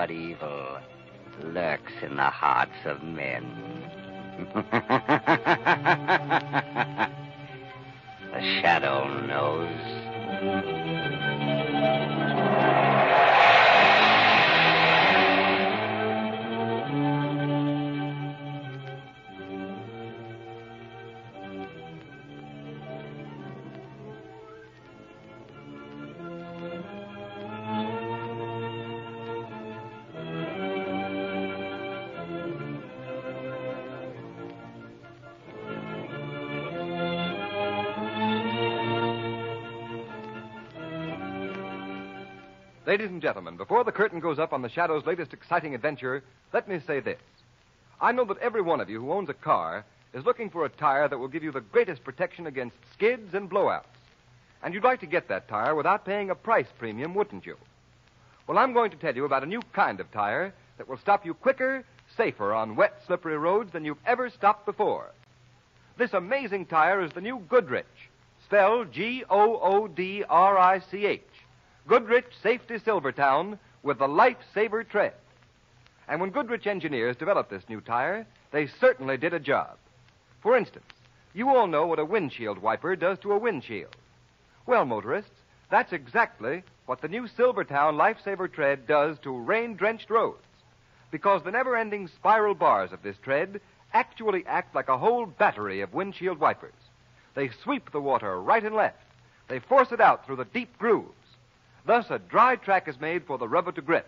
but evil lurks in the hearts of men. The shadow knows. Ladies and gentlemen, before the curtain goes up on the Shadow's latest exciting adventure, let me say this. I know that every one of you who owns a car is looking for a tire that will give you the greatest protection against skids and blowouts. And you'd like to get that tire without paying a price premium, wouldn't you? Well, I'm going to tell you about a new kind of tire that will stop you quicker, safer on wet, slippery roads than you've ever stopped before. This amazing tire is the new Goodrich, spelled Goodrich. Goodrich Safety Silvertown with the Life-Saver tread. And when Goodrich engineers developed this new tire, they certainly did a job. For instance, you all know what a windshield wiper does to a windshield. Well, motorists, that's exactly what the new Silvertown Life-Saver tread does to rain-drenched roads. Because the never-ending spiral bars of this tread actually act like a whole battery of windshield wipers. They sweep the water right and left. They force it out through the deep grooves. Thus, a dry track is made for the rubber to grip.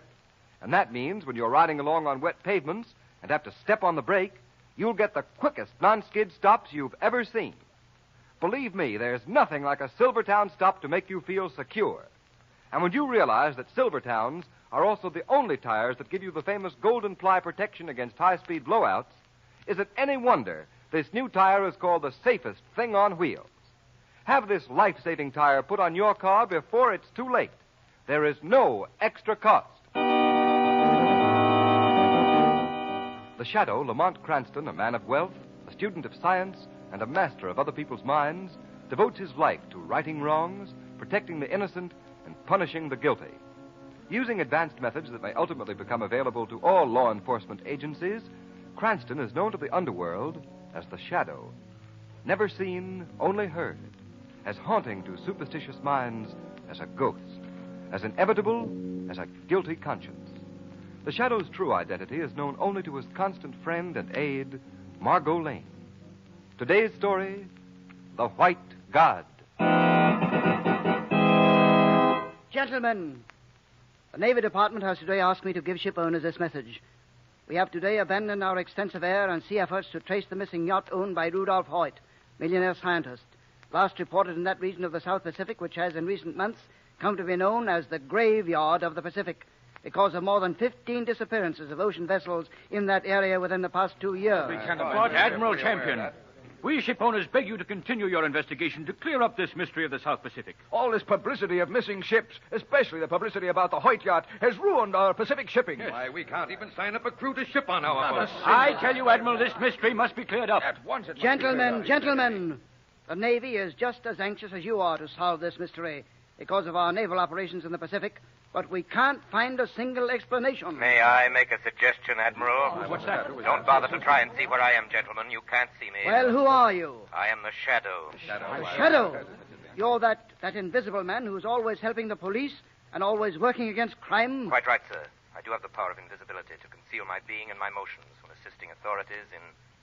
And that means when you're riding along on wet pavements and have to step on the brake, you'll get the quickest non-skid stops you've ever seen. Believe me, there's nothing like a Silvertown stop to make you feel secure. And when you realize that Silvertowns are also the only tires that give you the famous golden ply protection against high-speed blowouts, is it any wonder this new tire is called the safest thing on wheels? Have this life-saving tire put on your car before it's too late. There is no extra cost. The Shadow, Lamont Cranston, a man of wealth, a student of science, and a master of other people's minds, devotes his life to righting wrongs, protecting the innocent, and punishing the guilty. Using advanced methods that may ultimately become available to all law enforcement agencies, Cranston is known to the underworld as the Shadow. Never seen, only heard. As haunting to superstitious minds as a ghost. As inevitable as a guilty conscience. The Shadow's true identity is known only to his constant friend and aide, Margot Lane. Today's story, The White God. Gentlemen, the Navy Department has today asked me to give ship owners this message. We have today abandoned our extensive air and sea efforts to trace the missing yacht owned by Rudolph Hoyt, millionaire scientist, last reported in that region of the South Pacific which has in recent months come to be known as the graveyard of the Pacific because of more than 15 disappearances of ocean vessels in that area within the past 2 years. Admiral Champion, we ship owners beg you to continue your investigation to clear up this mystery of the South Pacific. All this publicity of missing ships, especially the publicity about the Hoyt yacht, has ruined our Pacific shipping. Yes. Why, we can't even sign up a crew to ship on our boat. I tell you, Admiral, this mystery must be cleared up. At once it must be Gentlemen, cleared up. gentlemen, the Navy is just as anxious as you are to solve this mystery because of our naval operations in the Pacific, but we can't find a single explanation. May I make a suggestion, Admiral? What's that? Don't bother to try and see where I am, gentlemen. You can't see me. Well, who are you? I am the Shadow. The Shadow. You're that invisible man who's always helping the police and always working against crime? Quite right, sir. I do have the power of invisibility to conceal my being and my motions when assisting authorities in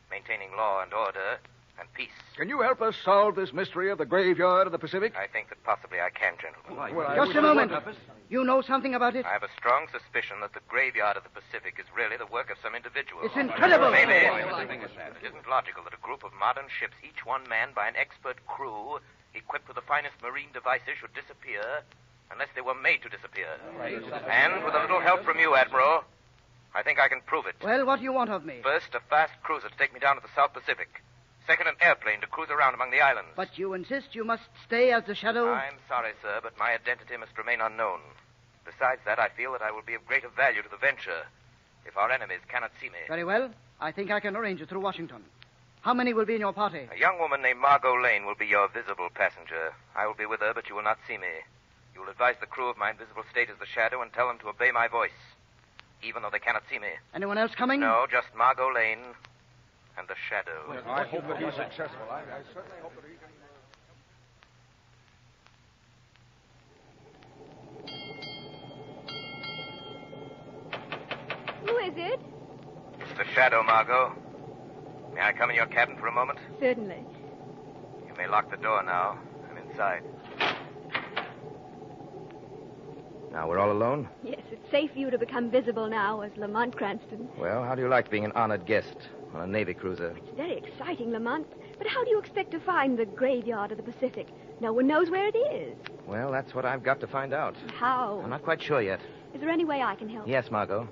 maintaining law and order and peace. Can you help us solve this mystery of the graveyard of the Pacific? I think that possibly I can, gentlemen. Just a moment. You know something about it? I have a strong suspicion that the graveyard of the Pacific is really the work of some individual. It's incredible. Maybe. It isn't logical that a group of modern ships, each one manned by an expert crew, equipped with the finest marine devices, should disappear unless they were made to disappear. And with a little help from you, Admiral, I think I can prove it. Well, what do you want of me? First, a fast cruiser to take me down to the South Pacific. Second, an airplane to cruise around among the islands. But you insist you must stay as the Shadow? I'm sorry, sir, but my identity must remain unknown. Besides that, I feel that I will be of greater value to the venture if our enemies cannot see me. Very well. I think I can arrange it through Washington. How many will be in your party? A young woman named Margot Lane will be your visible passenger. I will be with her, but you will not see me. You will advise the crew of my invisible state as the Shadow and tell them to obey my voice. even though they cannot see me. Anyone else coming? No, just Margot Lane and the Shadow. I hope that he's successful. I certainly hope that he can... Who is it? It's the Shadow, Margot. May I come in your cabin for a moment? Certainly. You may lock the door now. I'm inside. Now, we're all alone? Yes, it's safe for you to become visible now as Lamont Cranston. Well, how do you like being an honored guest on a Navy cruiser? It's very exciting, Lamont. But how do you expect to find the graveyard of the Pacific? No one knows where it is. Well, that's what I've got to find out. How? I'm not quite sure yet. Is there any way I can help? Yes, Margot.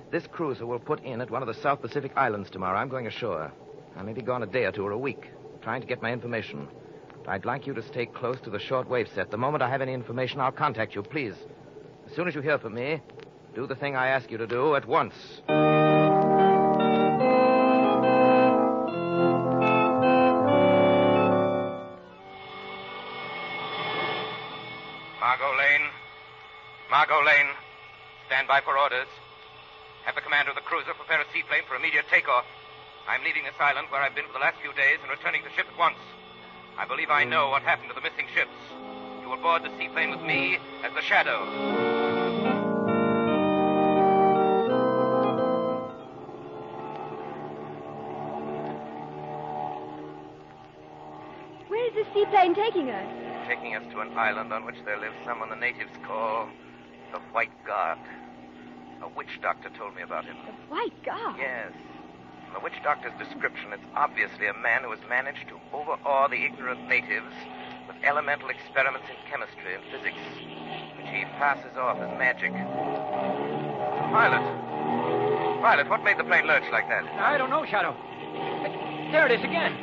This cruiser will put in at one of the South Pacific Islands tomorrow. I'm going ashore. I may be gone a day or two or a week, trying to get my information. I'd like you to stay close to the shortwave set. The moment I have any information, I'll contact you, please. As soon as you hear from me, do the thing I ask you to do at once. Margot Lane. Margot Lane. Stand by for orders. Have the commander of the cruiser prepare a seaplane for immediate takeoff. I'm leaving this island where I've been for the last few days and returning to ship at once. I believe I know what happened to the missing ships. You will board the seaplane with me as the Shadow. Where is this seaplane taking us? Taking us to an island on which there lives someone the natives call the White Guard. A witch doctor told me about him. The White Guard? Yes. From the witch doctor's description, it's obviously a man who has managed to overawe the ignorant natives with elemental experiments in chemistry and physics, which he passes off as magic. Violet, what made the plane lurch like that? I don't know, Shadow. There it is again.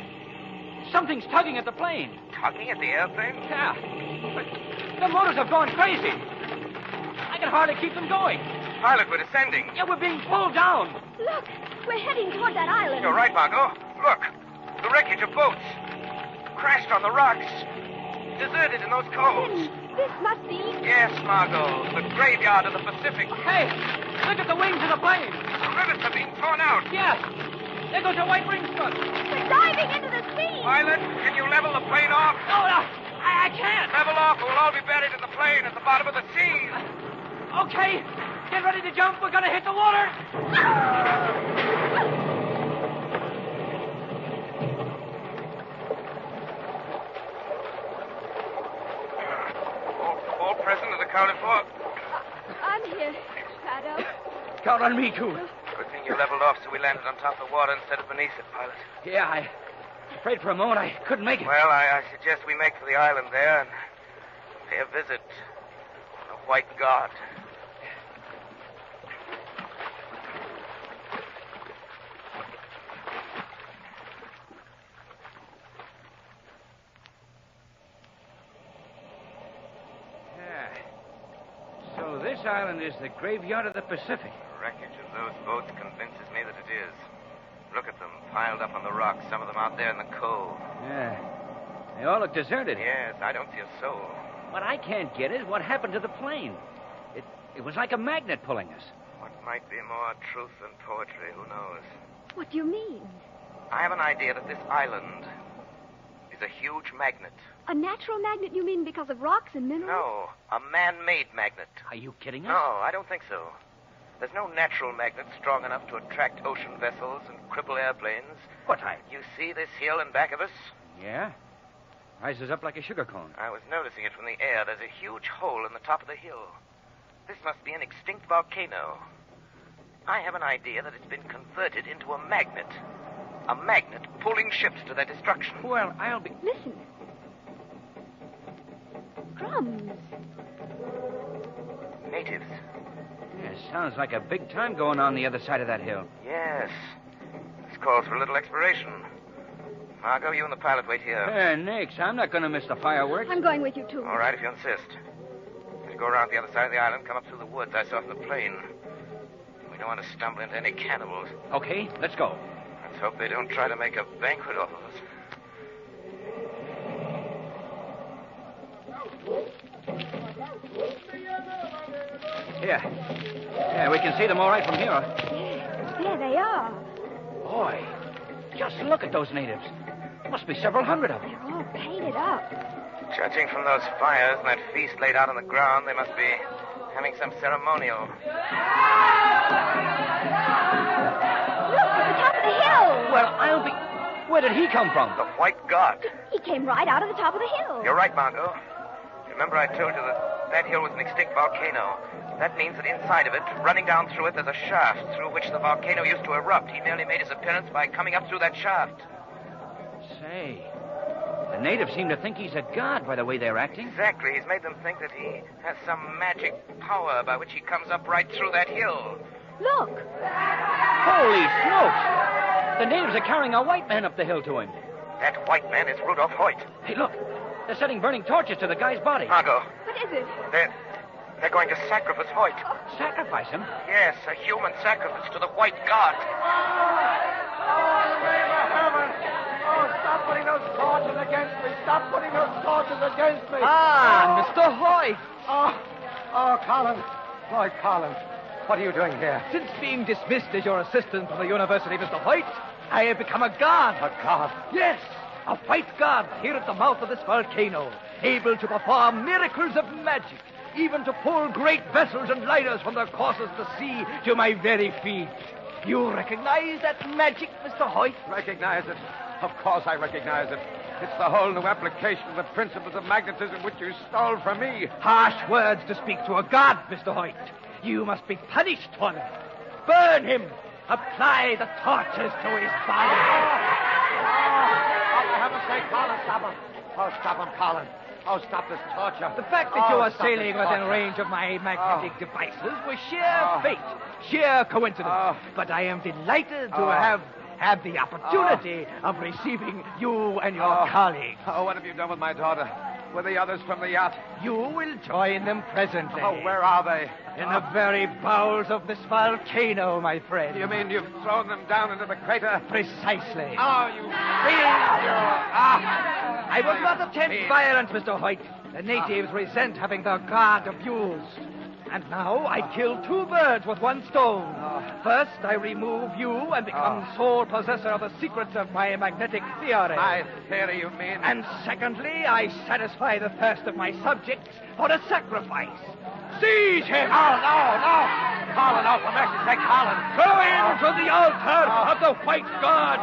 Something's tugging at the plane. Tugging at the airplane? Yeah. But the motors have gone crazy. I can hardly keep them going. Violet, we're descending. Yeah, we're being pulled down. Look, we're heading toward that island. You're right, Margot. Look, the wreckage of boats. Crashed on the rocks. Deserted in those coves. This must be... Yes, Margot, the graveyard of the Pacific. Hey, look at the wings of the plane. The rivets are being torn out. Yes. There goes a white ring strut. We're diving into the sea. Violet, can you level the plane off? Oh, no, I can't. Level off or we'll all be buried in the plane at the bottom of the sea. Okay, get ready to jump. We're going to hit the water. All present and accounted for. I'm here, Shadow. Count on me, too. Good thing you leveled off so we landed on top of the water instead of beneath it, Pilot. Yeah, I afraid for a moment I couldn't make it. Well, I suggest we make for the island there and pay a visit to the White God. So this island is the graveyard of the Pacific. The wreckage of those boats convinces me that it is. Look at them, piled up on the rocks, some of them out there in the cove. Yeah. They all look deserted. Yes, I don't see a soul. What I can't get is what happened to the plane. It was like a magnet pulling us. What might be more truth than poetry, who knows? What do you mean? I have an idea that this island is a huge magnet. A natural magnet, you mean, because of rocks and minerals? No, a man-made magnet. Are you kidding us? No, I don't think so. There's no natural magnet strong enough to attract ocean vessels and cripple airplanes. What, You see this hill in back of us? Yeah. Rises up like a sugar cone. I was noticing it from the air. There's a huge hole in the top of the hill. This must be an extinct volcano. I have an idea that it's been converted into a magnet. A magnet pulling ships to their destruction. Well, I'll be... Listen. Drums. Natives. Yeah, sounds like a big time going on the other side of that hill. Yes. This calls for a little exploration. Margot, you and the pilot wait here. Nix, I'm not going to miss the fireworks. I'm going with you, too. All right, if you insist. As you go around the other side of the island, come up through the woods I saw from the plane. We don't want to stumble into any cannibals. Okay, let's go. Let's hope they don't try to make a banquet off of us. Here. Yeah, we can see them all right from here. Yeah, there they are. Boy, just look at those natives. Must be several hundred of them. They're all painted up. Judging from those fires and that feast laid out on the ground, they must be having some ceremonial. Look, at the top of the hill. Well, I'll be... Where did he come from? The White God. He came right out of the top of the hill. You're right, Margot. Remember I told you that hill was an extinct volcano. That means that inside of it, running down through it, there's a shaft through which the volcano used to erupt. He merely made his appearance by coming up through that shaft. Say, the natives seem to think he's a god by the way they're acting. Exactly. He's made them think that he has some magic power by which he comes up right through that hill. Look. Holy smokes! The natives are carrying a white man up the hill to him. That white man is Rudolph Hoyt. Hey, look. They're setting burning torches to the guy's body. Margot. What is it? They're going to sacrifice Hoyt. Sacrifice him? Yes, a human sacrifice to the White God. Stop putting those torches against me. Stop putting those torches against me. Ah, Mr. Hoyt. Oh, Colin. Lloyd Collins. What are you doing here? Since being dismissed as your assistant from the university, Mr. Hoyt, I have become a god. A god? Yes, a white god here at the mouth of this volcano, able to perform miracles of magic, even to pull great vessels and lighters from their courses to sea to my very feet. You recognize that magic, Mr. Hoyt? Recognize it? Of course I recognize it. It's the whole new application of the principles of magnetism which you stole from me. Harsh words to speak to a god, Mr. Hoyt. You must be punished for them. Burn him. Apply the torches to his body. For heaven's sake, Colin, stop him. Oh, stop him, Colin. Oh, stop this torture. The fact that you are stop sailing this within torture. range of my magnetic devices was sheer fate, sheer coincidence. But I am delighted to have had the opportunity of receiving you and your colleagues. Oh, what have you done with my daughter? With the others from the yacht? You will join them presently. Oh, where are they? In the very bowels of this volcano, my friend. You mean you've thrown them down into the crater? Precisely. Oh, you fiend! I will not attempt violence, Mr. Hoyt. The natives resent having their god abused. And now I kill two birds with one stone. First, I remove you and become sole possessor of the secrets of my magnetic theory. My theory, you mean? And secondly, I satisfy the thirst of my subjects for a sacrifice. Seize him! No! Colin, oh, for mercy's sake, Colin! Throw him to the altar of the white god!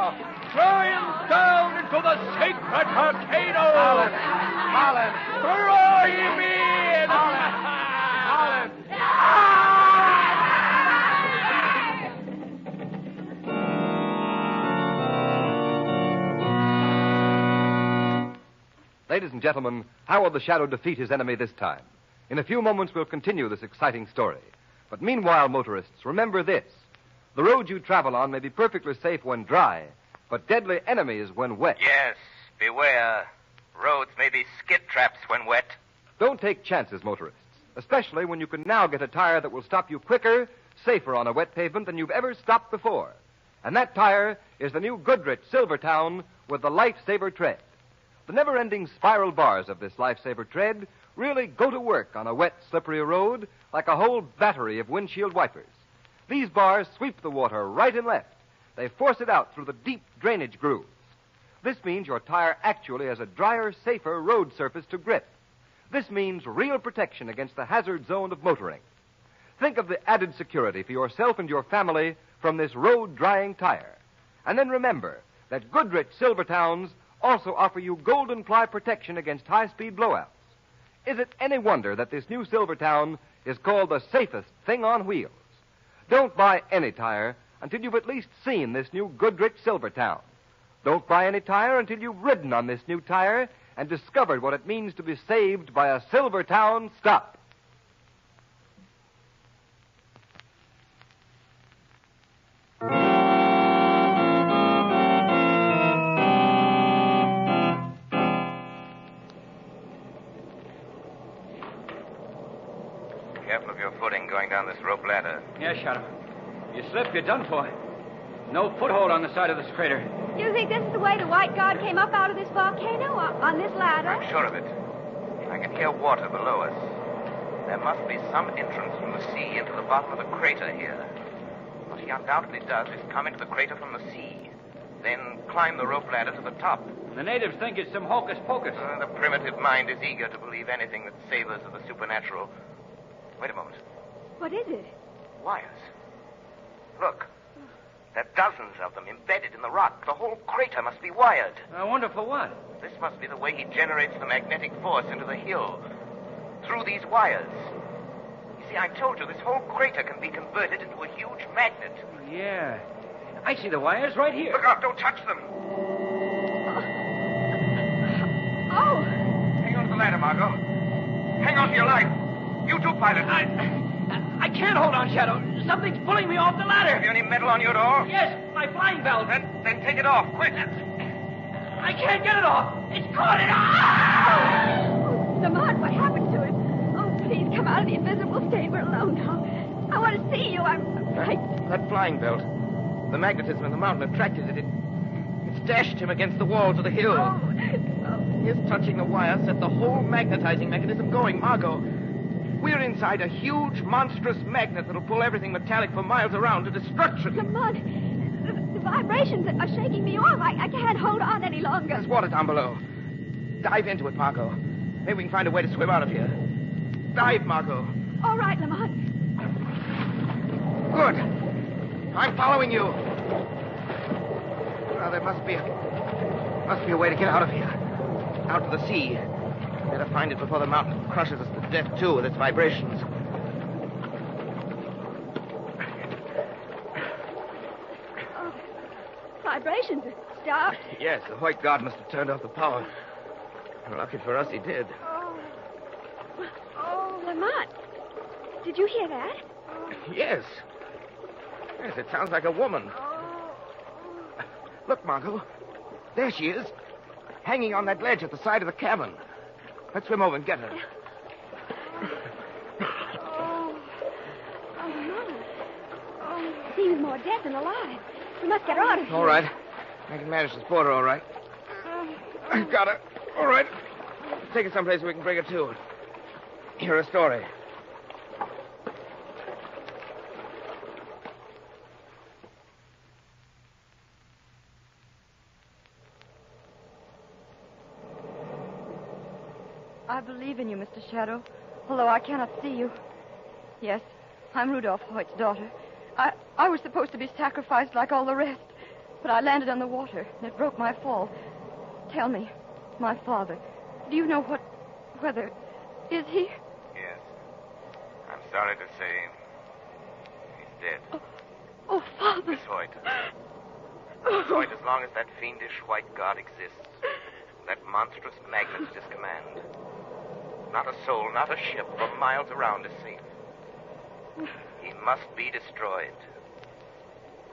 Throw him down into the sacred volcano! Colin! Throw him in! Colin! Ladies and gentlemen, how will the Shadow defeat his enemy this time? In a few moments, we'll continue this exciting story. But meanwhile, motorists, remember this. The road you travel on may be perfectly safe when dry, but deadly enemies when wet. Yes, beware. Roads may be skid traps when wet. Don't take chances, motorists, especially when you can now get a tire that will stop you quicker, safer on a wet pavement than you've ever stopped before. And that tire is the new Goodrich Silvertown with the Lifesaver tread. The never-ending spiral bars of this Lifesaver tread really go to work on a wet, slippery road like a whole battery of windshield wipers. These bars sweep the water right and left. They force it out through the deep drainage grooves. This means your tire actually has a drier, safer road surface to grip. This means real protection against the hazard zone of motoring. Think of the added security for yourself and your family from this road-drying tire. And then remember that Goodrich Silvertowns also offer you golden ply protection against high-speed blowouts. Is it any wonder that this new Silvertown is called the safest thing on wheels? Don't buy any tire until you've at least seen this new Goodrich Silvertown. Don't buy any tire until you've ridden on this new tire and discovered what it means to be saved by a Silvertown stop. Careful of your footing going down this rope ladder. Yeah, Shadow. You slip, you're done for. No foothold on the side of this crater. Do you think this is the way the white god came up out of this volcano on this ladder? I'm sure of it. I can hear water below us. There must be some entrance from the sea into the bottom of the crater here. What he undoubtedly does is come into the crater from the sea, then climb the rope ladder to the top. The natives think it's some hocus pocus. The primitive mind is eager to believe anything that savors of the supernatural. Wait a moment. What is it? Wires. Look. There are dozens of them embedded in the rock. The whole crater must be wired. I wonder for what? This must be the way he generates the magnetic force into the hill. Through these wires. You see, I told you this whole crater can be converted into a huge magnet. Yeah. I see the wires right here. Look out, don't touch them. Oh! Hang on to the ladder, Margot. Hang on to your life. You too, pilot. I can't hold on, Shadow. Something's pulling me off the ladder. Have you any metal on you at all? Yes, my flying belt. Then take it off, quick. I can't get it off. It's caught it. Oh, Lamont, what happened to him? Oh, please come out of the invisible state. We're alone now. I want to see you. I'm frightened. That flying belt. The magnetism in the mountain attracted it. It's dashed him against the walls of the hill. His touching the wire set the whole magnetizing mechanism going, Margot. We're inside a huge, monstrous magnet that'll pull everything metallic for miles around to destruction. Lamont, the vibrations are shaking me off. I can't hold on any longer. There's water down below. Dive into it, Margot. Maybe we can find a way to swim out of here. Dive, Margot. All right, Lamont. Good. I'm following you. Well, there must be a way to get out of here. Out to the sea. Better find it before the mountain crushes us to death, too, with its vibrations. Oh, vibrations have stopped. Yes, the white god must have turned off the power. Lucky for us, he did. Oh, Lamont. Did you hear that? Yes. Yes, it sounds like a woman. Look, Margot. There she is. Hanging on that ledge at the side of the cabin. Let's swim over and get her. Lamont. Oh, seems more dead than alive. We must get her out of here. All right. I can manage to support her, all right. I've got her. All right. Take her someplace where we can bring her to. Hear her story. I believe in you, Mr. Shadow, although I cannot see you. Yes, I'm Rudolph Hoyt's daughter. I was supposed to be sacrificed like all the rest, but I landed on the water, and it broke my fall. Tell me, my father, do you know whether... Is he? Yes. I'm sorry to say he's dead. Oh, Father. Miss Hoyt. Miss Hoyt, as long as that fiendish white god exists, that monstrous magnet at his command, not a soul, not a ship for miles around is safe. He must be destroyed.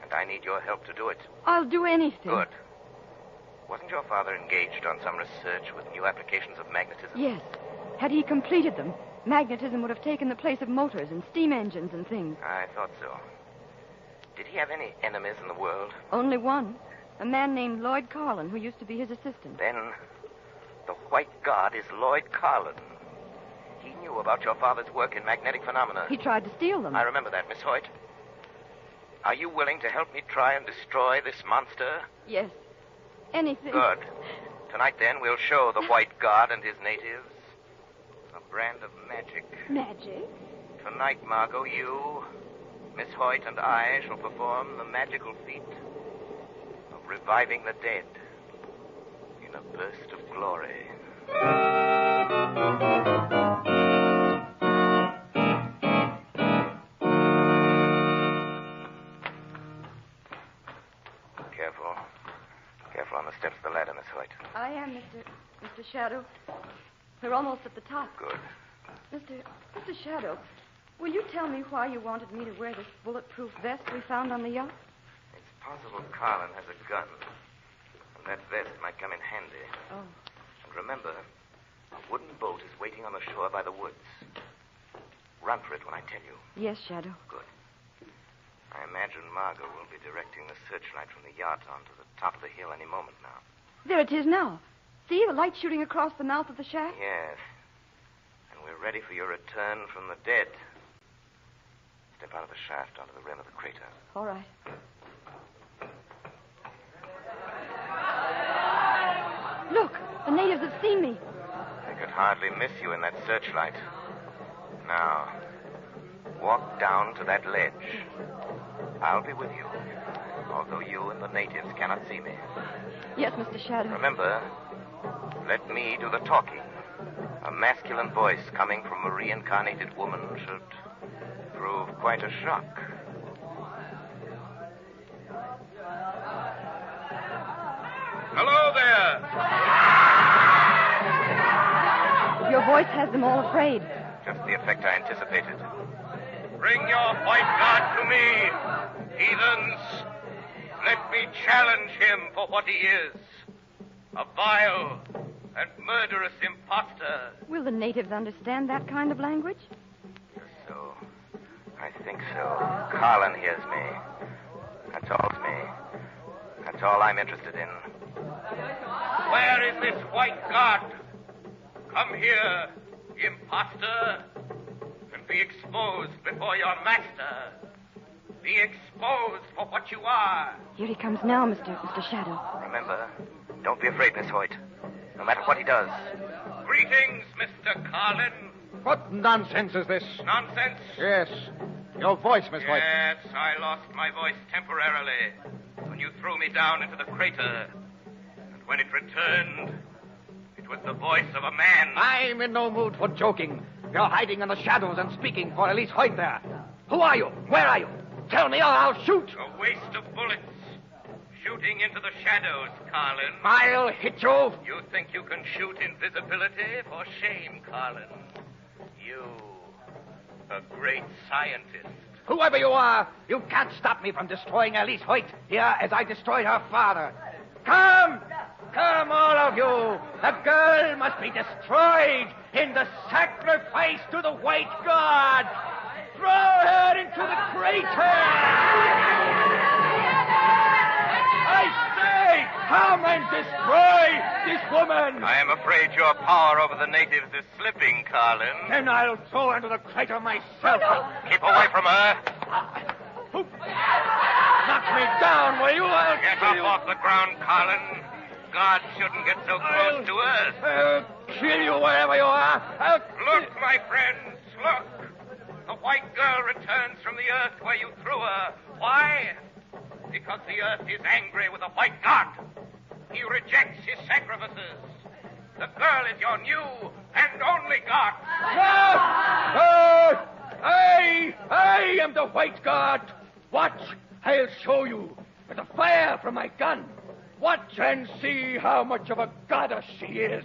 And I need your help to do it. I'll do anything. Good. Wasn't your father engaged on some research with new applications of magnetism? Yes. Had he completed them, magnetism would have taken the place of motors and steam engines and things. I thought so. Did he have any enemies in the world? Only one. A man named Lloyd Carlin, who used to be his assistant. Then the white god is Lloyd Carlin. He knew about your father's work in magnetic phenomena. He tried to steal them. I remember that, Miss Hoyt. Are you willing to help me try and destroy this monster? Yes. Anything. Good. Tonight, then, we'll show the white god and his natives a brand of magic. Magic? Tonight, Margot, you, Miss Hoyt, and I shall perform the magical feat of reviving the dead in a burst of glory. Careful. Careful on the steps of the ladder, Miss Hoyt. I am, Mr. Shadow. We're almost at the top. Good. Mr. Shadow, will you tell me why you wanted me to wear this bulletproof vest we found on the yacht? It's possible Carlin has a gun. And that vest might come in handy. Oh. And remember, a wooden boat is waiting on the shore by the woods. Run for it when I tell you. Yes, Shadow. Good. I imagine Margot will be directing the searchlight from the yacht onto the top of the hill any moment now. There it is now. See, the light shooting across the mouth of the shaft? Yes. And we're We're ready for your return from the dead. Step out of the shaft onto the rim of the crater. All right. Look, the natives have seen me. They could hardly miss you in that searchlight. Now, walk down to that ledge. I'll be with you, although you and the natives cannot see me. Yes, Mr. Shadow. Remember, let me do the talking. A masculine voice coming from a reincarnated woman should prove quite a shock. Hello there. Your voice has them all afraid. Just the effect I anticipated. Bring your white god to me, heathens. Let me challenge him for what he is. A vile and murderous imposter. Will the natives understand that kind of language? So, I think so. Carlin hears me. That's all I'm interested in. Where is this white god? Come here, imposter, and be exposed before your master. Be exposed for what you are. Here he comes now, Mr. Shadow. Remember, don't be afraid, Miss Hoyt. No matter what he does. Greetings, Mr. Carlin. What nonsense is this? Nonsense? Yes. Your voice, Miss White. Yes, I lost my voice temporarily when you threw me down into the crater. And when it returned, it was the voice of a man. I'm in no mood for joking. You're hiding in the shadows and speaking for Elise Hoyt there. Who are you? Where are you? Tell me or I'll shoot. A waste of bullets. Shooting into the shadows, Carlin. I'll hit you. You think you can shoot invisibility? For shame, Carlin. You, a great scientist. Whoever you are, you can't stop me from destroying Elise Hoyt here as I destroyed her father. Come! Come, all of you! The girl must be destroyed in the sacrifice to the white god! Throw her into the crater! I say, come and destroy this woman! I am afraid your power over the natives is slipping, Carlin. Then I'll throw her into the crater myself. Keep away from her. Knock me down, will you? I'll Get kill up you. off the ground, Carlin. God shouldn't get so close to us. I'll kill you wherever you are. Look, my friends, look. The white girl returns from the earth where you threw her. Why? Because the earth is angry with the white god. He rejects his sacrifices. The girl is your new and only god. I am the white god. Watch, I'll show you with the fire from my gun. Watch and see how much of a goddess she is.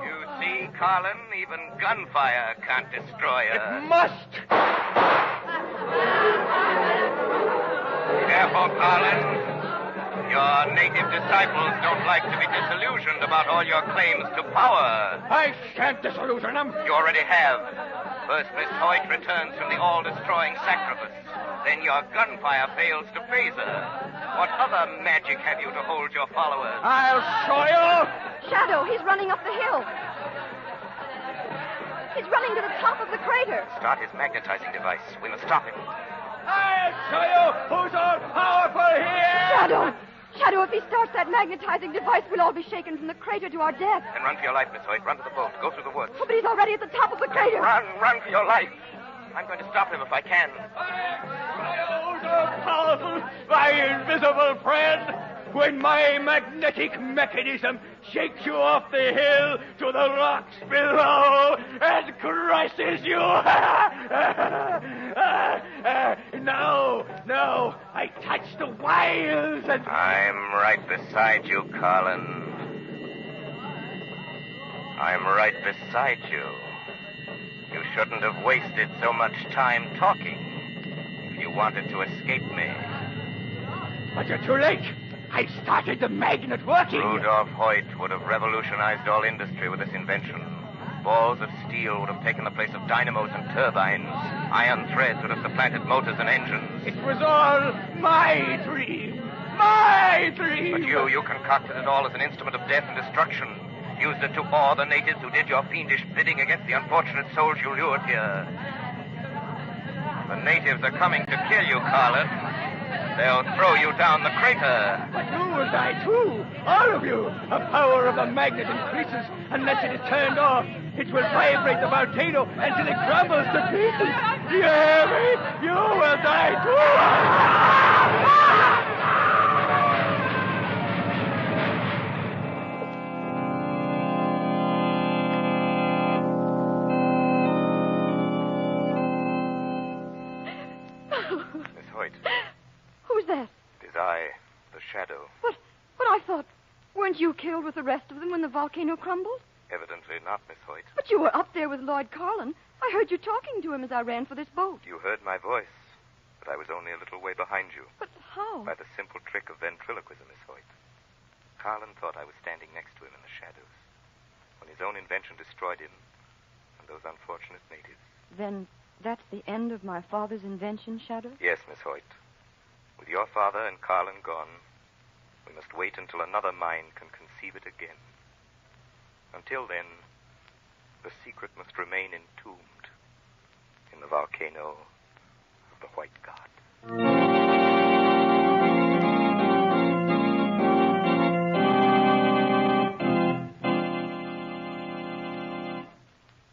You see, Carlin, even gunfire can't destroy her. It must. Careful, Carlin. Your native disciples don't like to be disillusioned about all your claims to power. I shan't disillusion them. You already have. First, Miss Hoyt returns from the all-destroying sacrifice. Then your gunfire fails to phase her. What other magic have you to hold your followers? I'll show you. Shadow, he's running up the hill. He's running to the top of the crater. Start his magnetizing device. We must stop him. I'll show you who's all powerful here. Shadow, if he starts that magnetizing device, we'll all be shaken from the crater to our death. Then run for your life, Miss Hoyt. Run to the boat. Go through the woods. Oh, but he's already at the top of the crater. Run for your life. I'm going to stop him if I can. So powerful, my invisible friend. When my magnetic mechanism shakes you off the hill to the rocks below and crushes you. No, I touch the wiles and... I'm right beside you, Carlin. I'm right beside you. You shouldn't have wasted so much time talking if you wanted to escape me. But you're too late. I started the magnet working. Rudolph Hoyt would have revolutionized all industry with this invention. Balls of steel would have taken the place of dynamos and turbines. Iron threads would have supplanted motors and engines. It was all my dream. My dream. But you concocted it all as an instrument of death and destruction. Used it to awe the natives who did your fiendish bidding against the unfortunate souls you lured here. The natives are coming to kill you, Carlin. They'll throw you down the crater. But you will die too, all of you. The power of the magnet increases unless it is turned off. It will vibrate the volcano until it crumbles to pieces. Do you hear me? You will die too. Miss Hoyt. Who's that? It is I, the Shadow. But I thought, weren't you killed with the rest of them when the volcano crumbled? Evidently not, Miss Hoyt. But you were up there with Lloyd Carlin. I heard you talking to him as I ran for this boat. You heard my voice, but I was only a little way behind you. But how? By the simple trick of ventriloquism, Miss Hoyt. Carlin thought I was standing next to him in the shadows when his own invention destroyed him and those unfortunate natives. Then that's the end of my father's invention, Shadow? Yes, Miss Hoyt. With your father and Carlin gone, we must wait until another mind can conceive it again. Until then, the secret must remain entombed in the volcano of the White God.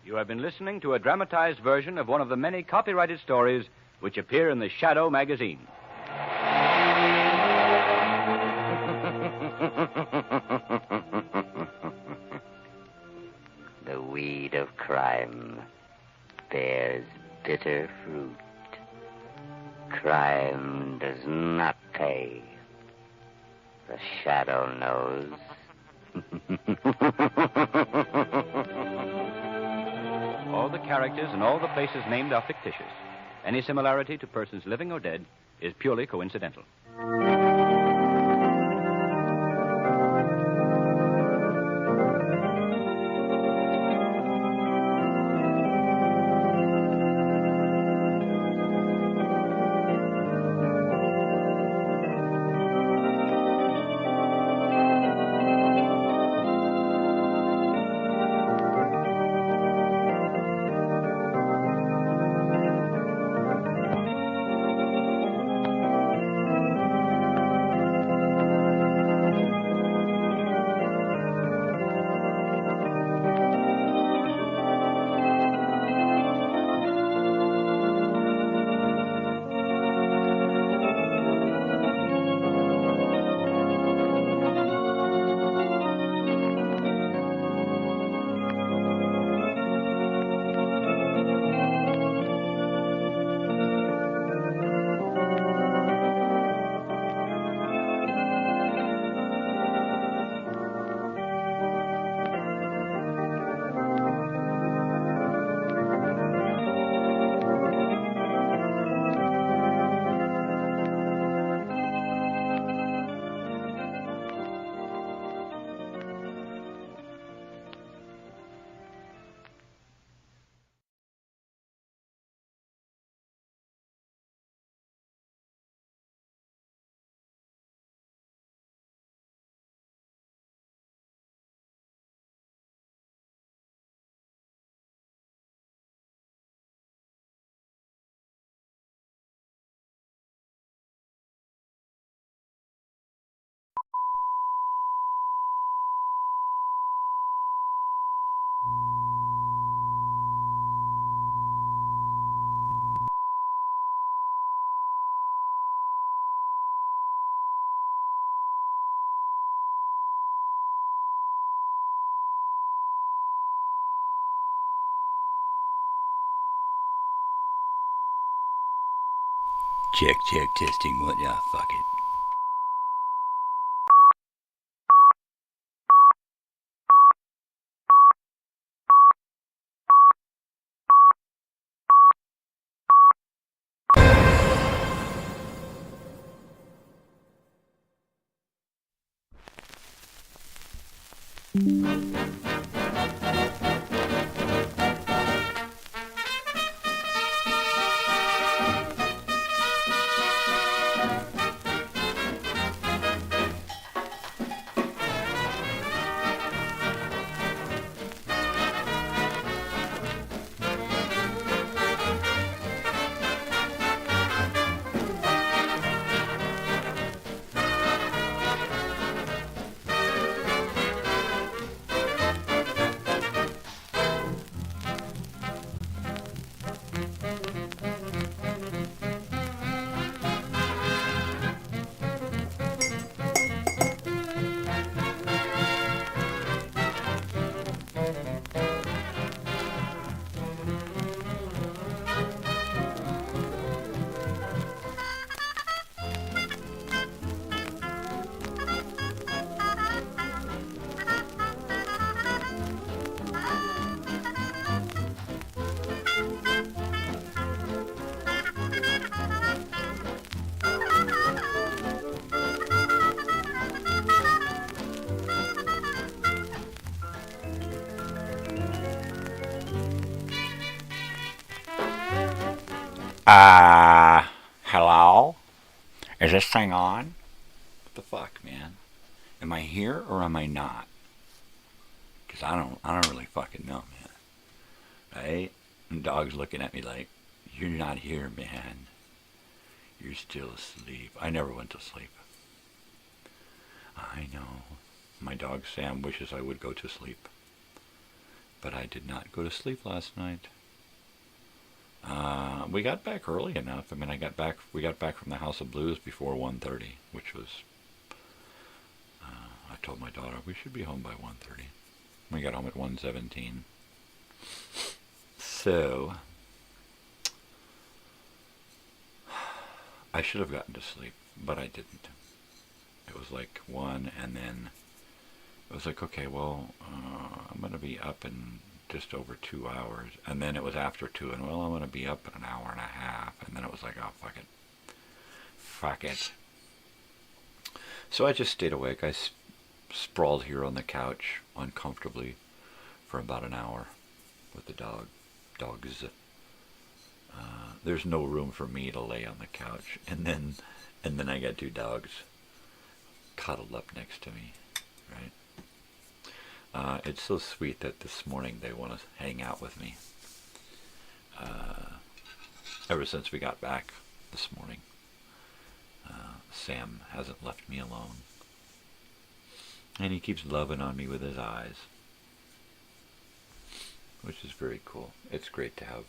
You have been listening to a dramatized version of one of the many copyrighted stories which appear in the Shadow magazine. The weed of crime bears bitter fruit. Crime does not pay. The Shadow knows. All the characters and all the places named are fictitious. Any similarity to persons living or dead is purely coincidental. Check, testing, what? Yeah, fuck it. Hello? Is this thing on? What the fuck, man? Am I here or am I not? Because I don't really fucking know, man. Right? And dog's looking at me like, you're not here, man. You're still asleep. I never went to sleep. I know. My dog Sam wishes I would go to sleep. But I did not go to sleep last night. We got back early enough. I mean, we got back from the House of Blues before 1:30, which was, I told my daughter we should be home by 1:30. We got home at 1:17. So, I should have gotten to sleep, but I didn't. It was like 1, and then it was like, okay, well, I'm going to be up in just over 2 hours. And then it was after 2, and well, I'm going to be up in an hour and a half. And then it was like, oh, fuck it. Fuck it. So I just stayed awake. I sprawled here on the couch uncomfortably for about an hour with the dogs. There's no room for me to lay on the couch. And then I got 2 dogs cuddled up next to me, right? It's so sweet that this morning they want to hang out with me. Ever since we got back this morning, Sam hasn't left me alone. And he keeps loving on me with his eyes, which is very cool. It's great to have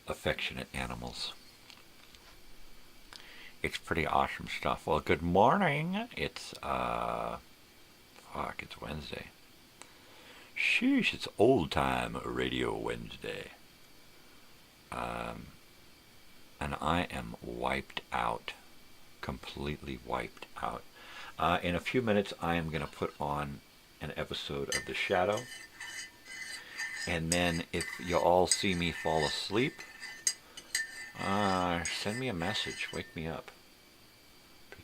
affectionate animals. It's pretty awesome stuff. Well, good morning. It's, it's Wednesday. Sheesh, it's old time Radio Wednesday. And I am wiped out. Completely wiped out. In a few minutes, I am going to put on an episode of The Shadow. And then if you all see me fall asleep, send me a message. Wake me up.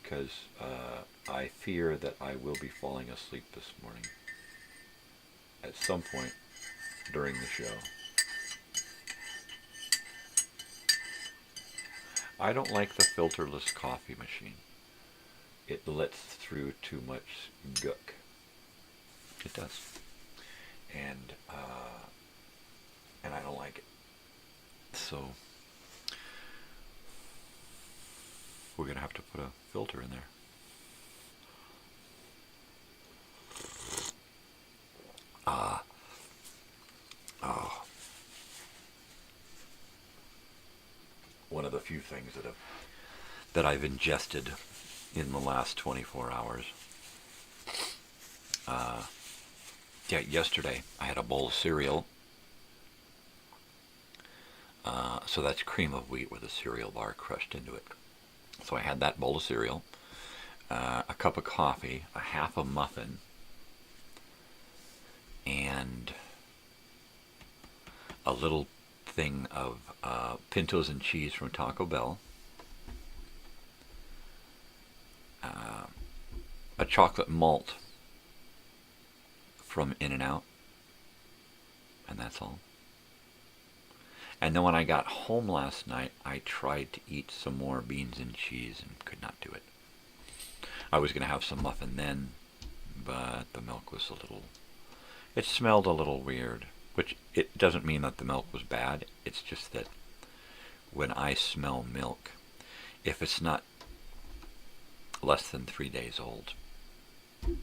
Because I fear that I will be falling asleep this morning at some point during the show. I don't like the filterless coffee machine. It lets through too much gook. It does. And I don't like it. So we're going to have to put a filter in there. One of the few things that I've ingested in the last 24 hours. Yesterday I had a bowl of cereal. So that's cream of wheat with a cereal bar crushed into it. So I had that bowl of cereal, a cup of coffee, a half a muffin, and a little thing of Pintos and cheese from Taco Bell, a chocolate malt from In-N-Out, and that's all. And then when I got home last night, I tried to eat some more beans and cheese and could not do it. I was going to have some muffin then, but the milk was it smelled a little weird, which it doesn't mean that the milk was bad. It's just that when I smell milk, if it's not less than 3 days old,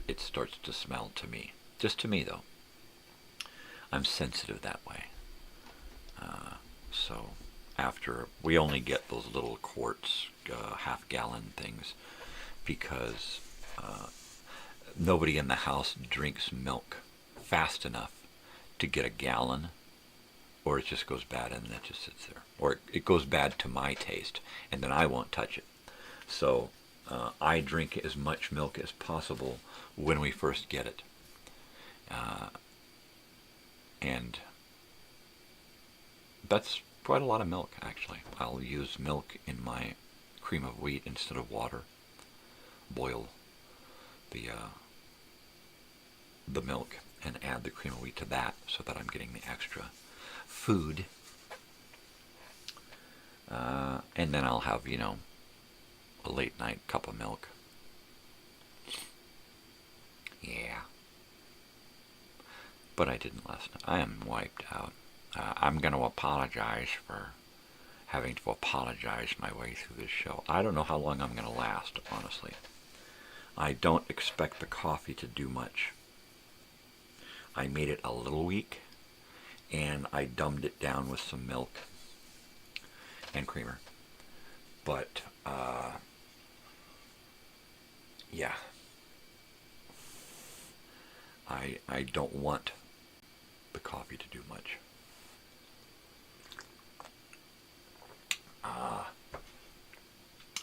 it starts to smell to me. Just to me, though. I'm sensitive that way. So after, we only get those little quarts, half-gallon things, because nobody in the house drinks milk fast enough to get a gallon, or it just goes bad and then it just sits there. Or it goes bad to my taste, and then I won't touch it. So I drink as much milk as possible when we first get it. And that's quite a lot of milk, actually. I'll use milk in my cream of wheat instead of water. Boil the milk and add the cream of wheat to that so that I'm getting the extra food. And then I'll have, you know, a late night cup of milk. Yeah. But I didn't last night. I am wiped out. I'm going to apologize for having to apologize my way through this show. I don't know how long I'm going to last, honestly. I don't expect the coffee to do much. I made it a little weak, and I dumbed it down with some milk and creamer. But, yeah. I don't want the coffee to do much.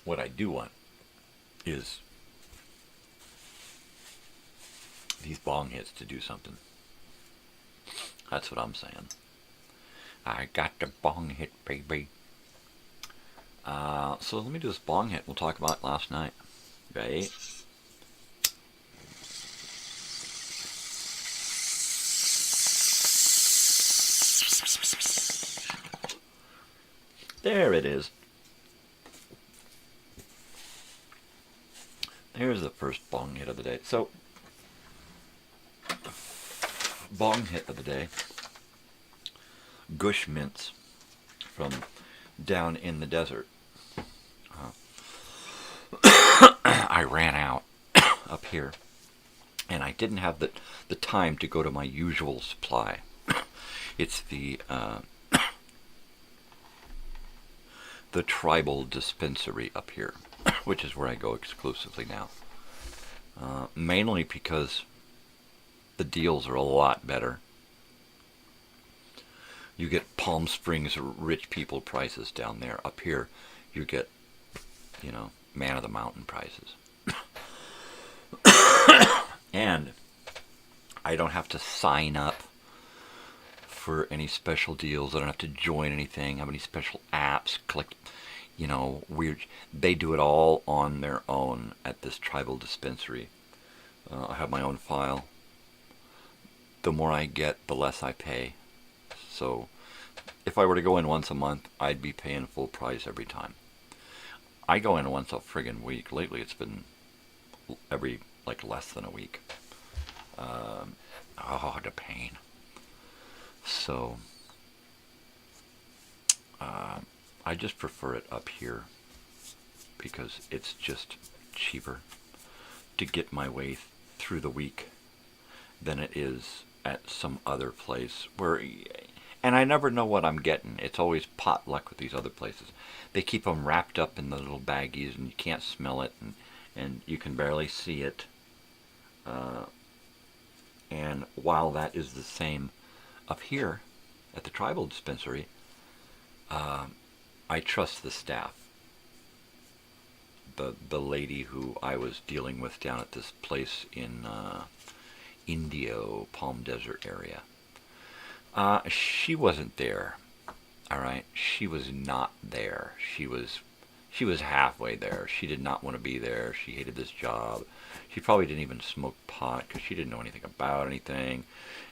What I do want is these bong hits to do something. That's what I'm saying. I got the bong hit, baby. So let me do this bong hit we'll talk about last night. Right? There it is. Here's the first bong hit of the day. So, bong hit of the day. Gush mints from down in the desert. I ran out up here, and I didn't have the time to go to my usual supply. It's the tribal dispensary up here, which is where I go exclusively now. Mainly because the deals are a lot better. You get Palm Springs rich people prices down there. Up here, you get, you know, man of the mountain prices. And I don't have to sign up for any special deals. I don't have to join anything, have any special apps, click, you know, weird. They do it all on their own at this tribal dispensary. I have my own file. The more I get, the less I pay. So if I were to go in once a month, I'd be paying full price every time. I go in once a friggin' week. Lately it's been every, like, less than a week. Oh, the pain. So, I just prefer it up here because it's just cheaper to get my way through the week than it is at some other place where, and I never know what I'm getting. It's always potluck with these other places. They keep them wrapped up in the little baggies and you can't smell it and you can barely see it. And while that is the same up here at the tribal dispensary, I trust the staff. The lady who I was dealing with down at this place in Indio, Palm Desert area, she wasn't there. All right, she was not there. She was halfway there. She did not want to be there. She hated this job. She probably didn't even smoke pot because she didn't know anything about anything.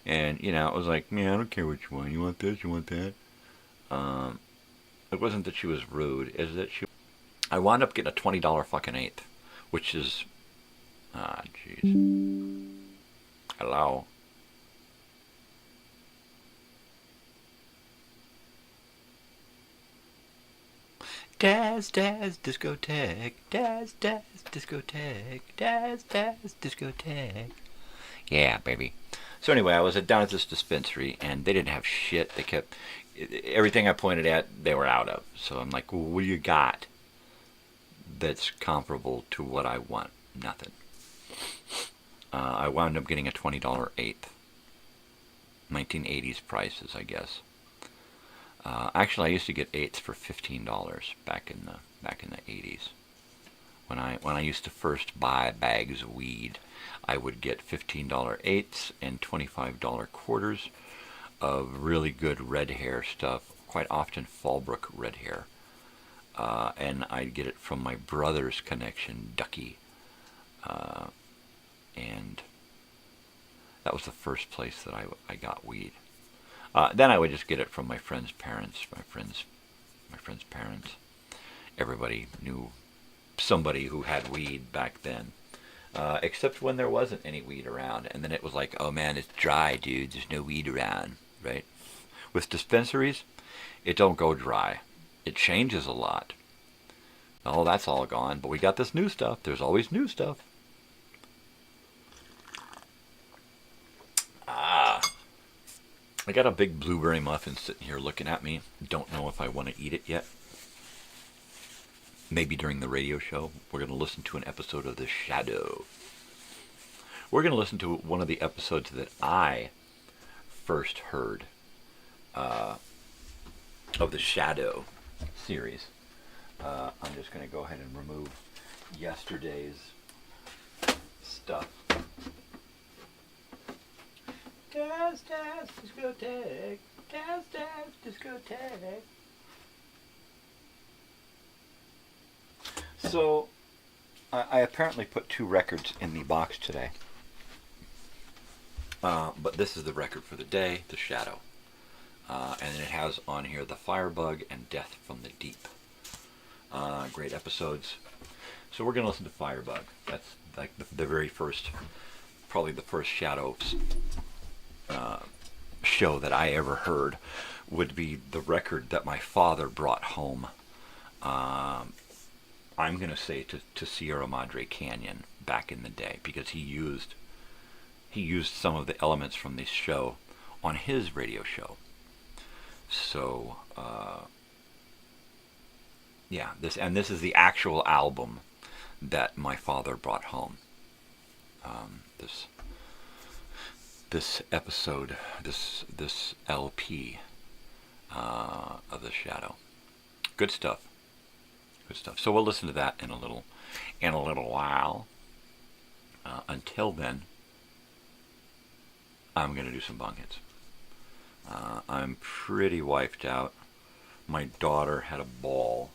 And, you know, it was like, yeah, I don't care what you want. You want this, you want that. It wasn't that she was rude. It's that I wound up getting a $20 fucking eighth, which is, jeez. Hello. Daz, discotheque, Daz, discotheque, Daz, discotheque. Yeah, baby. So anyway, I was down at this dispensary, and they didn't have shit. They kept, everything I pointed at, they were out of. So I'm like, well, what do you got that's comparable to what I want? Nothing. I wound up getting a $20 eighth. 1980s prices, I guess. Actually, I used to get eighths for $15 back in the 80s. When I used to first buy bags of weed, I would get $15 eighths and $25 quarters of really good red hair stuff. Quite often Fallbrook red hair, and I'd get it from my brother's connection, Ducky, and that was the first place that I got weed. Then I would just get it from my friend's parents, my friend's my friend's parents. Everybody knew somebody who had weed back then. Except when there wasn't any weed around. And then it was like, oh man, it's dry, dude. There's no weed around, right? With dispensaries, it don't go dry. It changes a lot. Oh, that's all gone. But we got this new stuff. There's always new stuff. I got a big blueberry muffin sitting here looking at me. Don't know if I want to eat it yet. Maybe during the radio show, we're going to listen to an episode of The Shadow. We're going to listen to one of the episodes that I first heard of The Shadow series. I'm just going to go ahead and remove yesterday's stuff. Test, discotheque. Test, discotheque. So, I apparently put 2 records in the box today. But this is the record for the day, The Shadow. And it has on here The Firebug and Death from the Deep. Great episodes. So we're going to listen to Firebug. That's like the very first, probably the first Shadow show that I ever heard would be the record that my father brought home. I'm going to say to Sierra Madre Canyon back in the day, because he used some of the elements from this show on his radio show. So yeah, this is the actual album that my father brought home. This episode, this LP of The Shadow. Good stuff. Good stuff. So we'll listen to that in a little while. Until then, I'm going to do some bong hits. I'm pretty wiped out. My daughter had a ball.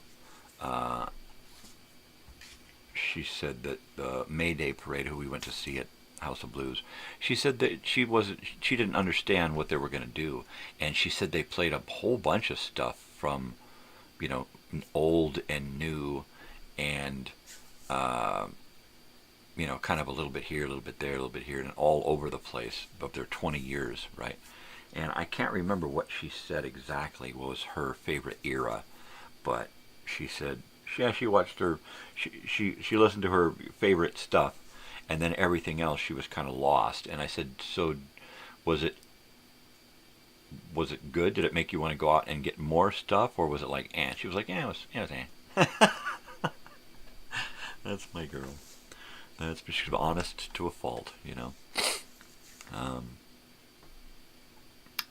She said that the May Day parade, who we went to see at House of Blues, she said that she didn't understand what they were going to do, and she said they played a whole bunch of stuff from, old and new, and kind of a little bit here, a little bit there, a little bit here, and all over the place of their 20 years, right? And I can't remember what she said exactly was her favorite era, but she said she watched she listened to her favorite stuff, and then everything else she was kind of lost. And I said, so was it good? Did it make you want to go out and get more stuff, or was it like, eh? She was like, yeah, it was eh. That's my girl. She's honest to a fault,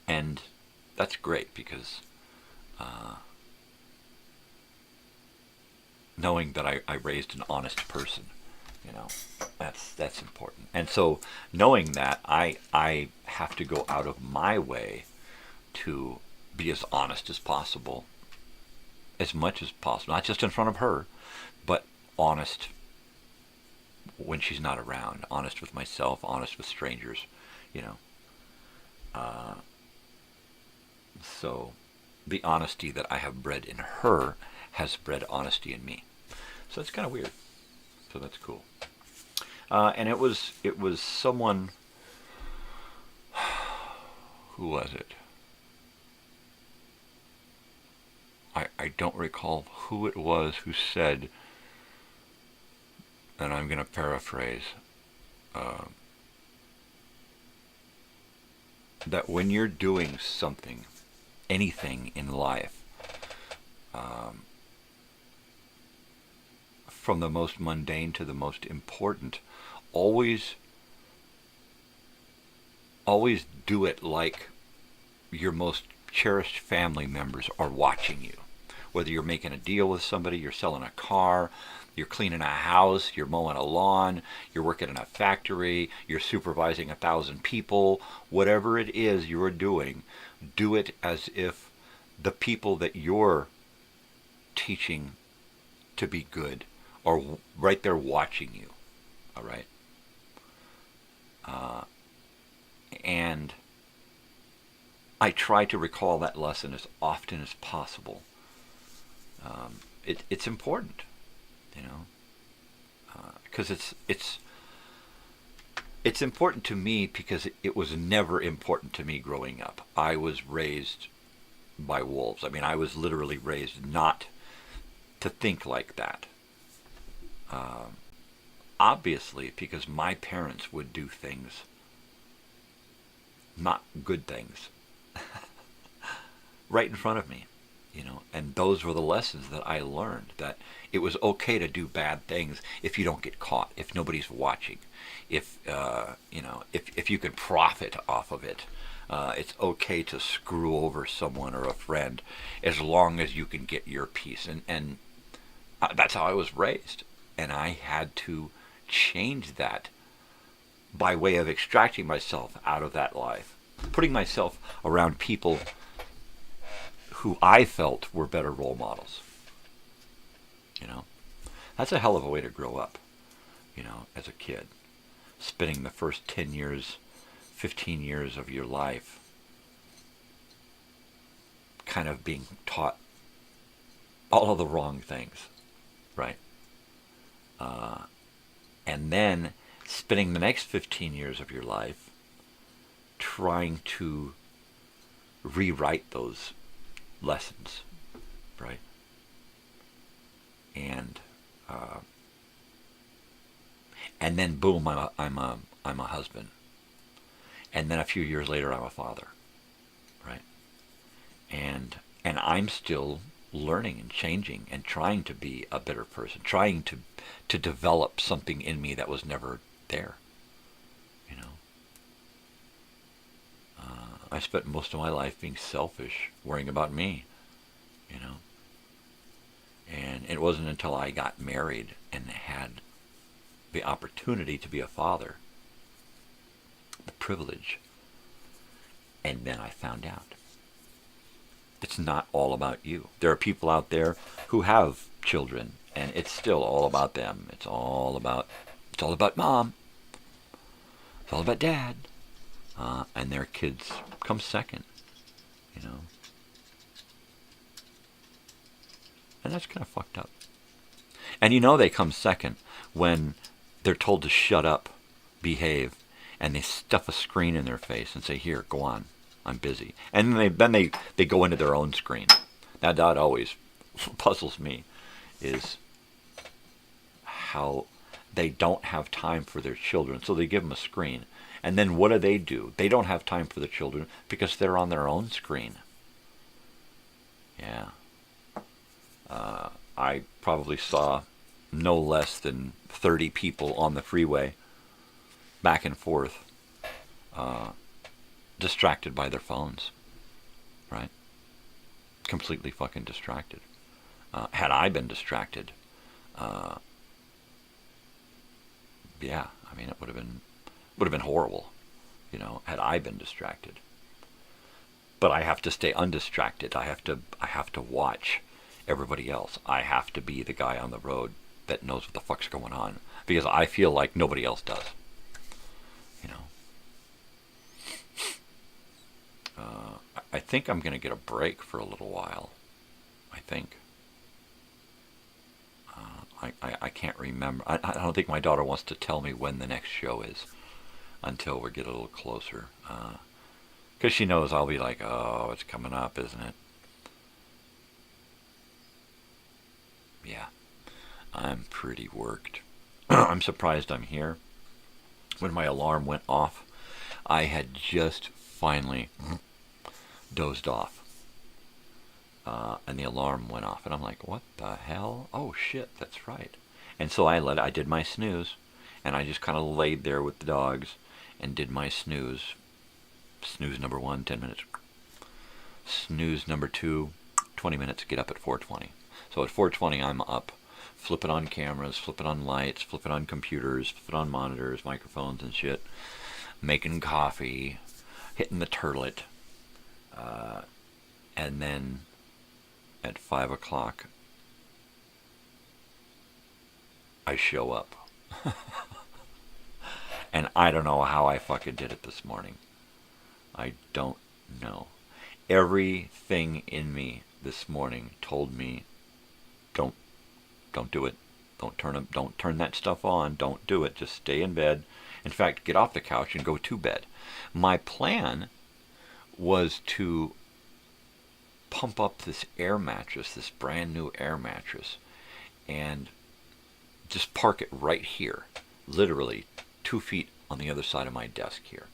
and that's great, because knowing that I raised an honest person, that's important. And so knowing that I have to go out of my way to be as honest as possible, as much as possible, not just in front of her, but honest when she's not around, honest with myself, honest with strangers, so the honesty that I have bred in her has bred honesty in me. So that's kind of weird. So that's cool. And it was someone, who was it? I don't recall who it was who said, and I'm going to paraphrase, that when you're doing something, anything in life, from the most mundane to the most important, always do it like your most cherished family members are watching you. Whether you're making a deal with somebody, you're selling a car, you're cleaning a house, you're mowing a lawn, you're working in a factory, you're supervising 1,000 people, whatever it is you're doing, do it as if the people that you're teaching to be good are right there watching you. All right? And I try to recall that lesson as often as possible. It's important, because it's important to me because it was never important to me growing up. I was raised by wolves. I mean, I was literally raised not to think like that. Obviously, because my parents would do things, not good things, right in front of me, and those were the lessons that I learned, that it was okay to do bad things if you don't get caught, if nobody's watching, if you can profit off of it. It's okay to screw over someone or a friend as long as you can get your piece. And that's how I was raised. And I had to change that by way of extracting myself out of that life, putting myself around people who I felt were better role models. That's a hell of a way to grow up, as a kid. Spending the first 10 years, 15 years of your life kind of being taught all of the wrong things, right? And then spending the next 15 years of your life trying to rewrite those lessons, right? And then boom, I'm a husband. And then a few years later, I'm a father, right? And I'm still learning and changing and trying to be a better person, trying to develop something in me that was never there, I spent most of my life being selfish, worrying about me, And it wasn't until I got married and had the opportunity to be a father, the privilege, and then I found out it's not all about you. There are people out there who have children, and it's still all about them. It's all about mom. It's all about dad. And their kids come second, And that's kind of fucked up. And they come second when they're told to shut up, behave, and they stuff a screen in their face and say, "Here, go on, I'm busy." And then they go into their own screen. Now, that always puzzles me, is how they don't have time for their children, so they give them a screen. And then what do? They don't have time for the children because they're on their own screen. Yeah. I probably saw no less than 30 people on the freeway, back and forth, distracted by their phones, right? Completely fucking distracted. Had I been distracted, yeah, I mean, it would have been horrible, had I been distracted. But I have to stay undistracted. I have to watch everybody else. I have to be the guy on the road that knows what the fuck's going on, because I feel like nobody else does. I think I'm going to get a break for a little while. I think. I can't remember. I don't think my daughter wants to tell me when the next show is until we get a little closer. Because she knows I'll be like, "Oh, it's coming up, isn't it?" Yeah. I'm pretty worked. I'm surprised I'm here. When my alarm went off, I had just finally dozed off. And the alarm went off, and I'm like, "What the hell? Oh shit, that's right." And so I did my snooze, and I just kind of laid there with the dogs and did my snooze. Snooze number 1, 10 minutes. Snooze number 2, 20 minutes, get up at 4:20. So at 4:20 I'm up, flipping on cameras, flipping on lights, flipping on computers, flipping on monitors, microphones and shit, making coffee, hitting the turlet, and then at 5 o'clock I show up. And I don't know how I fucking did it this morning. I don't know. Everything in me this morning told me don't do it. Don't turn that stuff on. Don't do it. Just stay in bed. In fact, get off the couch and go to bed. My plan was to pump up this air mattress, this brand new air mattress, and just park it right here, literally 2 feet on the other side of my desk here,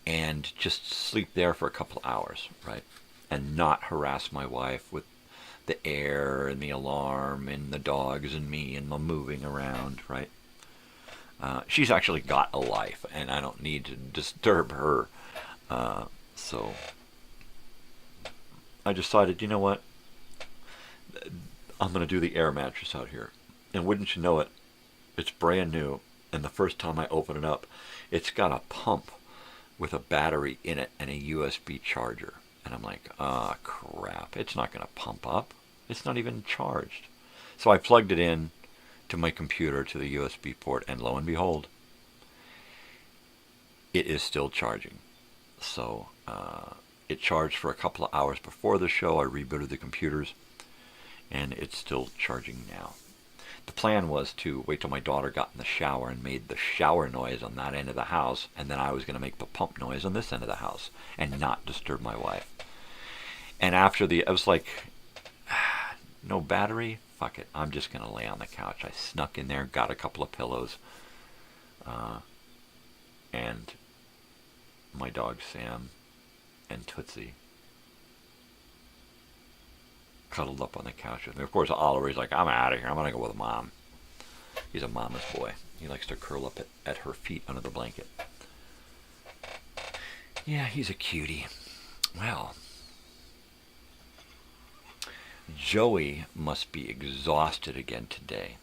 and just sleep there for a couple of hours, right? And not harass my wife with the air and the alarm and the dogs and me and my moving around, right? She's actually got a life, and I don't need to disturb her. So I decided, you know what? I'm going to do the air mattress out here. And wouldn't you know it, it's brand new. And the first time I open it up, it's got a pump with a battery in it and a USB charger. And I'm like, crap, it's not going to pump up. It's not even charged. So I plugged it in to my computer, to the USB port, and lo and behold, it is still charging. So it charged for a couple of hours before the show. I rebooted the computers, and it's still charging now. The plan was to wait till my daughter got in the shower and made the shower noise on that end of the house, and then I was going to make the pump noise on this end of the house and not disturb my wife. And after I was like, no battery? Fuck it. I'm just going to lay on the couch. I snuck in there, got a couple of pillows, and my dog Sam and Tootsie cuddled up on the couch with me. Of course, Oliver's like, I'm out of here. I'm going to go with Mom. He's a mama's boy. He likes to curl up at her feet under the blanket. Yeah, he's a cutie. Well, Joey must be exhausted again today.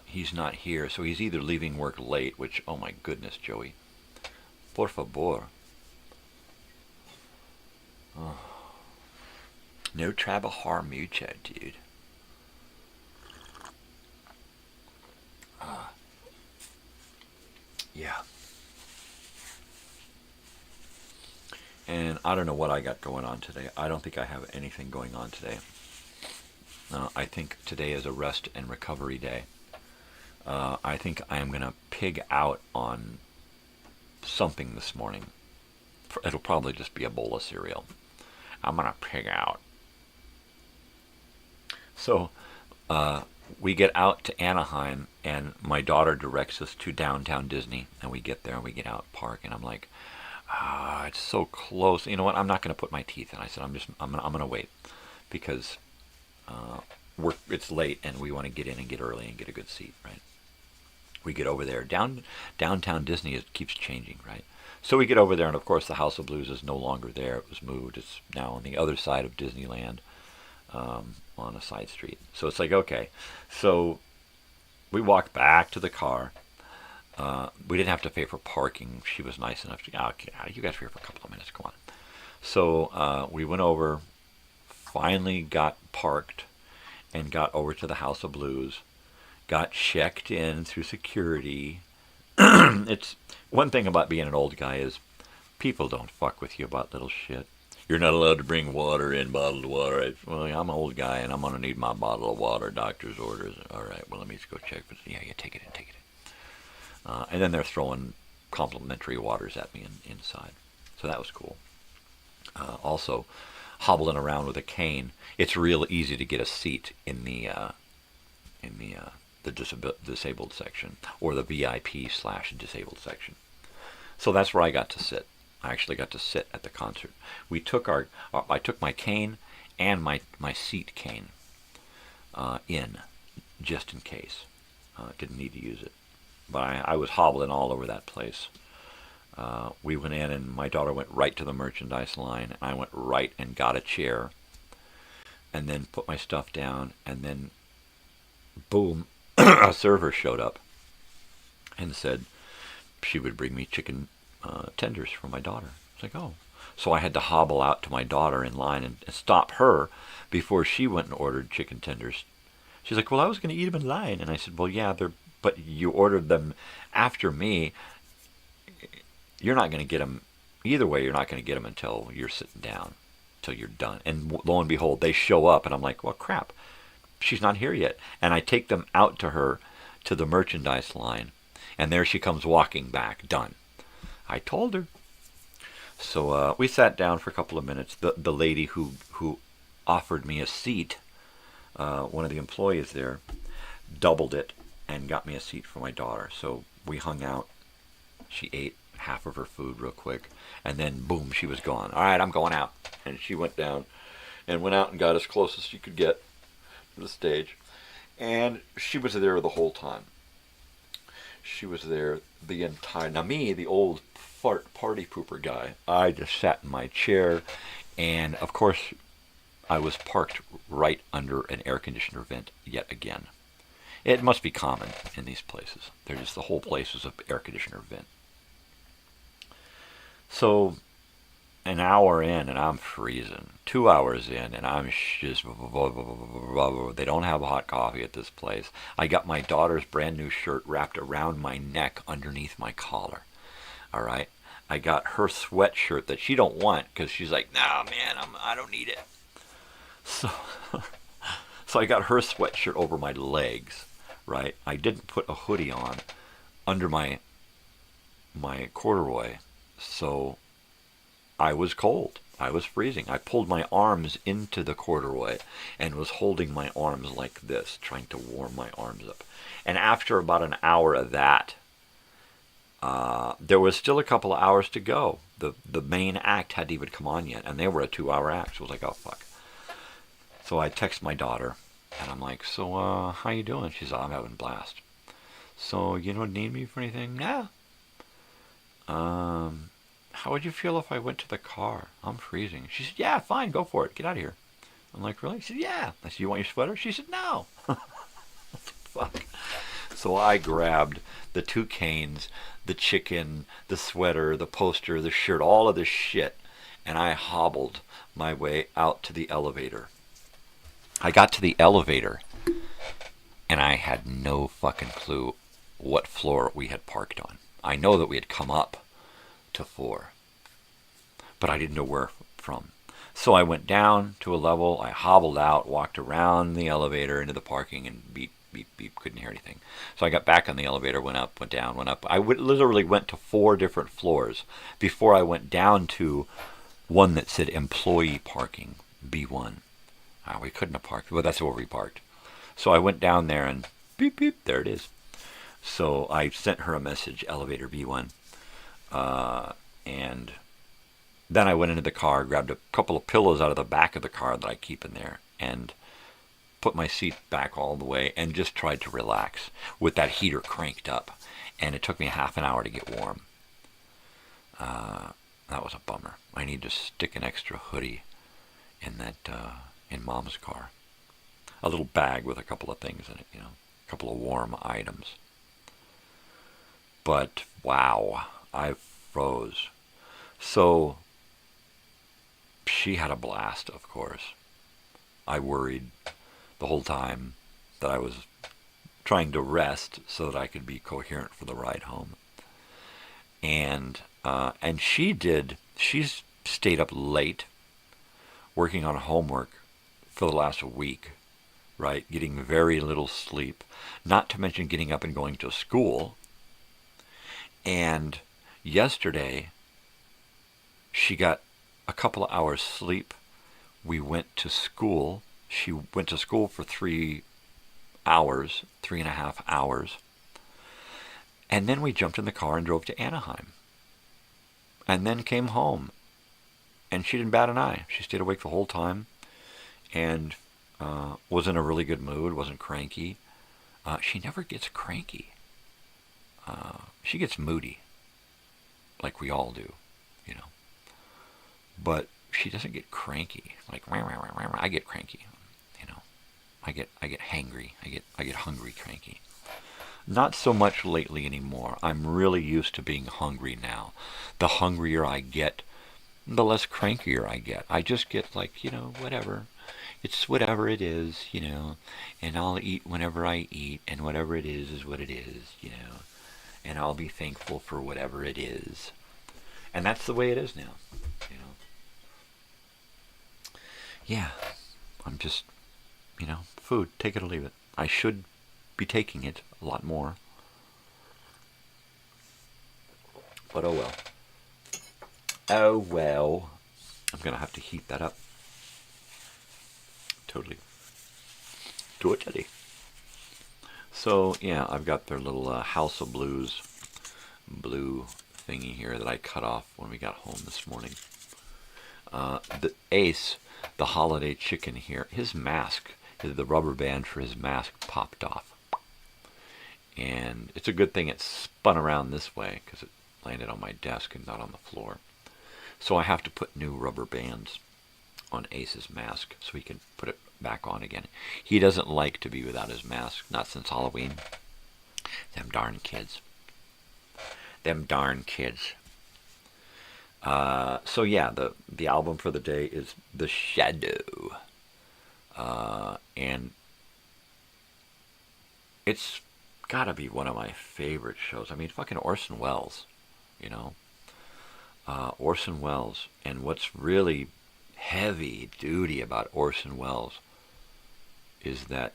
He's not here, so he's either leaving work late, which, oh my goodness, Joey. Por favor. Oh. No trabajar mucho, dude. Yeah. And I don't know what I got going on today. I don't think I have anything going on today. I think today is a rest and recovery day. I think I am going to pig out on something this morning. It'll probably just be a bowl of cereal. I'm going to pig out. So we get out to Anaheim, and my daughter directs us to downtown Disney, and we get there and we get out park, and I'm like, it's so close. You know what? I'm not going to put my teeth in. I said, I'm going to wait because it's late and we want to get in and get early and get a good seat, right? We get over there. Downtown Disney keeps changing, right? So we get over there, and of course the House of Blues is no longer there. It was moved. It's now on the other side of Disneyland, on a side street. So it's like, okay. So we walked back to the car. We didn't have to pay for parking. She was nice enough to, okay, you guys are here for a couple of minutes. Come on. So we went over, finally got parked, and got over to the House of Blues. Got checked in through security. It's one thing about being an old guy is people don't fuck with you about little shit. You're not allowed to bring water in, bottled water. Well, I'm an old guy, and I'm going to need my bottle of water. Doctor's orders. All right, well, let me just go check. But yeah, take it in. And then they're throwing complimentary waters at me inside. So that was cool. Also, hobbling around with a cane. It's real easy to get a seat in the disabled section, or the VIP/disabled section. So that's where I got to sit. I actually got to sit at the concert. I took my cane and my seat cane in, just in case. Didn't need to use it. But I was hobbling all over that place. We went in, and my daughter went right to the merchandise line. I went right and got a chair, and then put my stuff down, and then, boom, a server showed up and said she would bring me chicken tenders for my daughter. It's like, oh. So I had to hobble out to my daughter in line and stop her before she went and ordered chicken tenders. She's like, well, I was going to eat them in line. And I said, well, yeah, but you ordered them after me. You're not going to get them. Either way, you're not going to get them until you're sitting down, until you're done. And lo and behold, they show up, and I'm like, well, crap. she's not here yet. And I take them out to her, to the merchandise line, and there she comes walking back, done. I told her. So we sat down for a couple of minutes. The lady who offered me a seat, one of the employees there, doubled it and got me a seat for my daughter. So we hung out. She ate half of her food real quick, and then boom, she was gone. All right, I'm going out. And she went down and went out and got as close as she could get to the stage. And she was there the whole time. She was there the entire... Now me, the old party pooper guy, I just sat in my chair, and of course I was parked right under an air conditioner vent yet again. It must be common in these places. The whole place is an air conditioner vent. So an hour in and I'm freezing. 2 hours in and I'm just... They don't have hot coffee at this place. I got my daughter's brand new shirt wrapped around my neck underneath my collar. All right? I got her sweatshirt that she don't want because she's like, nah, man, I don't need it. So I got her sweatshirt over my legs, right? I didn't put a hoodie on under my corduroy, so I was cold. I was freezing. I pulled my arms into the corduroy and was holding my arms like this, trying to warm my arms up. And after about an hour of that, there was still a couple of hours to go. The main act hadn't even come on yet, and they were a 2-hour act. So I was like, oh, fuck. So I text my daughter, and I'm like, so, how you doing? She's like, I'm having a blast. So, you don't need me for anything? Yeah. How would you feel if I went to the car? I'm freezing. She said, yeah, fine, go for it. Get out of here. I'm like, really? She said, yeah. I said, you want your sweater? She said, no. Fuck. So I grabbed the 2 canes, the chicken, the sweater, the poster, the shirt, all of this shit, and I hobbled my way out to the elevator. I got to the elevator, and I had no fucking clue what floor we had parked on. I know that we had come up to 4, but I didn't know where from. So I went down to a level, I hobbled out, walked around the elevator into the parking, and beep, beep, beep, couldn't hear anything. So I got back on the elevator, went up, went down, went up. I literally went to 4 different floors before I went down to one that said employee parking, B1. We couldn't have parked, but that's where we parked. So I went down there and beep, beep, there it is. So I sent her a message, elevator B1. And then I went into the car, grabbed a couple of pillows out of the back of the car that I keep in there, and put my seat back all the way and just tried to relax with that heater cranked up. And it took me half an hour to get warm. That was a bummer. I need to stick an extra hoodie in that, in Mom's car. A little bag with a couple of things in it, you know, a couple of warm items. But, wow, I froze. So, she had a blast, of course. I worried the whole time that I was trying to rest so that I could be coherent for the ride home. And she's stayed up late working on homework for the last week, right? Getting very little sleep, not to mention getting up and going to school. And yesterday, she got a couple of hours sleep. We went to school. She went to school for 3 hours, 3.5 hours. And then we jumped in the car and drove to Anaheim. And then came home. And she didn't bat an eye. She stayed awake the whole time. And was in a really good mood, wasn't cranky. She never gets cranky. She gets moody. Like we all do, you know. But she doesn't get cranky. Like, I get cranky, you know. I get hangry. I get hungry cranky. Not so much lately anymore. I'm really used to being hungry now. The hungrier I get, the less crankier I get. I just get like, you know, whatever. It's whatever it is, you know. And I'll eat whenever I eat, and whatever it is what it is, you know. And I'll be thankful for whatever it is. And that's the way it is now, you know. Yeah, I'm just You know, food, take it or leave it. I should be taking it a lot more. But oh well. Oh well. I'm going to have to heat that up. Totally. So, yeah, I've got their little House of Blues blue thingy here that I cut off when we got home this morning. The Ace, the holiday chicken here, his mask, the rubber band for his mask popped off. And it's a good thing it spun around this way because it landed on my desk and not on the floor. So I have to put new rubber bands on Ace's mask so he can put it back on again. He doesn't like to be without his mask, not since Halloween. Them darn kids. Them darn kids. So yeah, the album for the day is The Shadow. And it's gotta be one of my favorite shows. I mean, fucking Orson Welles, you know. Orson Welles. And what's really heavy duty about Orson Welles is that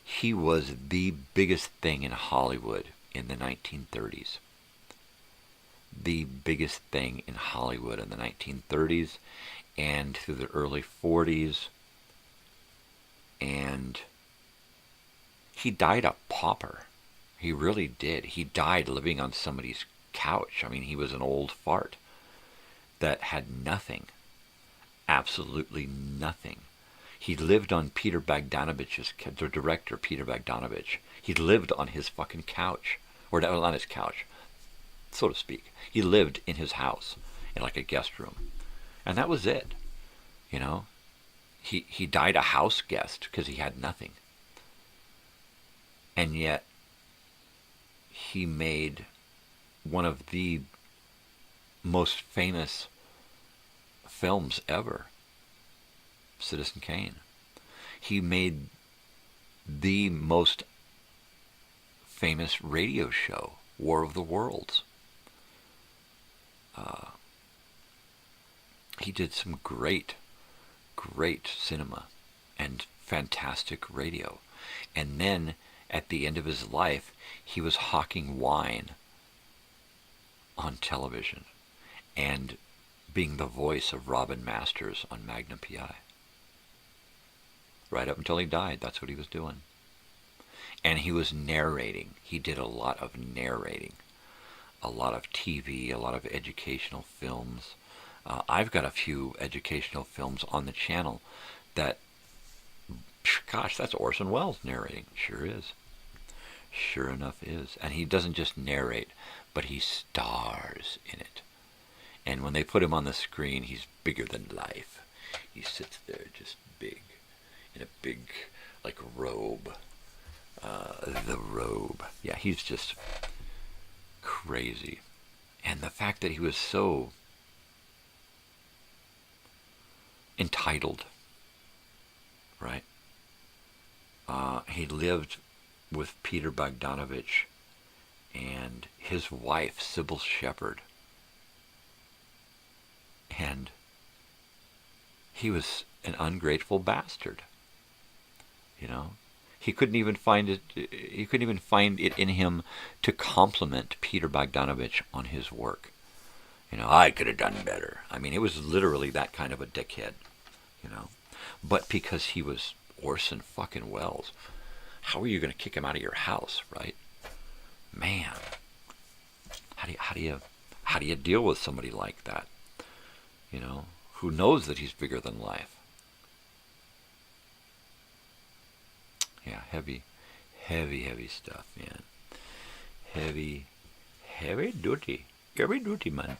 he was the biggest thing in Hollywood in the 1930s. The biggest thing in Hollywood in the 1930s and through the early 40s. And he died a pauper. He really did. He died living on somebody's couch. I mean, he was an old fart that had nothing. Absolutely nothing. He lived on Peter Bogdanovich's, the director, Peter Bogdanovich. He lived on his fucking couch. Or not on his couch, so to speak. He lived in his house, in like a guest room. And that was it. You know? He died a house guest because he had nothing. And yet, he made one of the most famous films ever, Citizen Kane. He made the most famous radio show, War of the Worlds. He did some great cinema and fantastic radio. And then, at the end of his life, he was hawking wine on television and being the voice of Robin Masters on Magnum P.I. Right up until he died, that's what he was doing. And he was narrating. He did a lot of narrating. A lot of TV, a lot of educational films. I've got a few educational films on the channel that, gosh, that's Orson Welles narrating. Sure is. Sure enough is. And he doesn't just narrate, but he stars in it. And when they put him on the screen, he's bigger than life. He sits there just big, in a big, like, robe. The robe. Yeah, he's just crazy. And the fact that he was so entitled, right? He lived with Peter Bogdanovich and his wife, Sybil Shepherd. And he was an ungrateful bastard, you know? He couldn't even find it. He couldn't even find it in him to compliment Peter Bogdanovich on his work. You know, I could have done better. I mean, it was literally that kind of a dickhead, you know. But because he was Orson fucking Welles, how are you going to kick him out of your house, right? Man, how do you deal with somebody like that? You know, who knows that he's bigger than life? Yeah, heavy stuff, man. Heavy duty, man.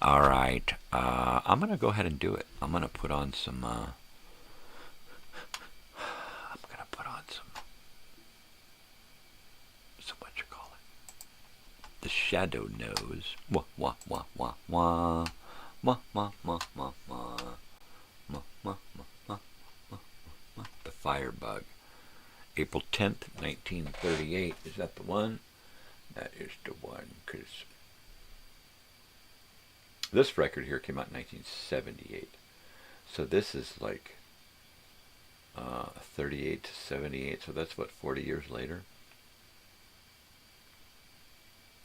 All right, I'm gonna go ahead and do it. I'm gonna put on some. What you call it? The Shadow Knows. Wah wah wah wah wah. Wah wah wah wah wah. Wah wah wah wah. The Firebug. April 10th, 1938. Is that the one? That is the one, because this record here came out in 1978. So this is like 38 to 78, so that's what, 40 years later?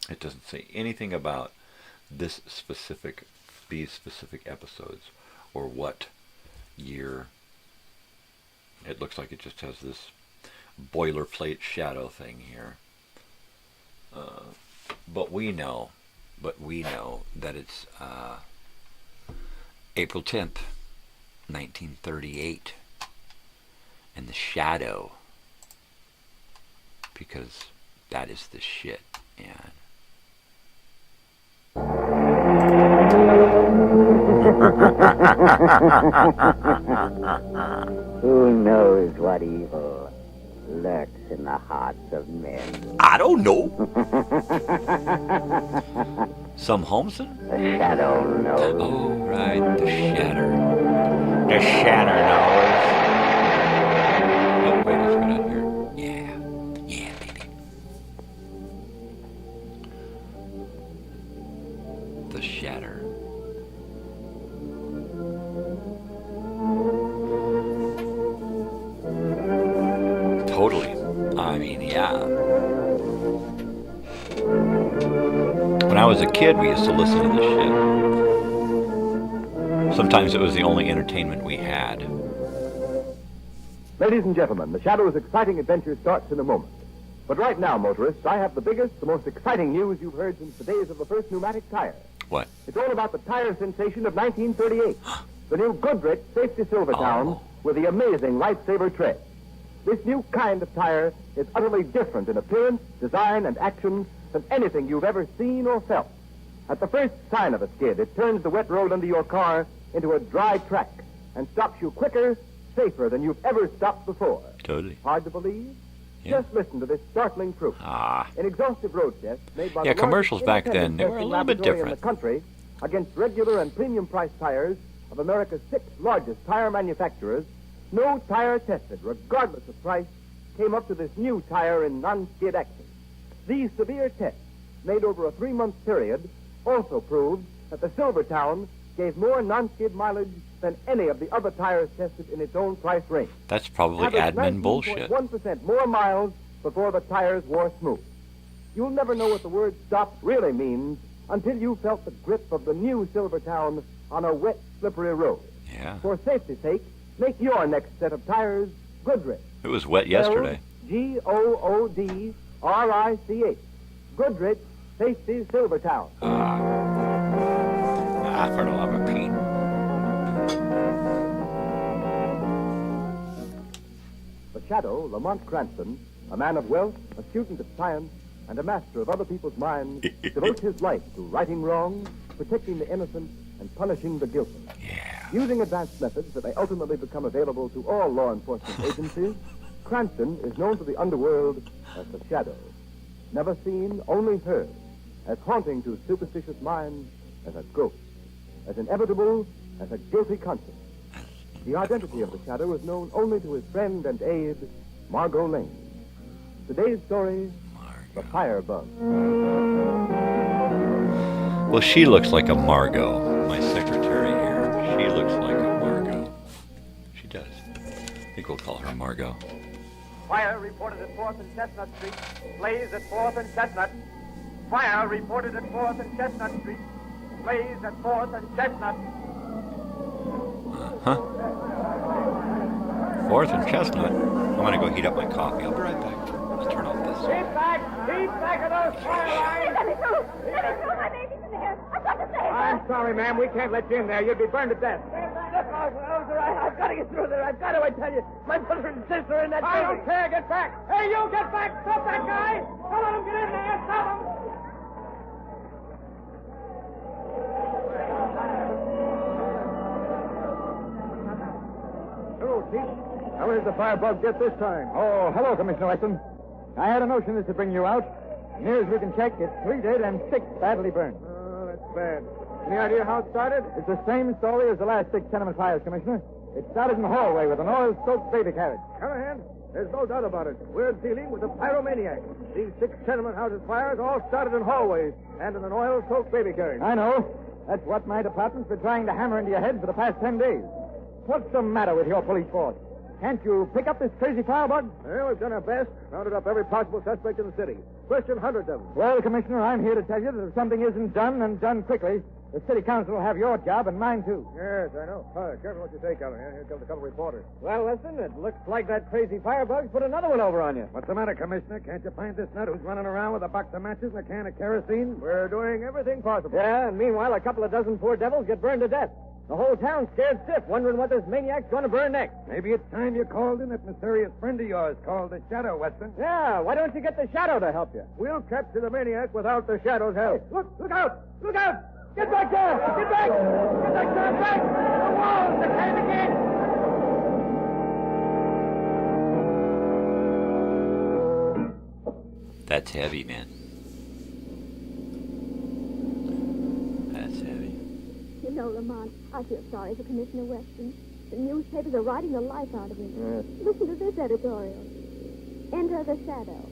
It doesn't say anything about these specific episodes or what year. It looks like it just has this boilerplate shadow thing here. But we know that it's April 10th, 1938, and the shadow, because that is the shit, man. Who knows what evil lurks in the hearts of men? I don't know. Some Holmeson? The shadow knows. Oh, right, the shatter. The shatter knows. Oh, wait, it's right out here. Yeah, baby. The shatter. Totally. I mean, yeah. When I was a kid, we used to listen to this shit. Sometimes it was the only entertainment we had. Ladies and gentlemen, the Shadow's exciting adventure starts in a moment. But right now, motorists, I have the biggest, the most exciting news you've heard since the days of the first pneumatic tire. What? It's all about the tire sensation of 1938. The new Goodrich Safety Silvertown with the amazing Lifesaver tread. This new kind of tire is utterly different in appearance, design, and action than anything you've ever seen or felt. At the first sign of a skid, it turns the wet road under your car into a dry track and stops you quicker, safer than you've ever stopped before. Totally. Hard to believe? Yeah. Just listen to this startling proof. An exhaustive road test made by the commercials back then, they were a little bit different. In the country against regular and premium price tires of America's 6 largest tire manufacturers, no tire tested, regardless of price, came up to this new tire in non-skid action. These severe tests, made over a 3-month period, also proved that the Silvertown gave more non-skid mileage than any of the other tires tested in its own price range. That's probably admin bullshit. 1% more miles before the tires wore smooth. You'll never know what the word stop really means until you felt the grip of the new Silvertown on a wet, slippery road. Yeah. For safety's sake, make your next set of tires Goodrich. It was wet yesterday. Goodrich. Goodrich Safety Silvertown. For the love of Pete. The Shadow, Lamont Cranston, a man of wealth, a student of science, and a master of other people's minds, devotes his life to righting wrongs, protecting the innocent, and punishing the guilty. Yeah. Using advanced methods that may ultimately become available to all law enforcement agencies, Cranston is known to the underworld as the Shadow. Never seen, only heard, as haunting to superstitious minds as a ghost, as inevitable as a guilty conscience. The identity of the Shadow is known only to his friend and aide, Margot Lane. Today's story, The Firebug. Well, she looks like a Margot, my secretary here. She looks like a Margot. She does. I think we'll call her Margot. Fire reported at 4th and Chestnut Street. Blaze at 4th and Chestnut. Fire reported at 4th and Chestnut Street. Blaze at 4th and Chestnut. 4th and Chestnut. I'm going to go heat up my coffee. I'll be right back. Let's turn off this. Keep back of those fire lines. Let me through. My baby's in there. I've got to save her. I'm sorry, ma'am. We can't let you in there. You'd be burned to death. Look, officer, I've got to get through there. I've got to, I tell you. My brother and sister are in that building. I don't care. Get back. Hey, you get back. Stop that guy. Don't let him get in there. Stop him. Hello, Chief. How did the firebug get this time? Oh, hello, Commissioner Weston. I had a notion this would bring you out. Near as we can check, it's 3 dead and 6 badly burned. Oh, that's bad. Any idea how it started? It's the same story as the last 6 tenement fires, Commissioner. It started in the hallway with an oil-soaked baby carriage. Callahan, there's no doubt about it. We're dealing with a pyromaniac. These 6 tenement houses fires all started in hallways and in an oil-soaked baby carriage. I know. That's what my department's been trying to hammer into your head for the past 10 days. What's the matter with your police force? Can't you pick up this crazy firebug? Well, we've done our best. Rounded up every possible suspect in the city. Questioned hundreds of them. Well, Commissioner, I'm here to tell you that if something isn't done and done quickly, the city council will have your job and mine, too. Yes, I know. Careful what you say, Calvin. Here comes a couple reporters. Well, listen, it looks like that crazy firebug's put another one over on you. What's the matter, Commissioner? Can't you find this nut who's running around with a box of matches and a can of kerosene? We're doing everything possible. Yeah, and meanwhile, a couple of dozen poor devils get burned to death. The whole town's scared stiff, wondering what this maniac's going to burn next. Maybe it's time you called in that mysterious friend of yours called the Shadow, Weston. Yeah, why don't you get the Shadow to help you? We'll capture the maniac without the Shadow's help. Hey, look out! Look out! Get back there! Get back! Get back there! Back! The walls! The cave again! That's heavy, man. That's heavy. You know, Lamont, I feel sorry for Commissioner Weston. The newspapers are writing the life out of him. Yes. Listen to this editorial. Enter the Shadow.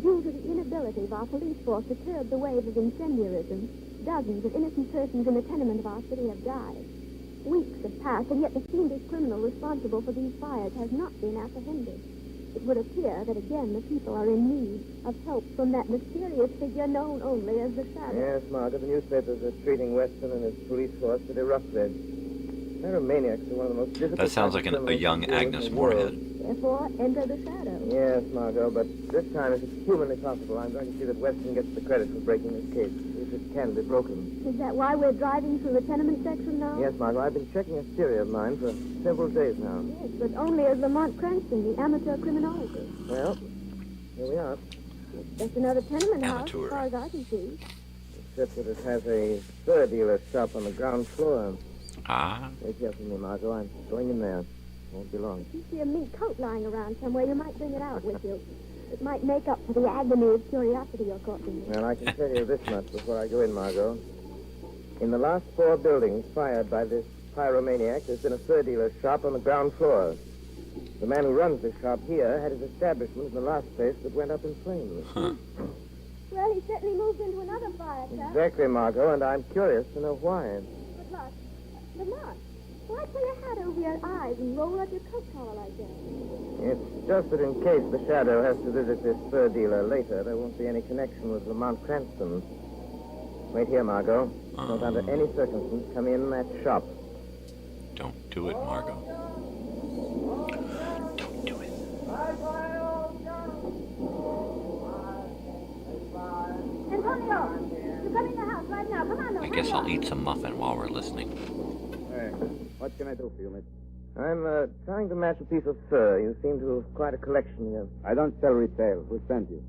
Due to the inability of our police force to curb the wave of incendiarism, dozens of innocent persons in the tenement of our city have died. Weeks have passed, and yet the fiendish criminal responsible for these fires has not been apprehended. It would appear that again the people are in need of help from that mysterious figure known only as the Shadow. Yes, Margaret, the newspapers are treating Weston and his police force to the rough bed. Pyromaniacs are one of the most difficult... That sounds like a young Agnes Moorehead. Therefore, enter the Shadow. Yes, Margot, but this time, if it's humanly possible, I'm going to see that Weston gets the credit for breaking this case, if it can be broken. Is that why we're driving through the tenement section now? Yes, Margot, I've been checking a theory of mine for several days now. Yes, but only as Lamont Cranston, the amateur criminologist. Well, here we are. It's just another tenement house, Amateur. as far as I can see. Except that it has a fur dealer shop on the ground floor. Ah. Wait here for me, Margot. I'm going in there. Won't be long. If you see a mink coat lying around somewhere, you might bring it out with you. It might make up for the agony of curiosity you're causing me. Well, I can tell you this much before I go in, Margot. In the last 4 buildings fired by this pyromaniac, there's been a fur dealer's shop on the ground floor. The man who runs this shop here had his establishment in the last place that went up in flames. Huh. Well, he certainly moved into another fire, sir. Exactly, Margot, and I'm curious to know why. But look, Lamont, why pull your hat over your eyes and roll up your coat collar like that? It's just that in case the Shadow has to visit this fur dealer later, there won't be any connection with Lamont Cranston. Wait here, Margot. Don't under any circumstance come in that shop. Don't do it, Margot. Don't do it. Antonio, you come in the house right now. Come on, I guess I'll eat some muffin while we're listening. Hey, what can I do for you, miss? I'm trying to match a piece of fur. You seem to have quite a collection here. I don't sell retail. Who sent you?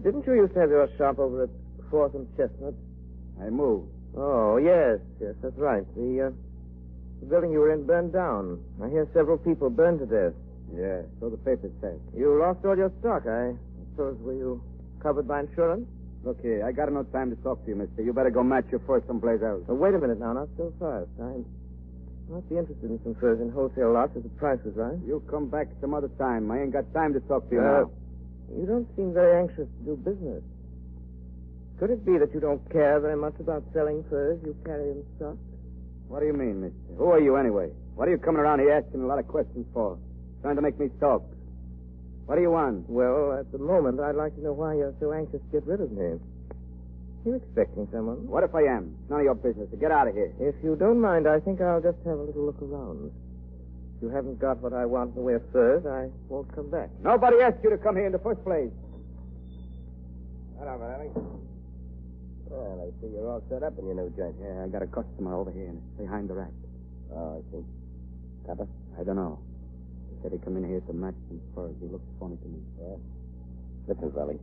Didn't you used to have your shop over at 4th and Chestnut? I moved. Oh, yes, that's right. The building you were in burned down. I hear several people burned to death. Yeah, so the papers said. You lost all your stock, I suppose. Were you covered by insurance? Look here, I got no time to talk to you, mister. You better go match your fur someplace else. Wait a minute now, not so fast. I might be interested in some furs in wholesale lots if the price is right. You come back some other time. I ain't got time to talk to you now. You don't seem very anxious to do business. Could it be that you don't care very much about selling furs you carry in stock? What do you mean, mister? Who are you anyway? What are you coming around here asking a lot of questions for? Trying to make me talk. What do you want? Well, at the moment, I'd like to know why you're so anxious to get rid of me. You expecting someone? What if I am? It's none of your business. So get out of here. If you don't mind, I think I'll just have a little look around. If you haven't got what I want in the way of furs, I won't come back. Nobody asked you to come here in the first place. Hello, Valley. Well, I see you're all set up in your new joint. Yeah, I got a customer over here behind the rack. Oh, I see. Copper? I don't know. He said he'd come in here to match some furs. He looks funny to me. Yeah? Listen, Valley.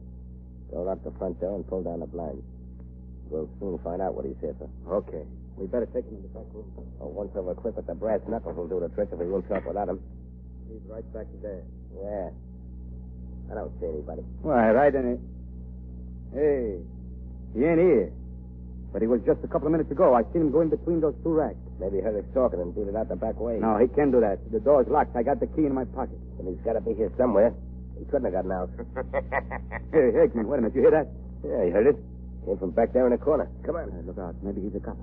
Go out the front door and pull down the blinds. We'll soon find out what he's here for. Okay. We better take him in the back room. Oh, once over a clip at the brass knuckles will do the trick if we won't talk without him. He's right back there. Yeah. I don't see anybody. Why, right in it. Hey, he ain't here. But he was just a couple of minutes ago. I seen him go in between those two racks. Maybe he heard us talking and beat it out the back way. No, he can't do that. The door's locked. I got the key in my pocket. Then he's got to be here somewhere. He couldn't have gotten out. Hey, Hickman, wait a minute. You hear that? Yeah, he heard it. Came from back there in the corner. Come on. Look out. Maybe he's a cop.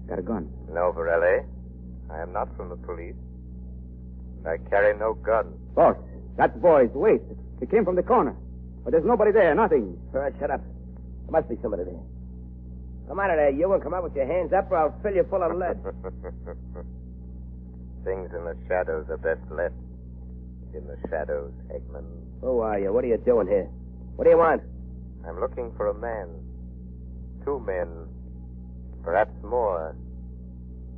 Got a gun. No, Varelli. I am not from the police. I carry no gun. Boss, that boy's waist. It came from the corner. But there's nobody there, nothing. All right, shut up. There must be somebody there. Come out of there, you, and come out with your hands up, or I'll fill you full of lead. Things in the shadows are best left in the shadows, Eggman. Who are you? What are you doing here? What do you want? I'm looking for a man. 2 men. Perhaps more.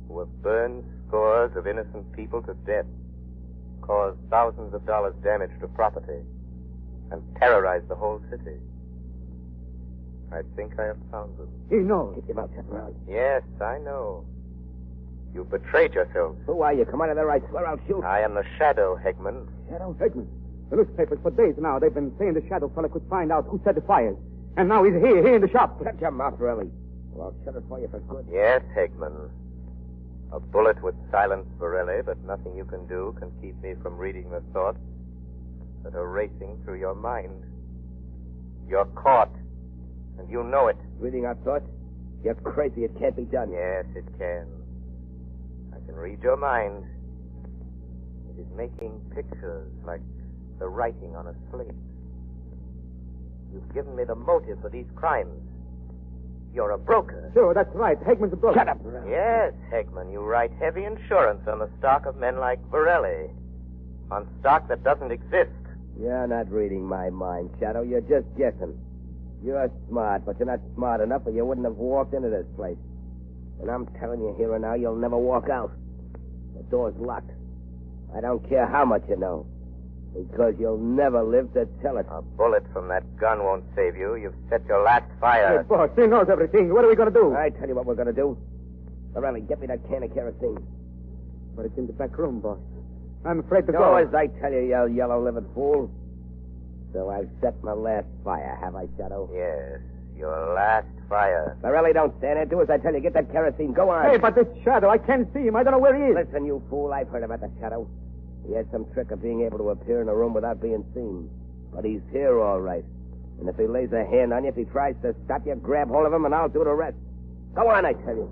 Who have burned scores of innocent people to death, caused thousands of dollars damage to property, and terrorized the whole city. I think I have found them. He knows. Get him out, General. Yes, I know. You betrayed yourself. Who are you? Come out of there, I swear I'll shoot. I am the Shadow, Hegman. Shadow? Hegman. The newspapers for days now, they've been saying the Shadow fella could find out who set the fires. And now he's here in the shop. Shut your mouth, Riley. Well, I'll shut it for you for good. Yes, Hegman. A bullet would silence Borelli, but nothing you can do can keep me from reading the thoughts that are racing through your mind. You're caught, and you know it. Reading our thoughts? You're crazy. It can't be done. Yes, it can. I can read your mind. It is making pictures like the writing on a slate. You've given me the motive for these crimes. You're a broker. Sure, that's right. Hegman's a broker. Shut up. Yes, Hegman, you write heavy insurance on the stock of men like Borelli. On stock that doesn't exist. You're not reading my mind, Shadow. You're just guessing. You're smart, but you're not smart enough or you wouldn't have walked into this place. And I'm telling you here and now, you'll never walk out. The door's locked. I don't care how much you know. Because you'll never live to tell it. A bullet from that gun won't save you. You've set your last fire. Hey, boss, he knows everything. What are we going to do? I tell you what we're going to do. Borelli, get me that can of kerosene. But it's in the back room, boss. I'm afraid to go. go. As I tell you, you yellow-livered fool. So I've set my last fire, have I, Shadow? Yes, your last fire. Borelli, don't stand there. Do as I tell you. Get that kerosene. Go on. Hey, but this Shadow, I can't see him. I don't know where he is. Listen, you fool. I've heard about the Shadow. He has some trick of being able to appear in a room without being seen. But he's here, all right. And if he lays a hand on you, if he tries to stop you, grab hold of him, and I'll do the rest. Go on, I tell you.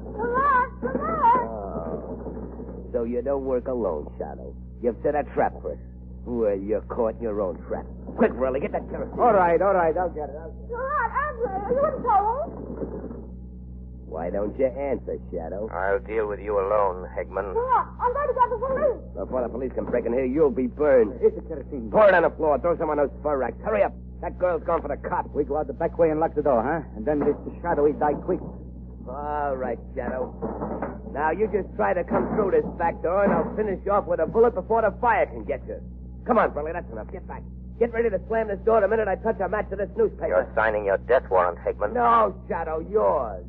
Oh. So you don't work alone, Shadow. You've set a trap for us. Well, you're caught in your own trap. Quick, Riley, get that kerosene. All right. I'll get it. Andre, are you in trouble? Why don't you answer, Shadow? I'll deal with you alone, Hegman. I'm going to get the police. Before the police can break in here, you'll be burned. Here's the kerosene. Pour it on the floor. Throw some on those fur racks. Hurry up. That girl's gone for the cops. We go out the back way and lock the door, huh? And then this Shadow, he die quick. All right, Shadow. Now, you just try to come through this back door, and I'll finish you off with a bullet before the fire can get you. Come on, Burley, that's enough. Get back. Get ready to slam this door the minute I touch a match to this newspaper. You're signing your death warrant, Hegman. No, Shadow, yours.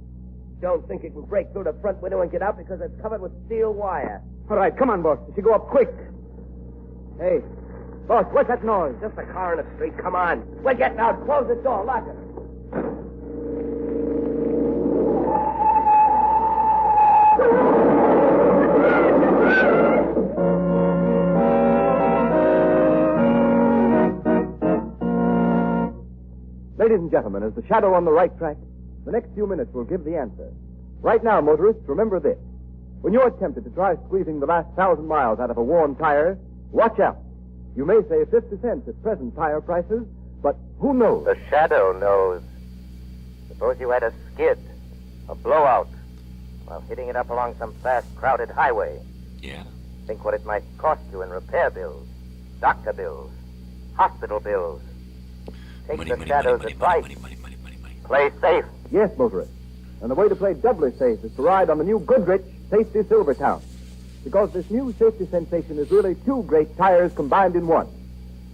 Don't think you can break through the front window and get out because it's covered with steel wire. All right, come on, boss. You should go up quick. Hey, boss, what's that noise? Just a car in the street. Come on. We're getting out. Close the door. Lock it. Ladies and gentlemen, is the Shadow on the right track? The next few minutes will give the answer. Right now, motorists, remember this. When you're tempted to try squeezing the last 1,000 miles out of a worn tire, watch out. You may save 50 cents at present tire prices, but who knows? The Shadow knows. Suppose you had a skid, a blowout, while hitting it up along some fast, crowded highway. Yeah? Think what it might cost you in repair bills, doctor bills, hospital bills. Take the Shadow's advice. Play safe. Yes, motorists. And the way to play doubly safe is to ride on the new Goodrich Safety Silvertown. Because this new safety sensation is really two great tires combined in one.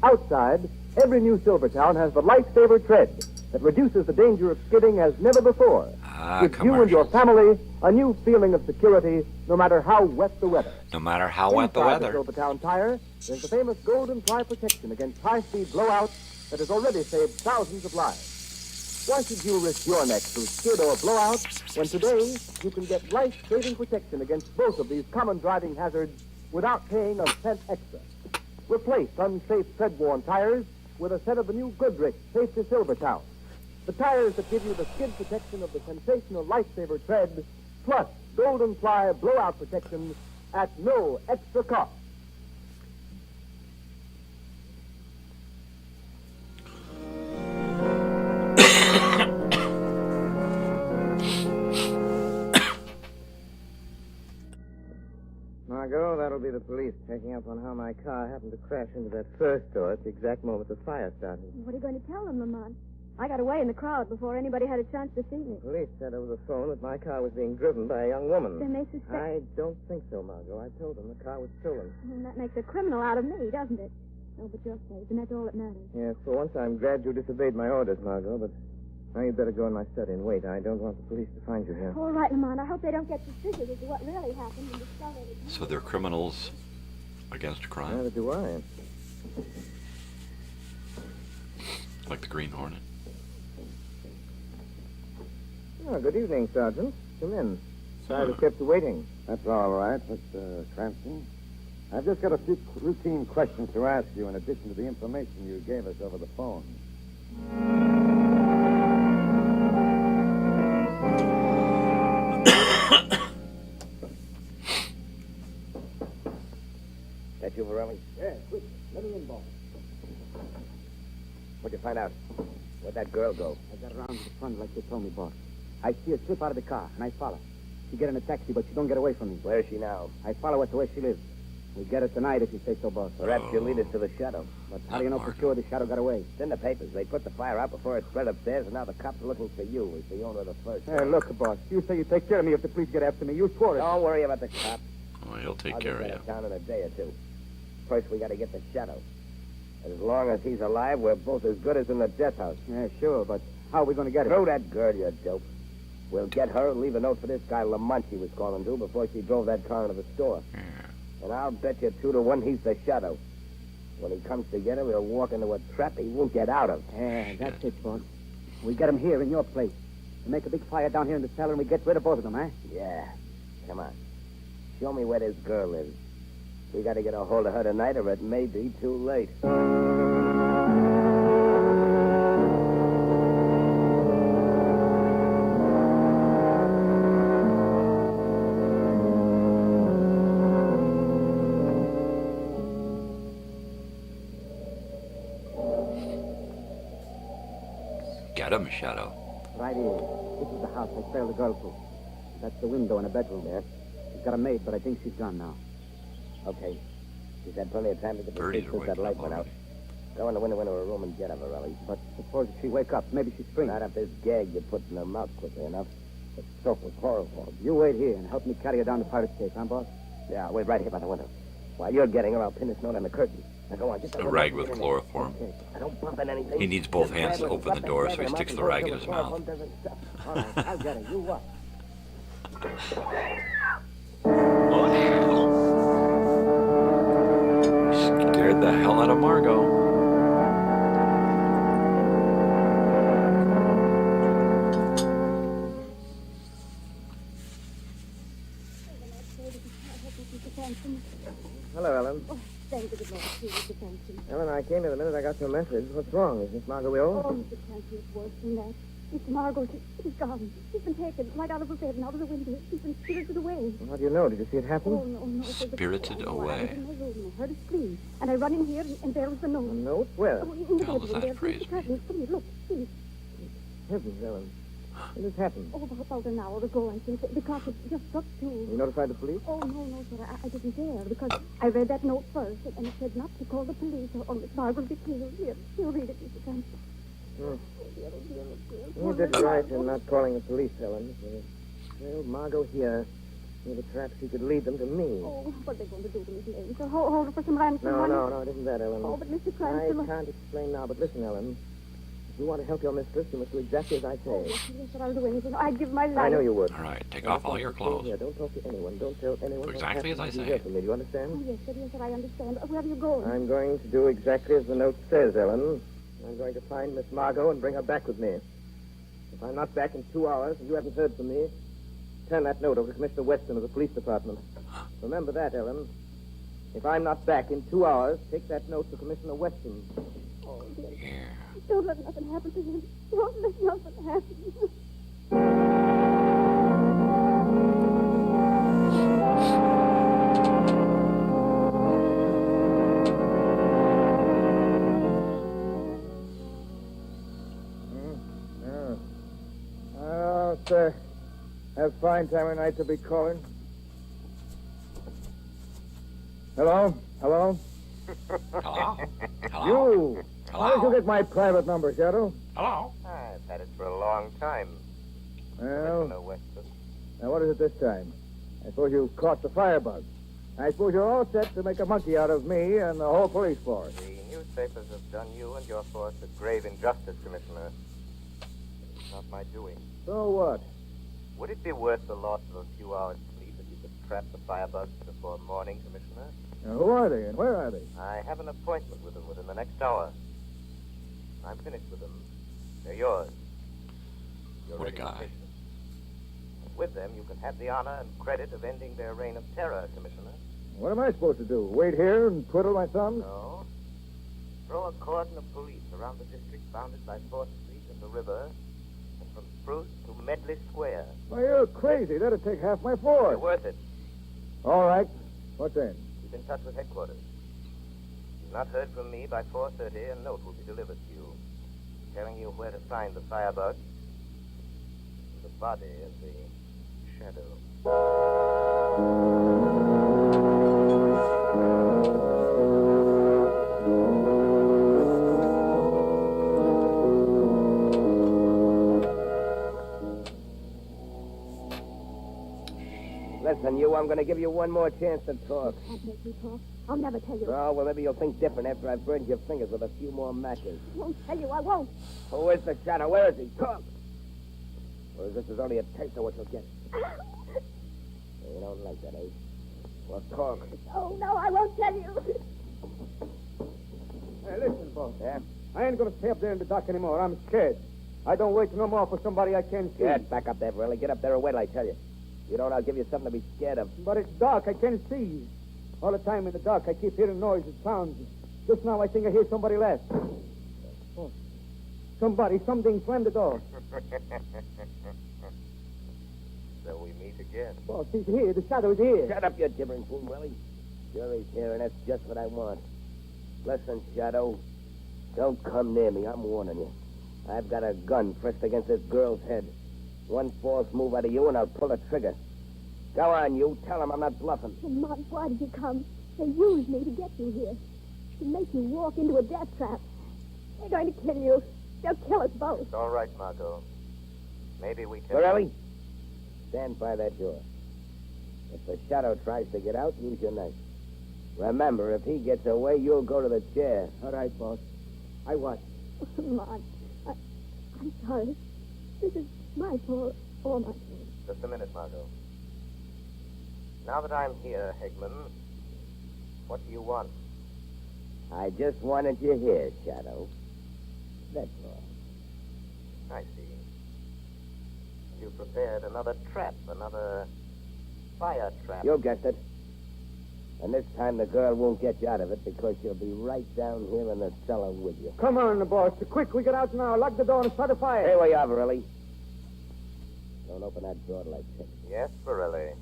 Outside, every new Silvertown has the lifesaver tread that reduces the danger of skidding as never before. Gives you and your family a new feeling of security no matter how wet the weather. No matter how wet the weather. Inside the Silvertown tire, there's the famous Golden Ply protection against high-speed blowouts that has already saved thousands of lives. Why should you risk your neck through skid or blowout when today you can get life-saving protection against both of these common driving hazards without paying a cent extra? Replace unsafe tread-worn tires with a set of the new Goodrich Safety Silvertown. The tires that give you the skid protection of the sensational lifesaver tread, plus Golden Ply blowout protection at no extra cost. Margot, that'll be the police checking up on how my car happened to crash into that first door at the exact moment the fire started. What are you going to tell them, Lamont? I got away in the crowd before anybody had a chance to see me. Police said over the phone that my car was being driven by a young woman. Then they suspect... I don't think so, Margot. I told them the car was stolen. And that makes a criminal out of me, doesn't it? No, but you're safe, and that's all that matters. Yes, for once I'm glad you disobeyed my orders, Margot, but now you'd better go in my study and wait. I don't want the police to find you here. All right, Lamont. I hope they don't get suspicious as to what really happened and discover it. So they're criminals against crime? Neither do I. Like the Green Hornet? Oh, good evening, Sergeant. Come in. Sorry to keep you waiting. That's all right, Mr. Cranston. I've just got a few routine questions to ask you in addition to the information you gave us over the phone. That you, Varelli? Yeah, quick. Let me in, boss. What'd you find out? Where'd that girl go? I got around to the front like you told me, boss. I see her slip out of the car, and I follow. She get in a taxi, but she don't get away from me. Where is she now? I follow her to where she lives. We get her tonight if you say so, boss. Perhaps you'll lead us to the shadow. But how do you know for sure the shadow got away? It's in the papers. They put the fire out before it spread upstairs, and now the cops are looking for you as the owner of the first. Hey, look, boss. You say you take care of me if the police get after me. You swore it. Don't worry about the cops. Oh, he'll take I'll care of get you. out of town in a day or two. First, we got to get the shadow. As long as he's alive, we're both as good as in the death house. Yeah, sure, but how are we going to get her? Throw that girl, you dope. We'll get her and leave a note for this guy Lamont she was calling to before she drove that car into the store. Yeah. And I'll bet you 2 to 1 he's the shadow. When he comes to get her, he'll walk into a trap he won't get out of. Yeah, that's it, boss. We get him here in your place. We make a big fire down here in the cellar and we get rid of both of them, eh? Yeah. Come on. Show me where this girl is. We got to get a hold of her tonight or it may be too late. Get him, Shadow. Right here. This is the house I trailed the girl to. That's the window in the bedroom. Yeah? She's got a maid, but I think she's gone now. Okay. She's had plenty of time to get the Birdies street are since that waking light up went out. already. Go in the window into her room and get her, Varelli. But suppose if she wake up, maybe she screams. Not if this gag you put in her mouth quickly enough. The stroke was horrible. You wait here and help me carry her down the pirate cave, huh, boss? Yeah, I'll wait right here by the window. While you're getting her, I'll pin this note on the curtain. Now go on, get A rag with chloroform. Okay. I don't bump in anything. He needs both Just hands to grab it, open the drop it, door, grab so he it, sticks and the I'll rag go in his till the mouth. chloroform doesn't stop. All right, I'll get her. You what? Scared the hell out of Margot. Hello, Ellen. Oh, thank you, good Lord, Mr. Cranston. Ellen, I came here the minute I got your message. What's wrong? Is Miss Margot ill? Oh, Mr. Cranston, it's worse than that. Miss Margot, she's gone. She's been taken right out of her bed and out of the window. She's been spirited away. Well, how do you know? Did you see it happen? Oh, no. Spirited I away. was in my room and I heard her scream. And I run in here and there was the note. A note? Where? Oh, in the Hell does bedroom. that There's phrase Mr. Cranston. Please, look, please. Heavens, Ellen. When did this happen? Oh, about an hour ago, I think, because it just struck 2. You notified the police? Oh, no, sir. I didn't dare, because I read that note first, and it said not to call the police or Miss Margot will be killed. Here, read it, Mr. Cranston. Hmm. Dear. You did right in not calling the police, Ellen. Well, Margot here. Maybe perhaps she could lead them to me. Oh, what are they going to do to Miss Lane? So hold her for some ransom money? No, it isn't that, Ellen. Oh, but Mr. Cranston... I can't explain now, but listen, Ellen. If you want to help your mistress, you must do exactly as I say. Oh, yes, sir, I'll do anything. I'd give my life. I know you would. All right, take off all your clothes. Here, don't talk to anyone. Don't tell anyone. Do exactly as I say. Do you understand? Oh, yes, sir, I understand. Where are you going? I'm going to do exactly as the note says, Ellen. I'm going to find Miss Margot and bring her back with me. If I'm not back in 2 hours and you haven't heard from me, turn that note over to Commissioner Weston of the police department. Remember that, Ellen. If I'm not back in 2 hours, take that note to Commissioner Weston. Oh, dear. Yeah. Don't let nothing happen to him. Don't let nothing happen. Sir, have fine time of night to be calling. Hello? Hello? Hello? You! How did you get my private number, Shadow? Hello? I've had it for a long time. Well, Mr. Weston. now what is it this time? I suppose you caught the firebug. I suppose you're all set to make a monkey out of me and the whole police force. The newspapers have done you and your force a grave injustice, Commissioner. It's not my doing. So what? Would it be worth the loss of a few hours' sleep if you could trap the firebugs before morning, Commissioner? Now, who are they and where are they? I have an appointment with them within the next hour. I'm finished with them. They're yours. You're What a ready to guy. face them. With them, you can have the honor and credit of ending their reign of terror, Commissioner. What am I supposed to do? Wait here and twiddle my thumbs? No. Throw a cordon of police around the district bounded by 4th Street and the river, and from Spruce to Medley Square. Why, you're crazy. That'd take half my force. You're worth it. All right. What then? Keep in touch with headquarters. If you've not heard from me by 4:30, a note will be delivered to you, telling you where to find the firebug and the body of the shadow. Listen, you, I'm going to give you one more chance to talk. Can't make me talk. I'll never tell you. Oh, well, maybe you'll think different after I've burned your fingers with a few more matches. I won't tell you. I won't. Who is the shadow? Where is he? Talk! Or this is only a taste of what you'll get. You don't like that, eh? Well, talk. Oh, no, I won't tell you. Hey, listen, boss. Yeah? I ain't going to stay up there in the dark anymore. I'm scared. I don't wait no more for somebody I can't see. Get back up there, Burley. Get up there and wait till I tell you. You don't, I'll give you something to be scared of. But it's dark. I can't see. All the time in the dark, I keep hearing noises, sounds. Just now, I think I hear somebody laugh. Oh. Something slammed the door. So we meet again. Boss, he's here. The shadow is here. Shut up, you gibbering fool, Willie. Sure he's here, and that's just what I want. Listen, Shadow, don't come near me. I'm warning you. I've got a gun pressed against this girl's head. One false move out of you, and I'll pull the trigger. Go on, you. Tell him I'm not bluffing. Lamont, why did you come? They used me to get you here. To make you walk into a death trap. They're going to kill you. They'll kill us both. It's all right, Margot. Maybe we can... Borelli, stand by that door. If the shadow tries to get out, use your knife. Remember, if he gets away, you'll go to the chair. All right, boss. I watch. Lamont, I'm sorry. This is my fault. All my fault. Just a minute, Margot. Now that I'm here, Hegman, what do you want? I just wanted you here, Shadow. That's all. I see. You prepared another trap, another fire trap. You guessed it. And this time the girl won't get you out of it because she'll be right down here in the cellar with you. Come on, boss. Quick, we get out now. Lock the door and start a fire. Here we are, Borelli. Don't open that door till I tell you. Yes, Borelli.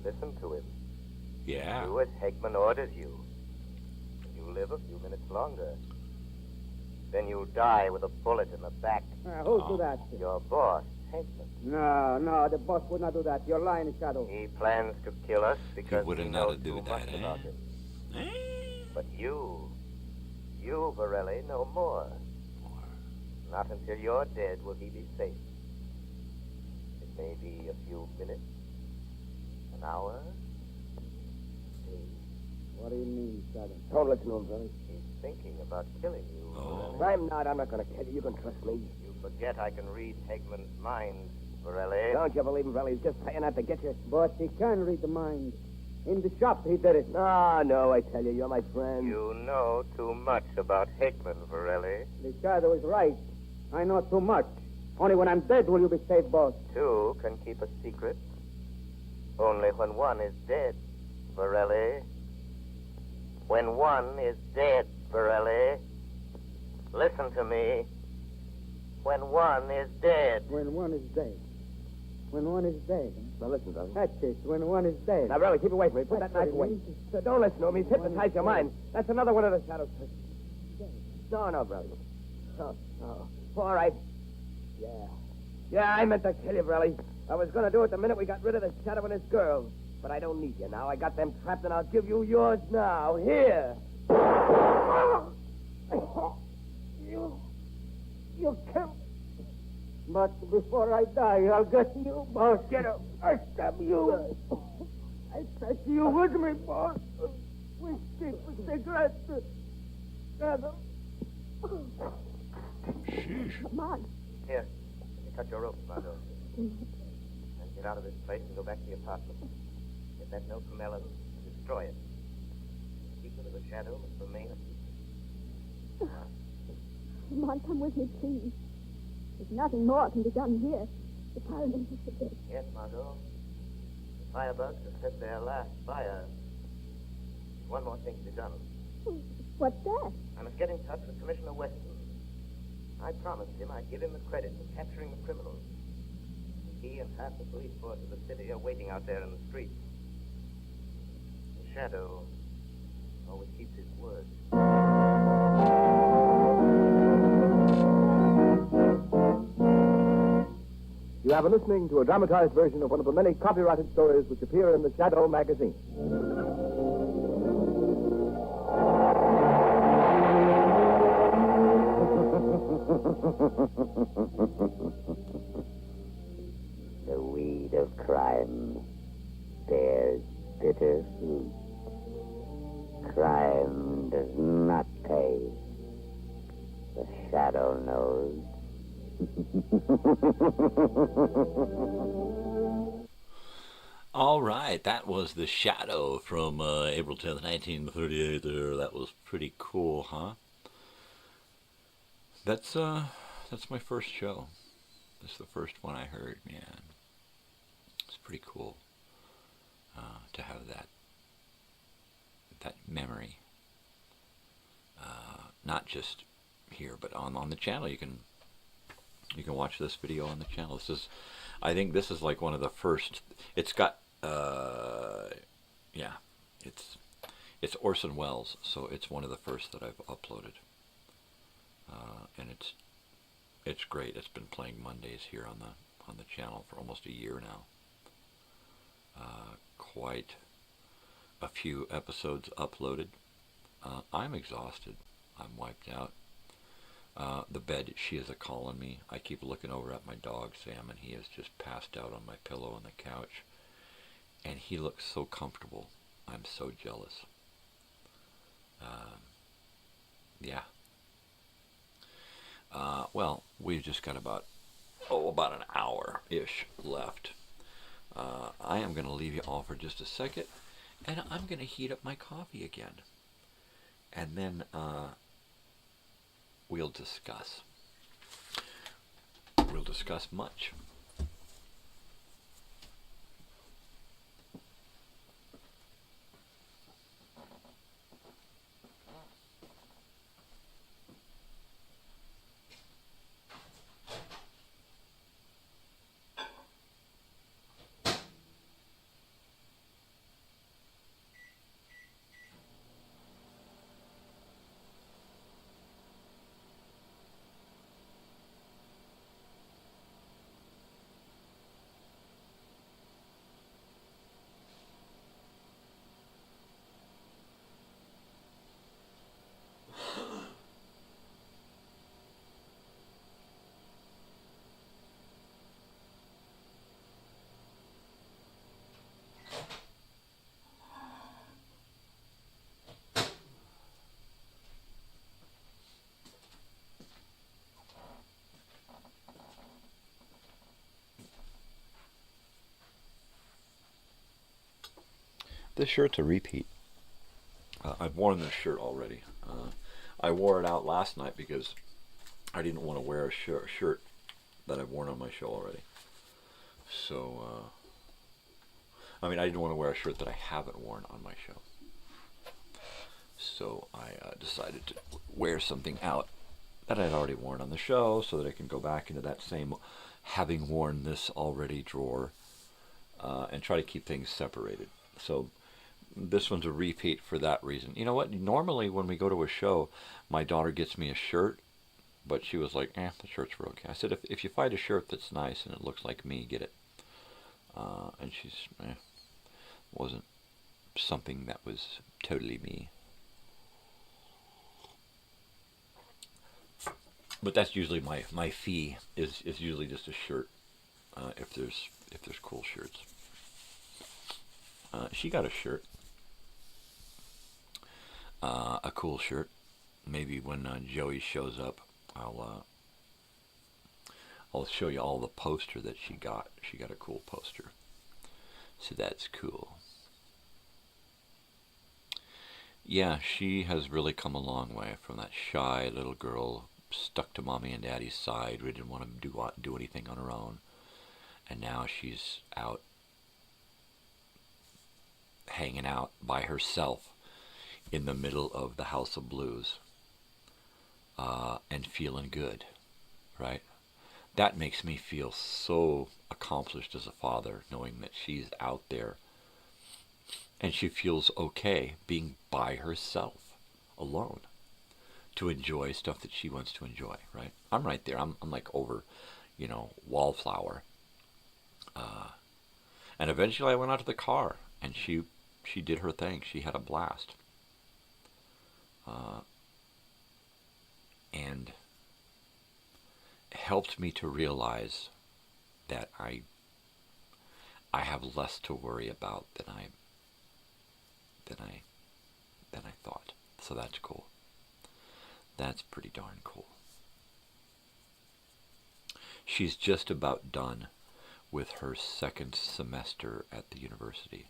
Listen to him. Yeah. Do as Hegman orders you. You live a few minutes longer. Then you'll die with a bullet in the back. Who'll do that? Your boss, Hegman. No, the boss would not do that. You're lying, Shadow. He plans to kill us because wouldn't he know knows to do too that, much eh? about him. But you, Borelli, know more. Not until you're dead will he be safe. It may be a few minutes, an hour, days. What do you mean, Shadow? Don't listen to him, Borelli. He's thinking about killing you, Borelli. I'm not. I'm not going to kill you. You can trust me. You forget I can read Hegman's mind, Borelli. Don't you believe him, Borelli? He's just saying that to get you. But he can read the mind. In the shop, he did it. No, I tell you, you're my friend. You know too much about Hegman, Borelli. The Shadow is right. I know too much. Only when I'm dead will you be safe, boss. Two can keep a secret. Only when one is dead, Borelli. When one is dead, Borelli. Listen to me. When one is dead. When one is dead. When one is dead. Now listen, Borelli. That's it. When one is dead. Now, Borelli, keep away from me. Put that knife away. So don't listen to him. He's hypnotized your mind. That's another one of the shadows. No, Borelli. Oh. All right. Yeah, I meant to kill you, Borelli. I was going to do it the minute we got rid of the shadow and his girl. But I don't need you now. I got them trapped, and I'll give you yours now. Here. You killed me. But before I die, I'll get you, boss. Get up. I stab you. I take you with me, boss. We keep a cigarette together. Sheesh. Come on. Here, you cut your rope, Margot. And get out of this place and go back to the apartment. Get that note from Ellen and destroy it. The secret of the shadow must remain a secret. Come on, come with me, please. There's nothing more can be done here. The paradise is the best. Yes, Margot. The firebugs have set their last fire. One more thing to be done. What's that? I must get in touch with Commissioner Weston. I promised him I'd give him the credit for capturing the criminals. He and half the police force of the city are waiting out there in the streets. The shadow always keeps his word. You have been listening to a dramatized version of one of the many copyrighted stories which appear in the Shadow magazine. The weed of crime bears bitter fruit. Crime does not pay. The shadow knows. All right, that was The Shadow from April 10th, 1938 there. That was pretty cool, huh? That's my first show. This is the first one I heard, man. It's pretty cool to have that memory. Not just here, but on the channel. You can watch this video on the channel. I think this is like one of the first. It's got it's Orson Welles, so it's one of the first that I've uploaded, and it's great. It's been playing Mondays here on the channel for almost a year now. Quite a few episodes uploaded. I'm exhausted. I'm wiped out. The bed, she is a-calling me. I keep looking over at my dog, Sam, and he is just passed out on my pillow on the couch. And he looks so comfortable. I'm so jealous. Yeah. Well, we've just got about an hour-ish left. I am going to leave you all for just a second, and I'm going to heat up my coffee again. And then, we'll discuss. We'll discuss much. This shirt's a repeat. I've worn this shirt already. I wore it out last night because I didn't want to wear a shirt that I've worn on my show already. So, I didn't want to wear a shirt that I haven't worn on my show. So I decided to wear something out that I'd already worn on the show so that I can go back into that same having worn this already drawer and try to keep things separated. So this one's a repeat for that reason. You know what? Normally when we go to a show, my daughter gets me a shirt, but she was like, the shirts were okay. I said, if you find a shirt that's nice and it looks like me, get it. And she's, Wasn't something that was totally me. But that's usually my fee is usually just a shirt, if there's cool shirts. She got a shirt, a cool shirt. Maybe when Joey shows up, I'll show you all the poster that she got. She got a cool poster, so that's cool. Yeah, she has really come a long way from that shy little girl stuck to mommy and daddy's side. We didn't want to do anything on her own, and now she's out hanging out by herself in the middle of the House of Blues, and feeling good, right? That makes me feel so accomplished as a father, knowing that she's out there and she feels okay being by herself, alone, to enjoy stuff that she wants to enjoy, right? I'm right there. I'm like over, wallflower. And eventually I went out to the car, and she did her thing. She had a blast. And helped me to realize that I have less to worry about than I thought. So that's cool. That's pretty darn cool. She's just about done with her second semester at the university.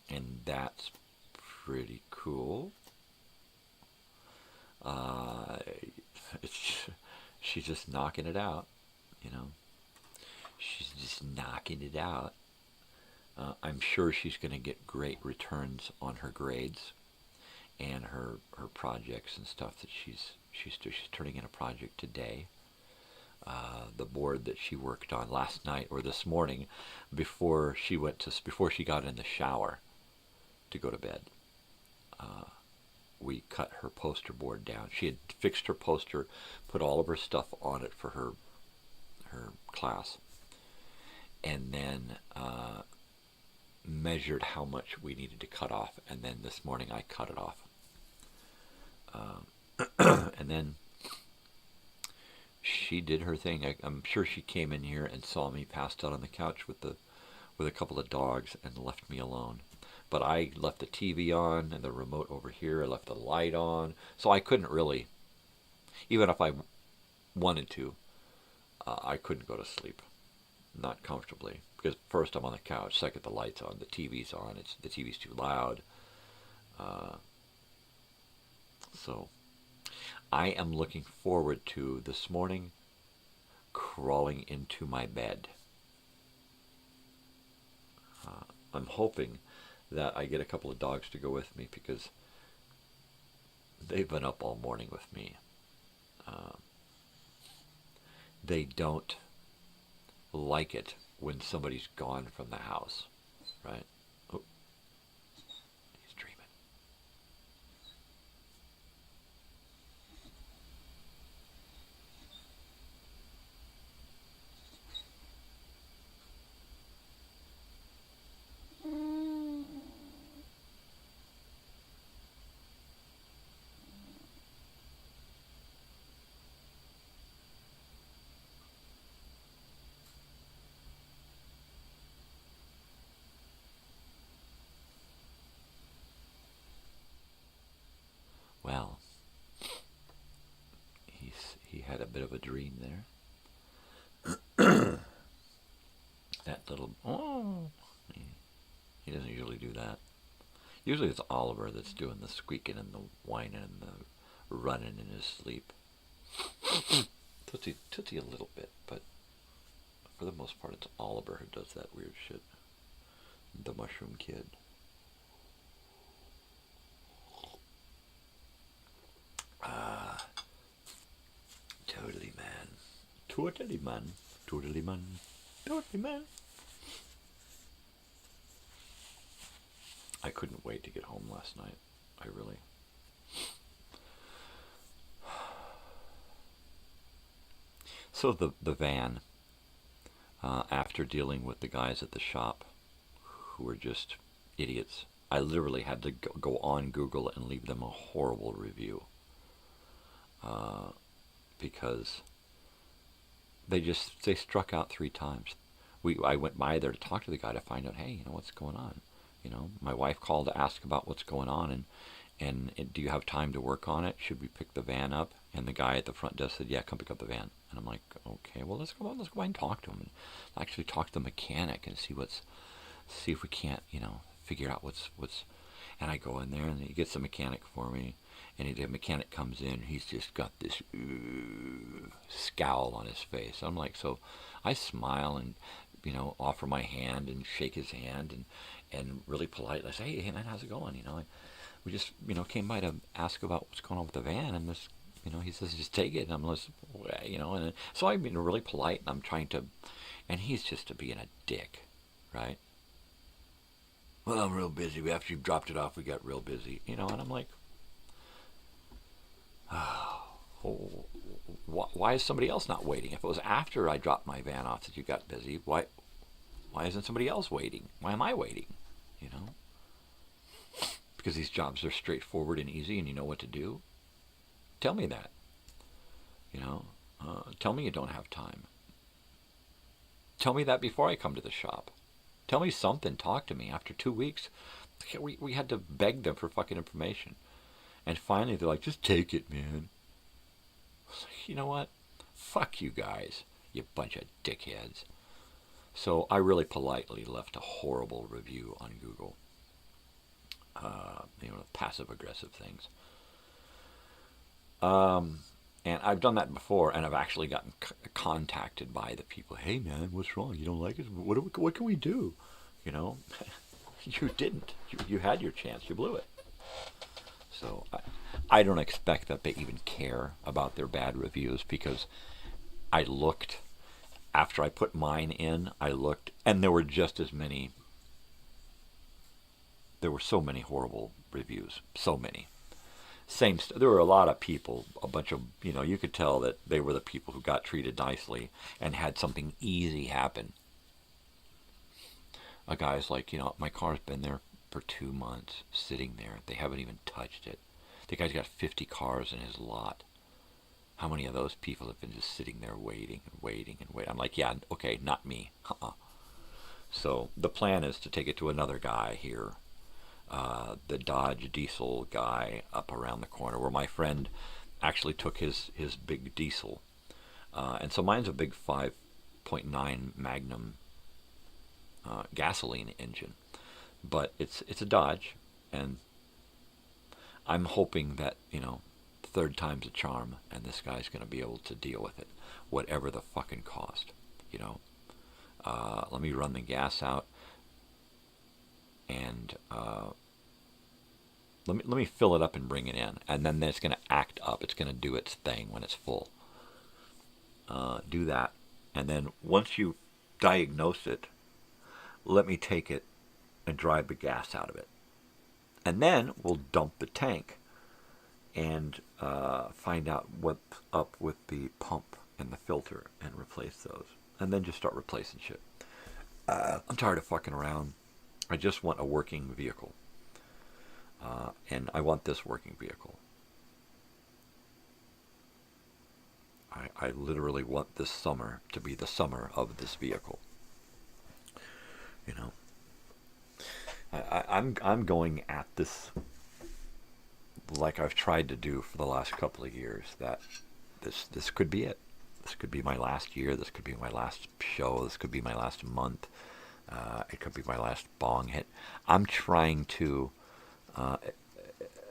And that's pretty cool. She's just knocking it out, She's just knocking it out. I'm sure she's going to get great returns on her grades and her projects and stuff that she's turning in a project today. The board that she worked on last night or this morning, before she got in the shower to go to bed, we cut her poster board down. She had fixed her poster, put all of her stuff on it for her class, and then measured how much we needed to cut off, and then this morning I cut it off. And then she did her thing. I'm sure she came in here and saw me passed out on the couch with a couple of dogs and left me alone. But I left the TV on and the remote over here. I left the light on, so I couldn't really, even if I wanted to, I couldn't go to sleep, not comfortably, because first I'm on the couch, second the light's on, the TV's on. The TV's too loud. So I am looking forward to this morning crawling into my bed. I'm hoping that I get a couple of dogs to go with me, because they've been up all morning with me. They don't like it when somebody's gone from the house, right? Oh, he's dreaming. Well, he had a bit of a dream there. That little, he doesn't usually do that. Usually it's Oliver that's doing the squeaking and the whining and the running in his sleep. Tootsie a little bit, but for the most part it's Oliver who does that weird shit. The Mushroom Kid. Totally man. Totally man. Totally man. Totally man. I couldn't wait to get home last night. I really. So the van after dealing with the guys at the shop who were just idiots. I literally had to go on Google and leave them a horrible review because they struck out 3 times. I went by there to talk to the guy to find out, hey, what's going on? My wife called to ask about what's going on, and do you have time to work on it? Should we pick the van up? And the guy at the front desk said, yeah, come pick up the van. And I'm like, okay, well, let's go by and talk to him, and actually talk to the mechanic and see if we can't, figure out what's. And I go in there, and he gets the mechanic for me, and the mechanic comes in. He's just got this scowl on his face. I'm like, so I smile and offer my hand and shake his hand and really politely say, hey man, how's it going? We just came by to ask about what's going on with the van, and this, he says just take it. And I'm just, and so I'm being really polite, and I'm trying to, and he's just being a dick, right? Well, I'm real busy. After you dropped it off, we got real busy, and I'm like, oh, why is somebody else not waiting? If it was after I dropped my van off that you got busy, why isn't somebody else waiting? Why am I waiting? Because these jobs are straightforward and easy, and you know what to do. Tell me that. Tell me you don't have time. Tell me that before I come to the shop. Tell me something. Talk to me. After 2 weeks, we had to beg them for fucking information. And finally, they're like, just take it, man. You know what? Fuck you guys, you bunch of dickheads. So I really politely left a horrible review on Google. Passive-aggressive things. And I've done that before, and I've actually gotten contacted by the people. Hey, man, what's wrong? You don't like it? What can we do? You didn't. You had your chance. You blew it. So I don't expect that they even care about their bad reviews, because I looked, after I put mine in, and there were just as many. There were so many horrible reviews. So many. There were a lot of people, a bunch of, you could tell that they were the people who got treated nicely and had something easy happen. A guy's like, my car's been there for 2 months, sitting there. They haven't even touched it. The guy's got 50 cars in his lot. How many of those people have been just sitting there waiting and waiting and waiting? I'm like, yeah, okay, not me. So the plan is to take it to another guy here. The Dodge diesel guy up around the corner, where my friend actually took his big diesel. And so mine's a big 5.9 Magnum gasoline engine. But it's a Dodge, and I'm hoping that, third time's a charm, and this guy's going to be able to deal with it, whatever the fucking cost, Let me run the gas out, and let me fill it up and bring it in, and then it's going to act up. It's going to do its thing when it's full. Do that, and then once you diagnose it, let me take it and drive the gas out of it. And then we'll dump the tank and find out what's up with the pump and the filter and replace those. And then just start replacing shit. I'm tired of fucking around. I just want a working vehicle. And I want this working vehicle. I literally want this summer to be the summer of this vehicle. I'm going at this like I've tried to do for the last couple of years. That this could be it. This could be my last year. This could be my last show. This could be my last month. It could be my last bong hit. I'm trying to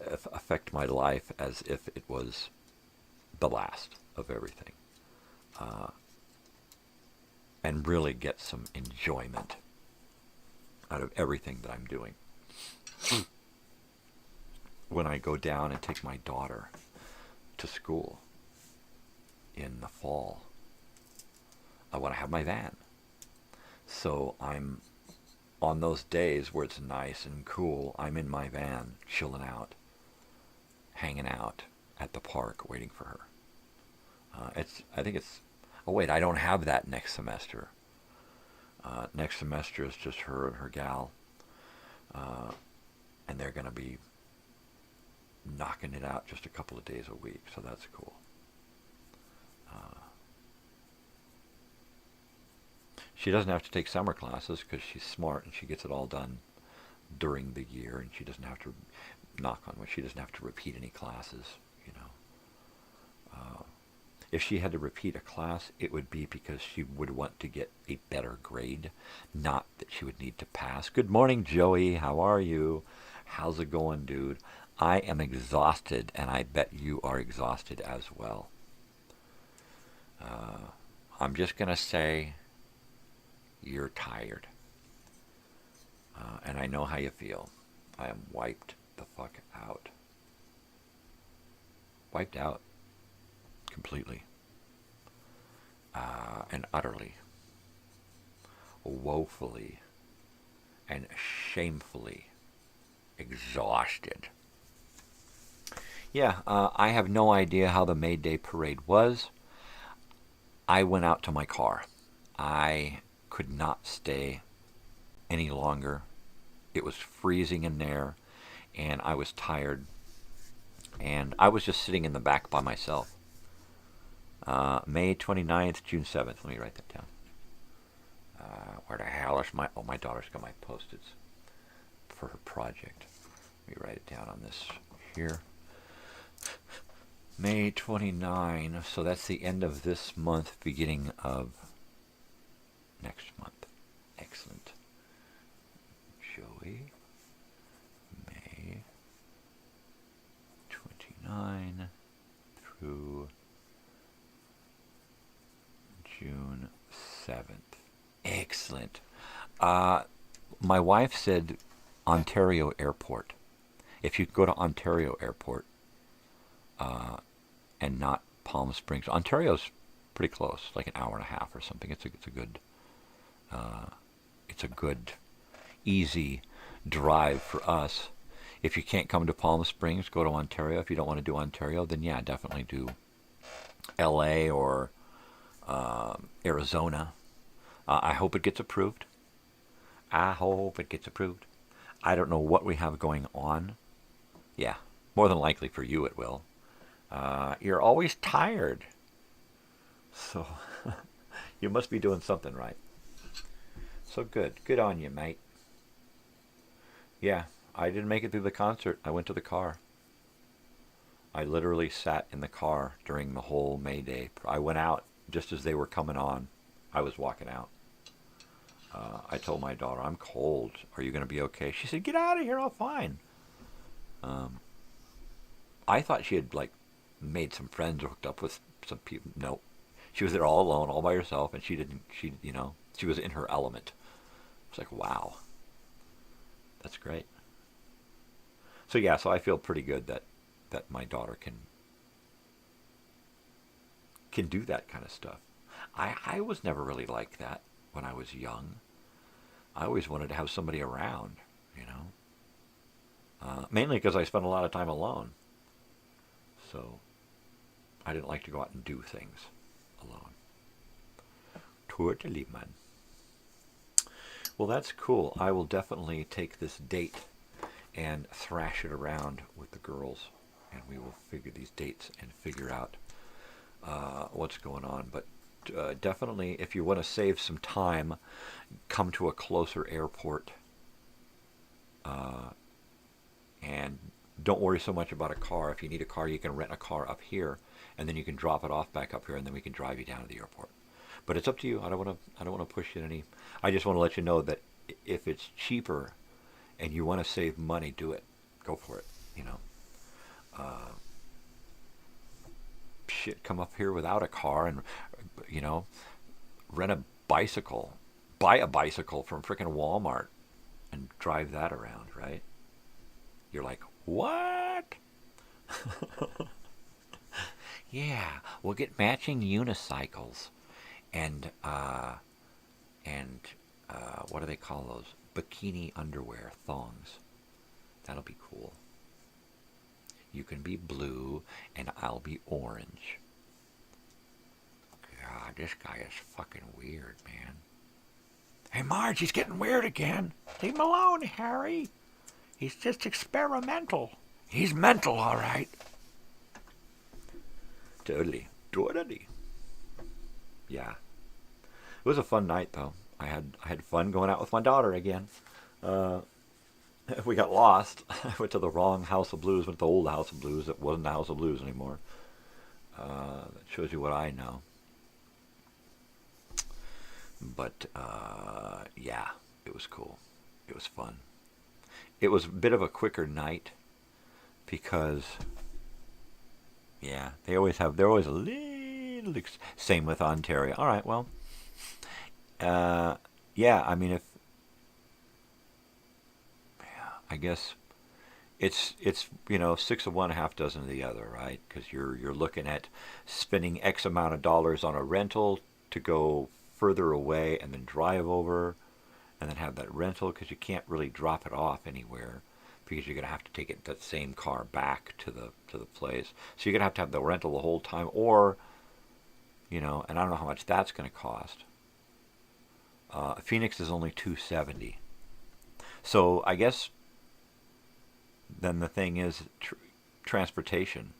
affect my life as if it was the last of everything, and really get some enjoyment out of everything that I'm doing. When I go down and take my daughter to school in the fall, I want to have my van. So I'm on those days where it's nice and cool, I'm in my van, chilling out, hanging out at the park, waiting for her. I think it's. Oh wait, I don't have that next semester. Next semester is just her and her gal. And they're going to be knocking it out just a couple of days a week, so that's cool. She doesn't have to take summer classes because she's smart and she gets it all done during the year, and she doesn't have to, knock on wood, she doesn't have to repeat any classes, you know. If she had to repeat a class, it would be because she would want to get a better grade, not that she would need to pass. Good morning, Joey. How are you? How's it going, dude? I am exhausted, and I bet you are exhausted as well. I'm just going to say you're tired. And I know how you feel. I am wiped the fuck out. Wiped out. Completely. And utterly. Woefully. And shamefully exhausted. Yeah, I have no idea how the May Day parade was. I went out to my car. I could not stay any longer. It was freezing in there, and I was tired, and I was just sitting in the back by myself. May 29th, June 7th. Let me write that down. Where the hell is my... Oh, my daughter's got my Post-its for her project. Let me write it down on this here. May 29, so that's the end of this month, beginning of next month. Excellent. Joey, May 29 through June 7th. Excellent. My wife said Ontario Airport. If you go to Ontario Airport and not Palm Springs, Ontario's pretty close, like an hour and a half or something. It's a good, easy drive for us. If you can't come to Palm Springs, go to Ontario. If you don't want to do Ontario, then yeah, definitely do L.A. or Arizona. I hope it gets approved. I hope it gets approved. I don't know what we have going on. Yeah, more than likely for you it will. You're always tired. So you must be doing something right. So good. Good on you, mate. Yeah, I didn't make it through the concert. I went to the car. I literally sat in the car during the whole May Day. I went out just as they were coming on. I was walking out. I told my daughter, I'm cold. Are you going to be okay? She said, get out of here. I'm fine. I thought she had, like, made some friends or hooked up with some people. No. She was there all alone, all by herself, and she was in her element. It's like, wow. That's great. So, yeah, so I feel pretty good that my daughter can do that kind of stuff. I was never really like that when I was young. I always wanted to have somebody around, you know. Mainly because I spent a lot of time alone. So I didn't like to go out and do things alone. Totally, man. Well, that's cool. I will definitely take this date and thrash it around with the girls. And we will figure these dates and figure out what's going on. But definitely, if you want to save some time, come to a closer airport. And don't worry so much about a car. If you need a car, you can rent a car up here, and then you can drop it off back up here, and then we can drive you down to the airport. But it's up to you. I don't want to push you any. I just want to let you know that if it's cheaper, and you want to save money, do it. Go for it. You know. Shit, come up here without a car and, you know, rent a bicycle. Buy a bicycle from frickin' Walmart and drive that around, right? You're like, what? Yeah, we'll get matching unicycles and what do they call those? Bikini underwear, thongs. That'll be cool. You can be blue, and I'll be orange. God, this guy is fucking weird, man. Hey, Marge, he's getting weird again. Leave him alone, Harry. He's just experimental. He's mental, all right. Totally. Yeah. It was a fun night, though. I had fun going out with my daughter again. We got lost. I went to the wrong House of Blues. Went to the old House of Blues. It wasn't the House of Blues anymore. That shows you what I know. But, yeah, it was cool. It was fun. It was a bit of a quicker night because, yeah, they're always a little, same with Ontario. All right, well, yeah, I mean, I guess it's 6 of one, half dozen of the other, right? Because you're looking at spending X amount of dollars on a rental to go further away and then drive over and then have that rental, because you can't really drop it off anywhere because you're going to have to take that same car back to the place. So you're going to have the rental the whole time, or, and I don't know how much that's going to cost. Phoenix is only $270. So I guess then the thing is transportation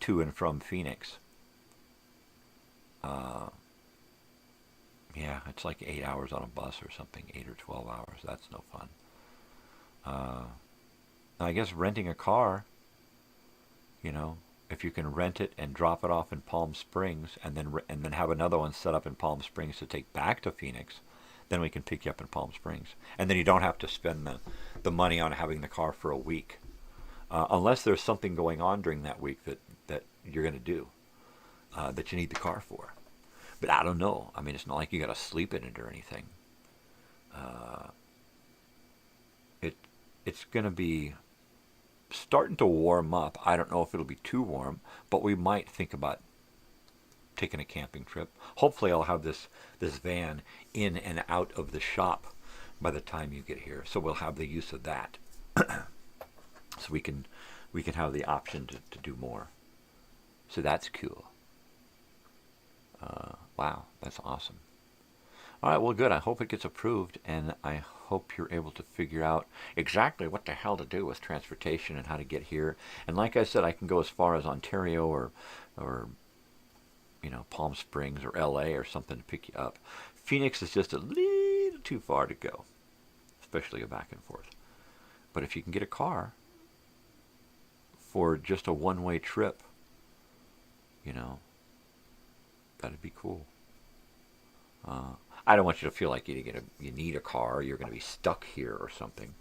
to and from Phoenix. Yeah, it's like 8 hours on a bus or something, 8 or 12 hours. That's no fun. I guess renting a car, if you can rent it and drop it off in Palm Springs and then have another one set up in Palm Springs to take back to Phoenix, then we can pick you up in Palm Springs. And then you don't have to spend the money on having the car for a week. Unless there's something going on during that week that you're going to do, that you need the car for. But I don't know. I mean, it's not like you got to sleep in it or anything. It's going to be starting to warm up. I don't know if it'll be too warm, but we might think about taking a camping trip. Hopefully I'll have this van in and out of the shop by the time you get here, so we'll have the use of that. So we can have the option to do more. So that's cool. Wow, that's awesome. All right, well, good. I hope it gets approved, and I hope you're able to figure out exactly what the hell to do with transportation and how to get here. And like I said, I can go as far as Ontario or Palm Springs or L.A. or something to pick you up. Phoenix is just a little too far to go, especially a back and forth. But if you can get a car for just a one-way trip, that'd be cool. I don't want you to feel like you need a car, you're going to be stuck here or something.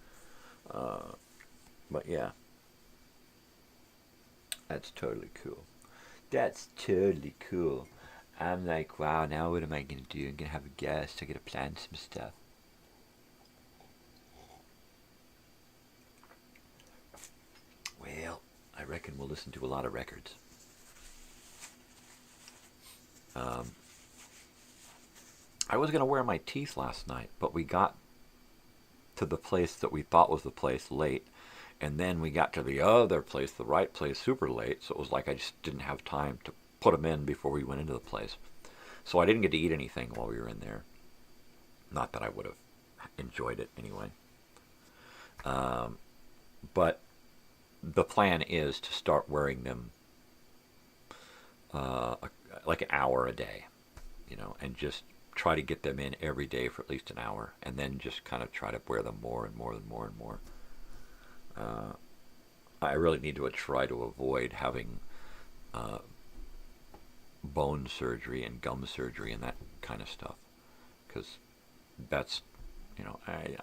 But yeah, that's totally cool. That's totally cool. I'm like, wow, now what am I going to do? I'm going to have a guest. I got to plan some stuff. Well, I reckon we'll listen to a lot of records. I was going to wear my teeth last night, but we got to the place that we thought was the place late, and then we got to the other place, the right place, super late, so it was like I just didn't have time to put them in before we went into the place. So I didn't get to eat anything while we were in there. Not that I would have enjoyed it anyway. But the plan is to start wearing them like an hour a day, and just try to get them in every day for at least an hour, and then just kind of try to wear them more and more and more and more. I really need to try to avoid having bone surgery and gum surgery and that kind of stuff, because that's,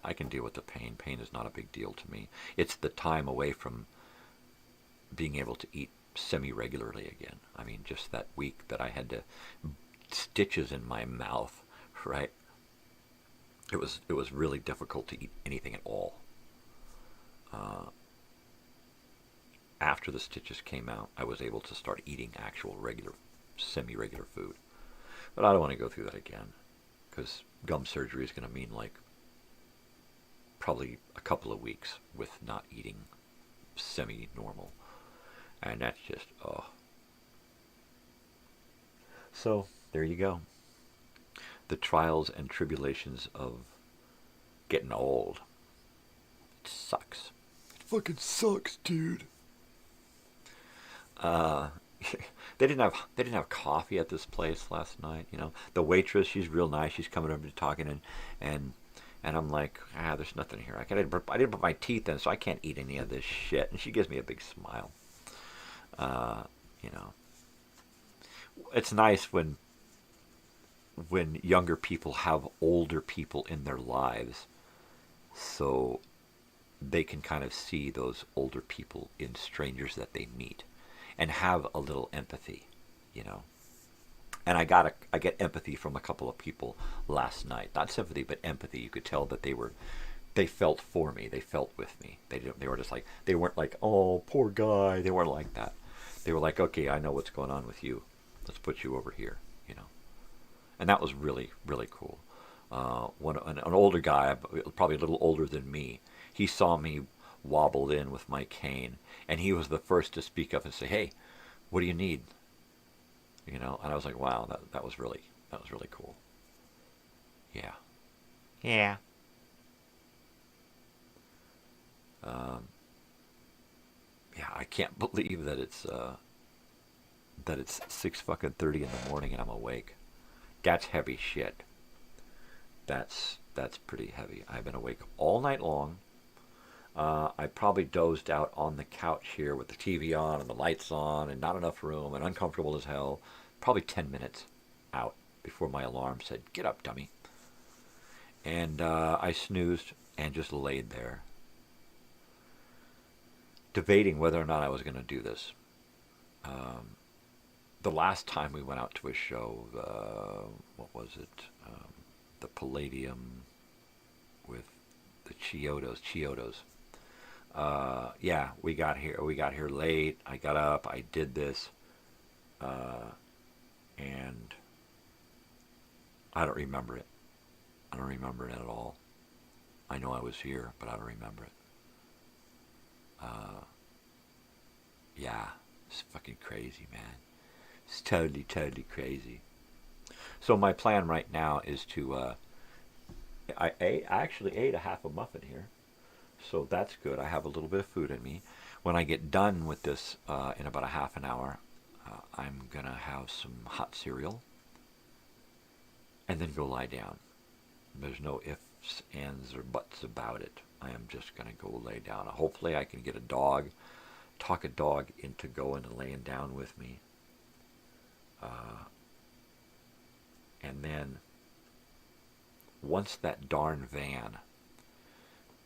I can deal with the pain. Pain is not a big deal to me. It's the time away from being able to eat semi-regularly again. I mean, just that week that I had to stitches in my mouth, right? It was really difficult to eat anything at all. After the stitches came out, I was able to start eating actual regular, semi-regular food. But I don't want to go through that again, because gum surgery is going to mean like probably a couple of weeks with not eating semi-normal. And that's just, oh. So, there you go. The trials and tribulations of getting old. It sucks. It fucking sucks, dude. They didn't have coffee at this place last night. You know, the waitress, she's real nice. She's coming over to talking, and I'm like, there's nothing here. I didn't put my teeth in, so I can't eat any of this shit. And she gives me a big smile. You know, it's nice when younger people have older people in their lives, so they can kind of see those older people in strangers that they meet and have a little empathy, you know. And I get empathy from a couple of people last night. Not sympathy, but empathy. You could tell that they felt for me. They felt with me. They were just like, they weren't like, oh, poor guy. They weren't like that. They were like, okay, I know what's going on with you. Let's put you over here, you know. And that was really, really cool. An older guy, probably a little older than me, he saw me wobbled in with my cane, and he was the first to speak up and say, hey, what do you need? You know, and I was like, wow, that was really cool. Yeah. Yeah. Yeah, I can't believe that it's 6:30 in the morning and I'm awake. That's heavy shit. That's pretty heavy. I've been awake all night long. I probably dozed out on the couch here with the TV on and the lights on and not enough room and uncomfortable as hell. Probably 10 minutes out before my alarm said, get up, dummy. And I snoozed and just laid there, debating whether or not I was going to do this. The last time we went out to a show, what was it? The Palladium with the Chiodos. Yeah, we got here late. I got up, I did this, and I don't remember it. I don't remember it at all. I know I was here, but I don't remember it. Yeah, it's fucking crazy, man. It's totally crazy. So my plan right now is to, I actually ate a half a muffin here. So that's good. I have a little bit of food in me. When I get done with this in about a half an hour, I'm going to have some hot cereal and then go lie down. There's no ifs, ands, or buts about it. I am just going to go lay down. Hopefully I can get a dog, talk a dog into going and laying down with me. And then once that darn van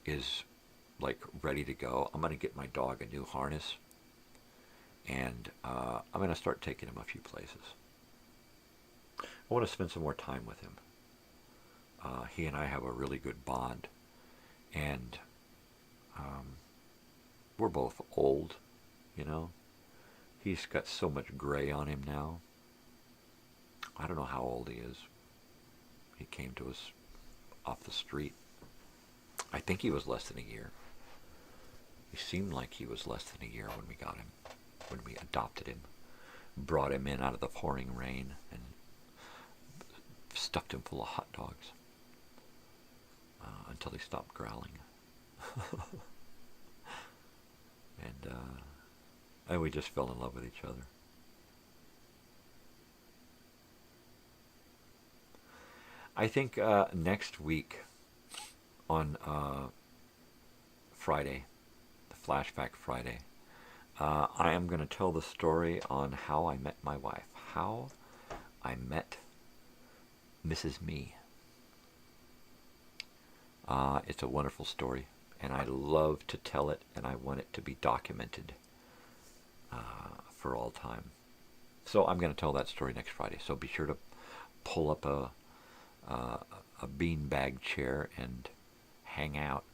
is like ready to go, I'm going to get my dog a new harness, and I'm going to start taking him a few places. I want to spend some more time with him. He and I have a really good bond, and we're both old, you know. He's got so much gray on him now. I don't know how old he is. He came to us off the street. I think he was less than a year. He seemed like he was less than a year when we got him, when we adopted him, brought him in out of the pouring rain, and stuffed him full of hot dogs until he stopped growling. And we just fell in love with each other. I think next week on Friday, the Flashback Friday, I am going to tell the story on how I met my wife, how I met Mrs. Me. It's a wonderful story, and I love to tell it, and I want it to be documented for all time. So I'm going to tell that story next Friday, so be sure to pull up a beanbag chair and hang out.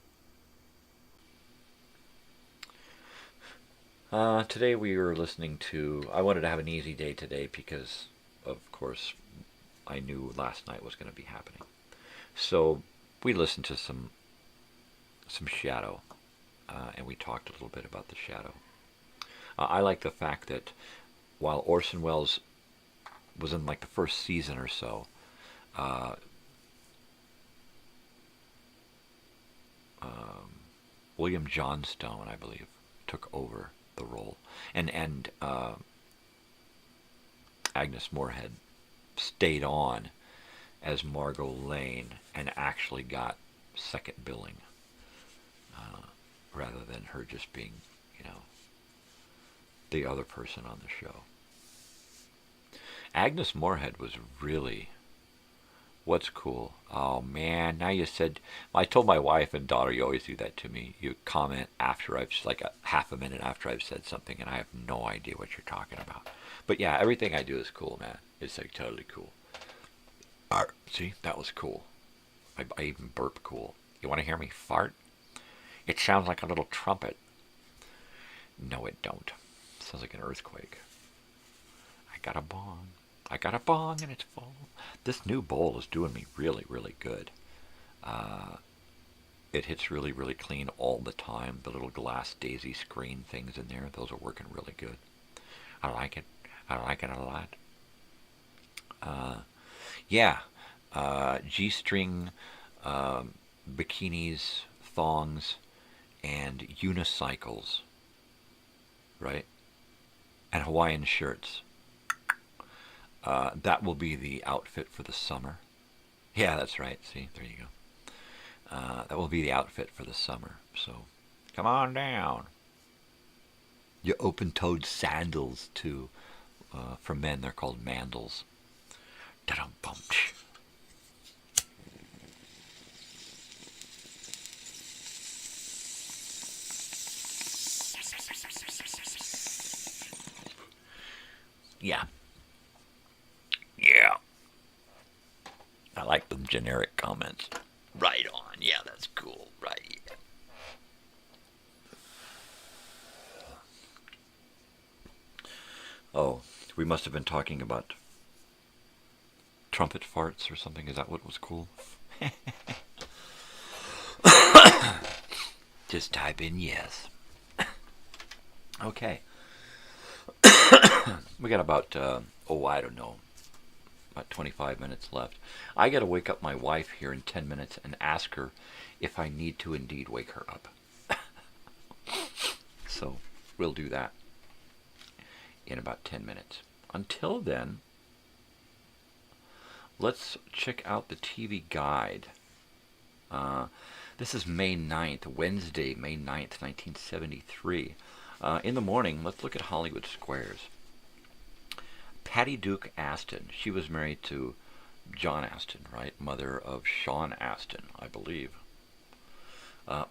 Today we were listening to, I wanted to have an easy day today because, of course, I knew last night was going to be happening. So we listened to some Shadow, and we talked a little bit about the Shadow. I like the fact that while Orson Welles was in like the first season or so, William Johnstone, I believe, took over the role. And Agnes Moorehead stayed on as Margot Lane and actually got second billing, rather than her just being, the other person on the show. Agnes Moorehead was really, what's cool? Oh man, now you said, I told my wife and daughter, you always do that to me. You comment after I've, like a half a minute after I've said something, and I have no idea what you're talking about. But yeah, everything I do is cool, man. It's like totally cool. See, that was cool. I even burp cool. You want to hear me fart? It sounds like a little trumpet. No, it don't. It sounds like an earthquake. I got a bong. I got a bong and it's full. This new bowl is doing me really, really good. It hits really, really clean all the time. The little glass daisy screen things in there, those are working really good. I like it. I like it a lot. Yeah. G-string, bikinis, thongs, and unicycles. Right? And Hawaiian shirts. That will be the outfit for the summer. Yeah, that's right. See, there you go. That will be the outfit for the summer. So, come on down. Your open-toed sandals, too. For men, they're called mandals. Da-dum-bum. Yeah. Yeah. I like the generic comments. Right on. Yeah, that's cool. Right. Oh, we must have been talking about trumpet farts or something. Is that what was cool? Just type in yes. Okay. We got about, I don't know, about 25 minutes left. I got to wake up my wife here in 10 minutes and ask her if I need to indeed wake her up. So we'll do that in about 10 minutes. Until then, let's check out the TV guide. This is May 9th, Wednesday, May 9th, 1973. In the morning, let's look at Hollywood squares. Patty Duke Aston. She was married to John Aston, right? Mother of Sean Aston, I believe.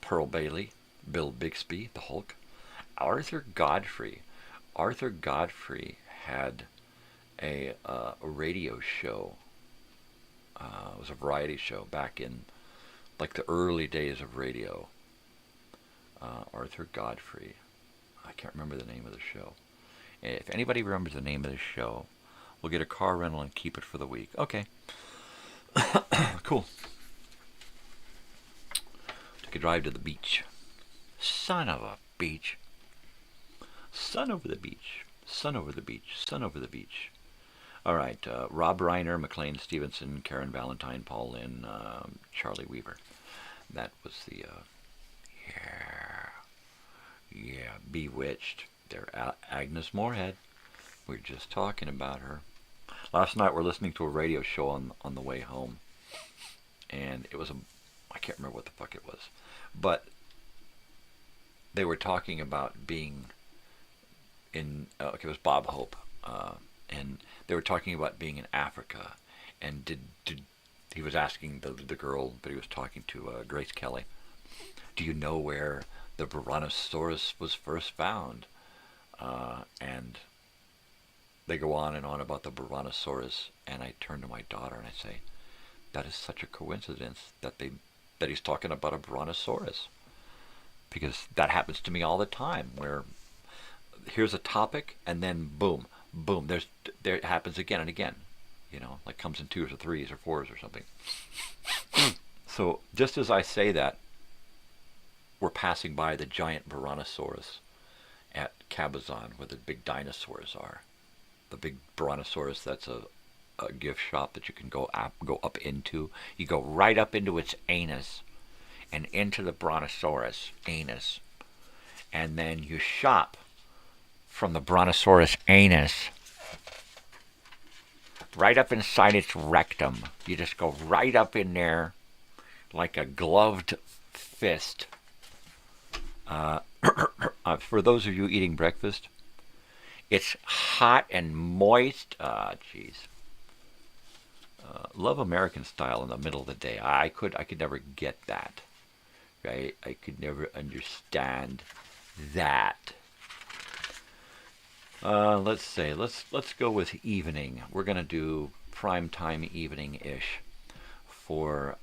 Pearl Bailey, Bill Bixby, the Hulk. Arthur Godfrey. Arthur Godfrey had a radio show. It was a variety show back in like the early days of radio. Arthur Godfrey. I can't remember the name of the show. If anybody remembers the name of this show, we'll get a car rental and keep it for the week. Okay. Cool. Took a drive to the beach. Son of a beach. Sun over the beach. Sun over the beach. Sun over the beach. All right. Rob Reiner, McLean Stevenson, Karen Valentine, Paul Lynn, Charlie Weaver. That was the... Yeah, Bewitched. They're Agnes Moorehead. We were just talking about her. Last night we're listening to a radio show on the way home. And it was I can't remember what the fuck it was. But they were talking about being in, it was Bob Hope. And they were talking about being in Africa. And he was asking the girl, but he was talking to Grace Kelly. Do you know where the Brontosaurus was first found? And they go on and on about the Brontosaurus, and I turn to my daughter and I say, that is such a coincidence that he's talking about a Brontosaurus. Because that happens to me all the time, where here's a topic, and then boom, boom, there it happens again and again. You know, like comes in 2s or 3s or 4s or something. So just as I say that, we're passing by the giant Brontosaurus at Cabazon, where the big dinosaurs are. The big Brontosaurus, that's a gift shop that you can go up into. You go right up into its anus, and into the brontosaurus anus. And then you shop from the brontosaurus anus right up inside its rectum. You just go right up in there like a gloved fist. For those of you eating breakfast, it's hot and moist. Jeez. Love American style in the middle of the day. I could never get that. Right? I could never understand that. Let's say let's go with evening. We're gonna do prime time evening-ish for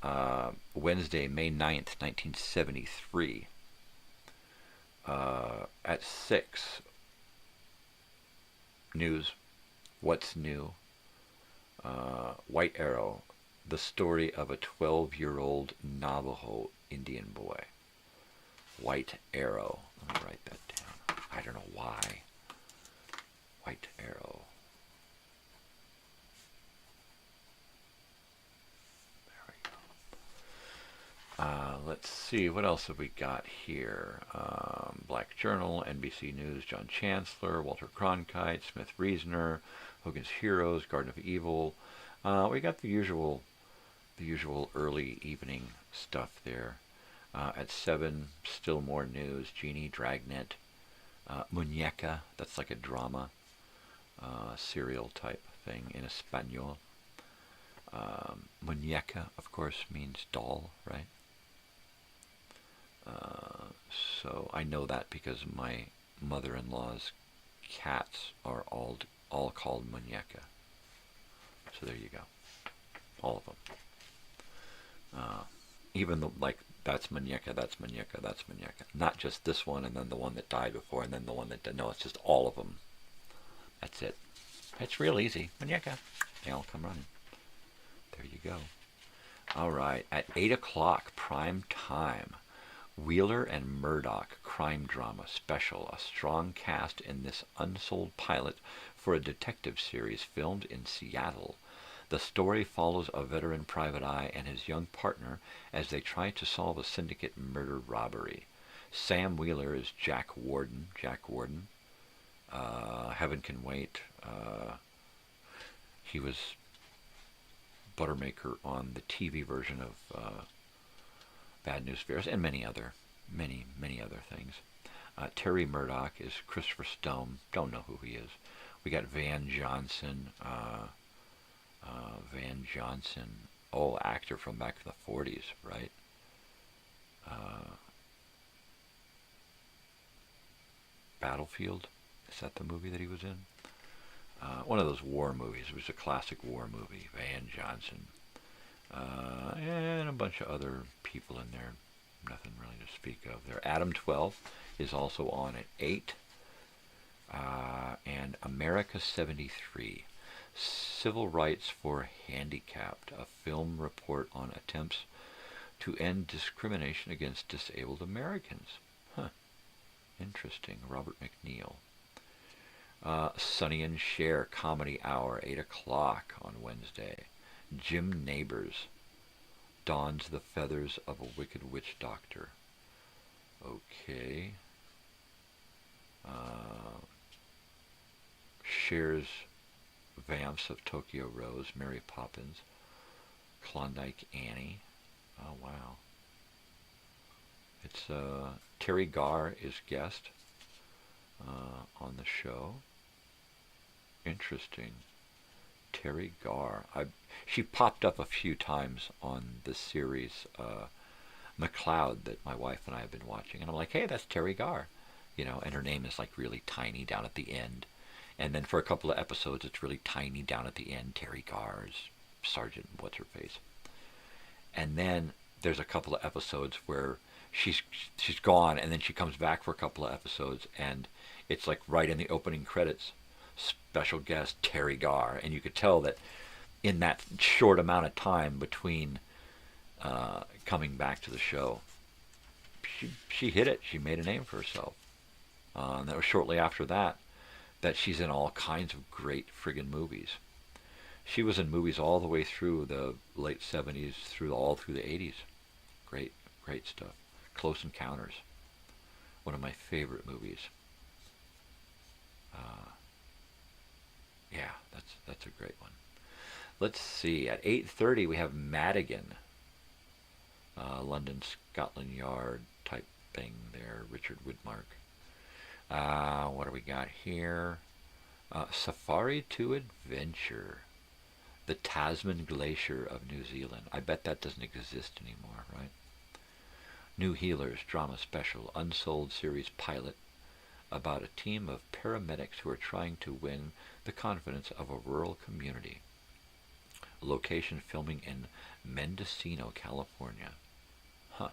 Wednesday, May 9th, 1973. At 6. News. What's new? White Arrow. The story of a 12-year-old Navajo Indian boy. White Arrow. Let me write that down. I don't know why. White Arrow. There we go. Let's see, what else have we got here? Black Journal, NBC News, John Chancellor, Walter Cronkite, Smith Reasoner, Hogan's Heroes, Garden of Evil. We got the usual early evening stuff there. At 7, still more news. Genie, Dragnet, Muñeca, that's like a drama, serial type thing in Espanol. Muñeca, of course, means doll, right? So I know that because my mother-in-law's cats are all called Muñeca. So there you go. All of them. Even the, like, that's Muñeca, that's Muñeca, that's Muñeca. Not just this one and then the one that died before and then the one that died. No, it's just all of them. That's it. It's real easy. Muñeca. They all come running. There you go. All right. At 8 o'clock, prime time. Wheeler and Murdoch crime drama special. A strong cast in this unsold pilot for a detective series filmed in Seattle. The story follows a veteran private eye and his young partner as they try to solve a syndicate murder robbery. Sam Wheeler is Jack Warden. Heaven Can Wait. He was Buttermaker on the TV version of Bad News Bears and many other things. Terry Murdoch is Christopher Stone. Don't know who he is. We got Van Johnson. Actor from back in the 40s, right? Battlefield. Is that the movie that he was in? One of those war movies. It was a classic war movie. Van Johnson. And a bunch of other people in there. Nothing really to speak of there. Adam 12 is also on at 8. And America 73. Civil Rights for Handicapped. A film report on attempts to end discrimination against disabled Americans. Huh. Interesting. Robert McNeil. Sonny and Cher Comedy Hour, 8 o'clock on Wednesday. Jim Neighbors dons the feathers of a wicked witch doctor. Okay. Cher's Vamps of Tokyo Rose, Mary Poppins, Klondike Annie. Oh, wow. It's Terry Garr is guest on the show. Interesting. Terry Garr. She popped up a few times on the series McCloud that my wife and I have been watching. And I'm like, hey, that's Terry Garr. You know, and her name is like really tiny down at the end. And then for a couple of episodes, it's really tiny down at the end. Terry Garr's Sergeant What's-Her-Face. And then there's a couple of episodes where she's gone, and then she comes back for a couple of episodes, and it's like right in the opening credits, special guest Terry Garr. And you could tell that in that short amount of time between coming back to the show, she hit it. She made a name for herself. And that was shortly after that she's in all kinds of great friggin' movies. She was in movies all the way through the late 70s, all through the 80s. Great Great stuff. Close Encounters. One of my favorite movies. Yeah, that's a great one. Let's see. At 8:30 we have Madigan. London Scotland Yard type thing there. Richard Widmark. What do we got here? Safari to Adventure. The Tasman Glacier of New Zealand. I bet that doesn't exist anymore, right? New Healers drama special, unsold series pilot about a team of paramedics who are trying to win the confidence of a rural community. Location filming in Mendocino, California. Huh.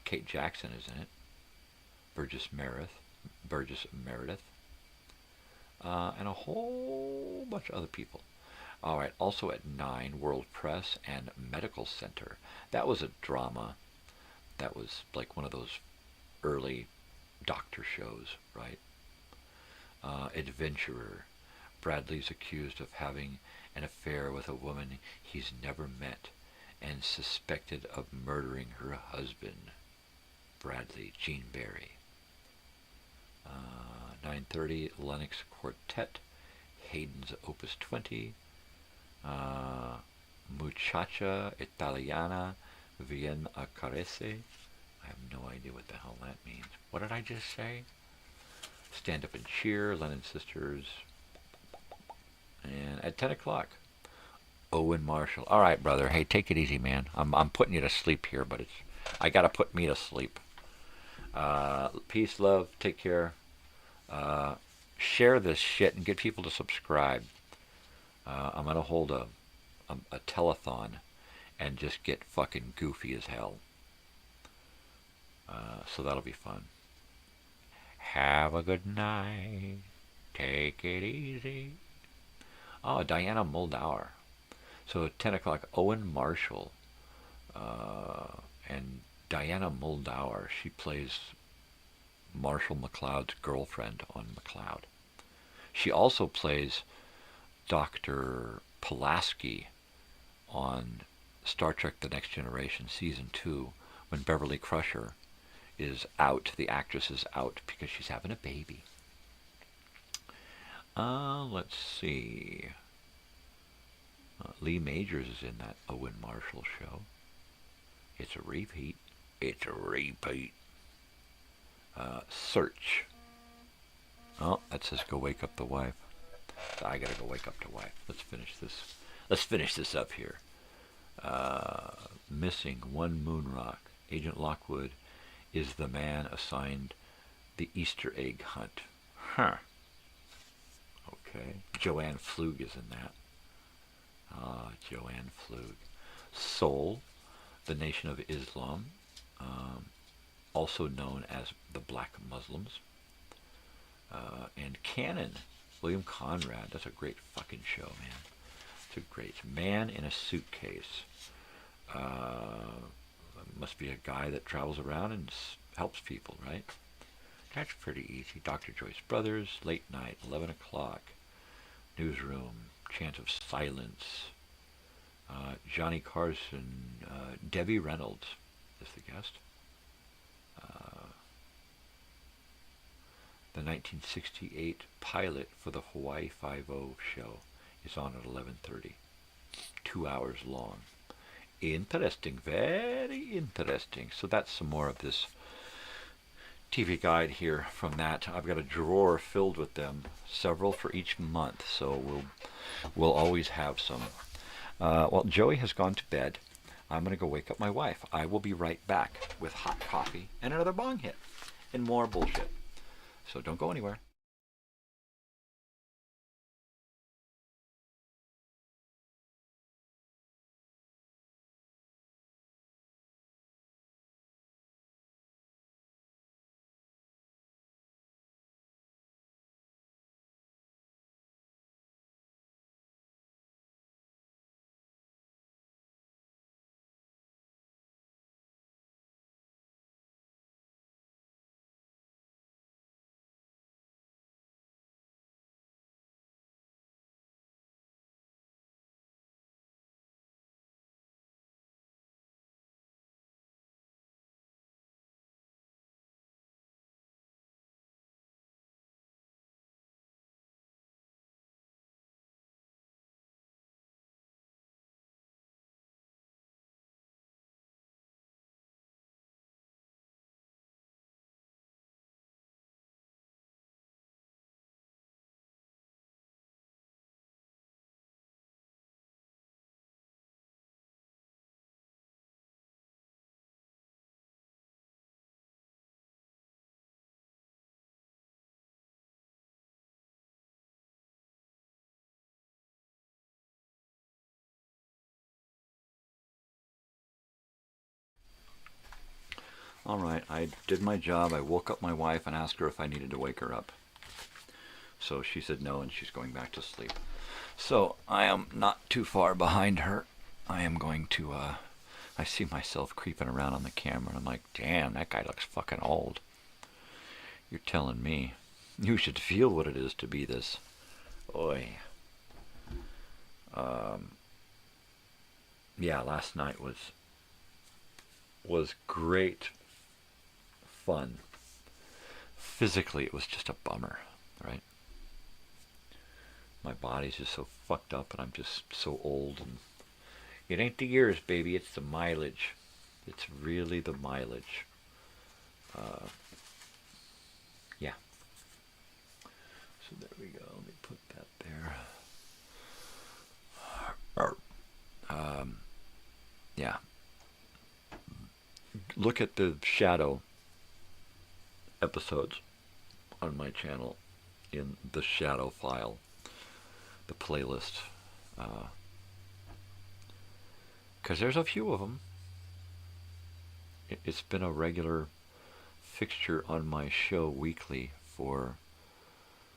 Kate Jackson is in it. Burgess Meredith. And a whole bunch of other people. All right, also at 9, World Press and Medical Center. That was a drama. That was like one of those early doctor shows, right? Adventurer. Bradley's accused of having an affair with a woman he's never met and suspected of murdering her husband. Bradley, Gene Barry. 9:30, Lennox Quartet, Haydn's Opus 20, Muchacha Italiana, Viene a Caresse. I have no idea what the hell that means. What did I just say? Stand Up and Cheer, Lennon Sisters. And at 10 o'clock, Owen Marshall. All right, brother. Hey, take it easy, man. I'm putting you to sleep here, but I got to put me to sleep. Peace, love, take care. Share this shit and get people to subscribe. I'm going to hold a telethon and just get fucking goofy as hell. So that'll be fun. Have a good night. Take it easy. Oh, Diana Muldaur. So at 10 o'clock, Owen Marshall. And Diana Muldaur, she plays Marshall McLeod's girlfriend on McLeod. She also plays Dr. Pulaski on Star Trek The Next Generation Season 2 when Beverly Crusher is out. The actress is out because she's having a baby. Let's see. Lee Majors is in that Owen Marshall show. It's a repeat. It's a repeat. Search. Oh, that says go wake up the wife. So I gotta go wake up the wife. Let's finish this. Let's finish this up here. Missing One Moon Rock. Agent Lockwood is the man assigned the Easter egg hunt. Huh. Okay. Joanne Flug is in that. Joanne Flug. Soul, the Nation of Islam, also known as the Black Muslims. And Cannon, William Conrad. That's a great fucking show, man. It's a great Man in a Suitcase. Must be a guy that travels around and helps people, right? That's pretty easy. Dr. Joyce Brothers, Late Night, 11 o'clock. Newsroom, Chant of Silence. Johnny Carson, Debbie Reynolds is the guest. The 1968 pilot for the Hawaii Five-0 show is on at 11:30. 2 hours long. Interesting, very interesting. So that's some more of this TV guide here from that. I've got a drawer filled with them, several for each month, so we'll always have some. Well, Joey has gone to bed. I'm going to go wake up my wife. I will be right back with hot coffee and another bong hit and more bullshit. So don't go anywhere. All right, I did my job. I woke up my wife and asked her if I needed to wake her up. So she said no, and she's going back to sleep. So I am not too far behind her. I am going to, I see myself creeping around on the camera, and I'm like, damn, that guy looks fucking old. You're telling me. You should feel what it is to be this. Oi. Yeah, last night was great fun. Physically, it was just a bummer, right? My body's just so fucked up, and I'm just so old. And it ain't the years, baby. It's the mileage. It's really the mileage. Yeah. So there we go. Let me put that there. Yeah. Look at the Shadow episodes on my channel in the Shadow file, the playlist, because there's a few of them. It's been a regular fixture on my show weekly for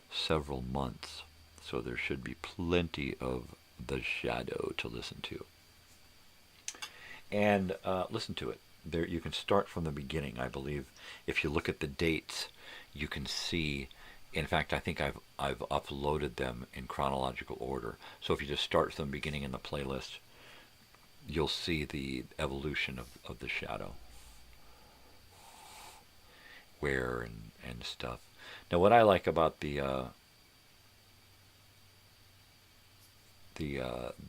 several months, so there should be plenty of the Shadow to listen to. And listen to it. There, you can start from the beginning. I believe if you look at the dates, you can see. In fact, I think I've uploaded them in chronological order. So if you just start from the beginning in the playlist, you'll see the evolution of the Shadow, where and stuff. Now, what I like about the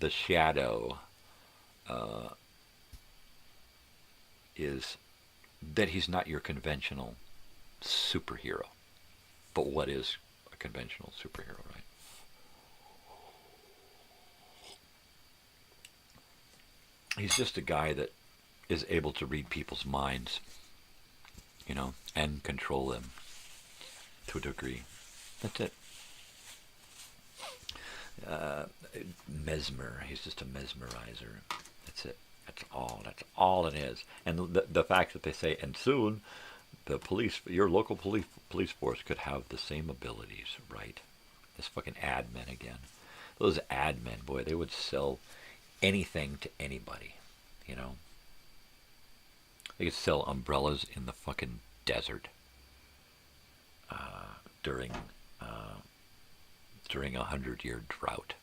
Shadow is that he's not your conventional superhero. But what is a conventional superhero, right? He's just a guy that is able to read people's minds, you know, and control them to a degree. That's it. Mesmer. He's just a mesmerizer. That's it. That's all it is. And the fact that they say, and soon the police, your local police force could have the same abilities, right? This fucking ad men again. Those ad men, boy, they would sell anything to anybody, you know? They could sell umbrellas in the fucking desert during a 100-year drought.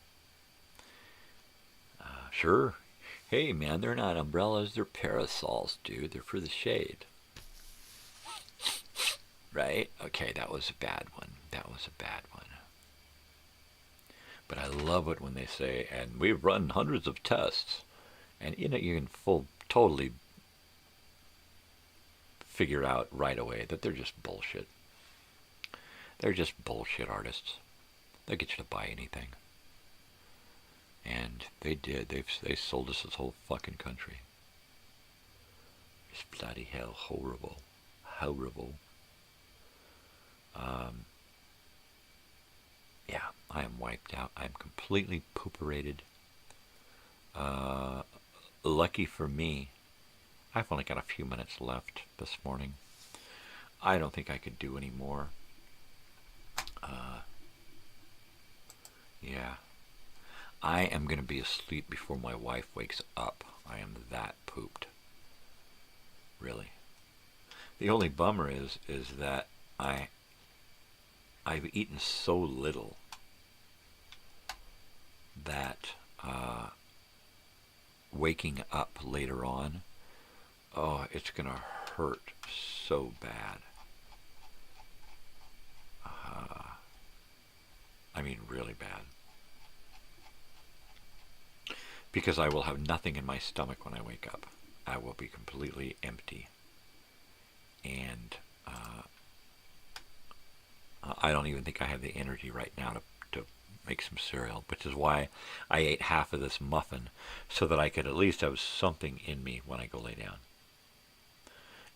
Sure. Hey, man, they're not umbrellas, they're parasols, dude. They're for the shade. Right? Okay, that was a bad one. But I love it when they say, and we've run hundreds of tests. And, you know, you can totally figure out right away that they're just bullshit. They're just bullshit artists. They'll get you to buy anything. And they did. They sold us this whole fucking country. It's bloody hell horrible. Horrible. Yeah, I am wiped out. I'm completely pooperated. Lucky for me, I've only got a few minutes left this morning. I don't think I could do any more. Yeah. I am going to be asleep before my wife wakes up. I am that pooped. Really. The only bummer is that I've eaten so little that waking up later on, oh, it's going to hurt so bad. I mean, really bad. Because I will have nothing in my stomach when I wake up. I will be completely empty. And I don't even think I have the energy right now to make some cereal, which is why I ate half of this muffin, so that I could at least have something in me when I go lay down.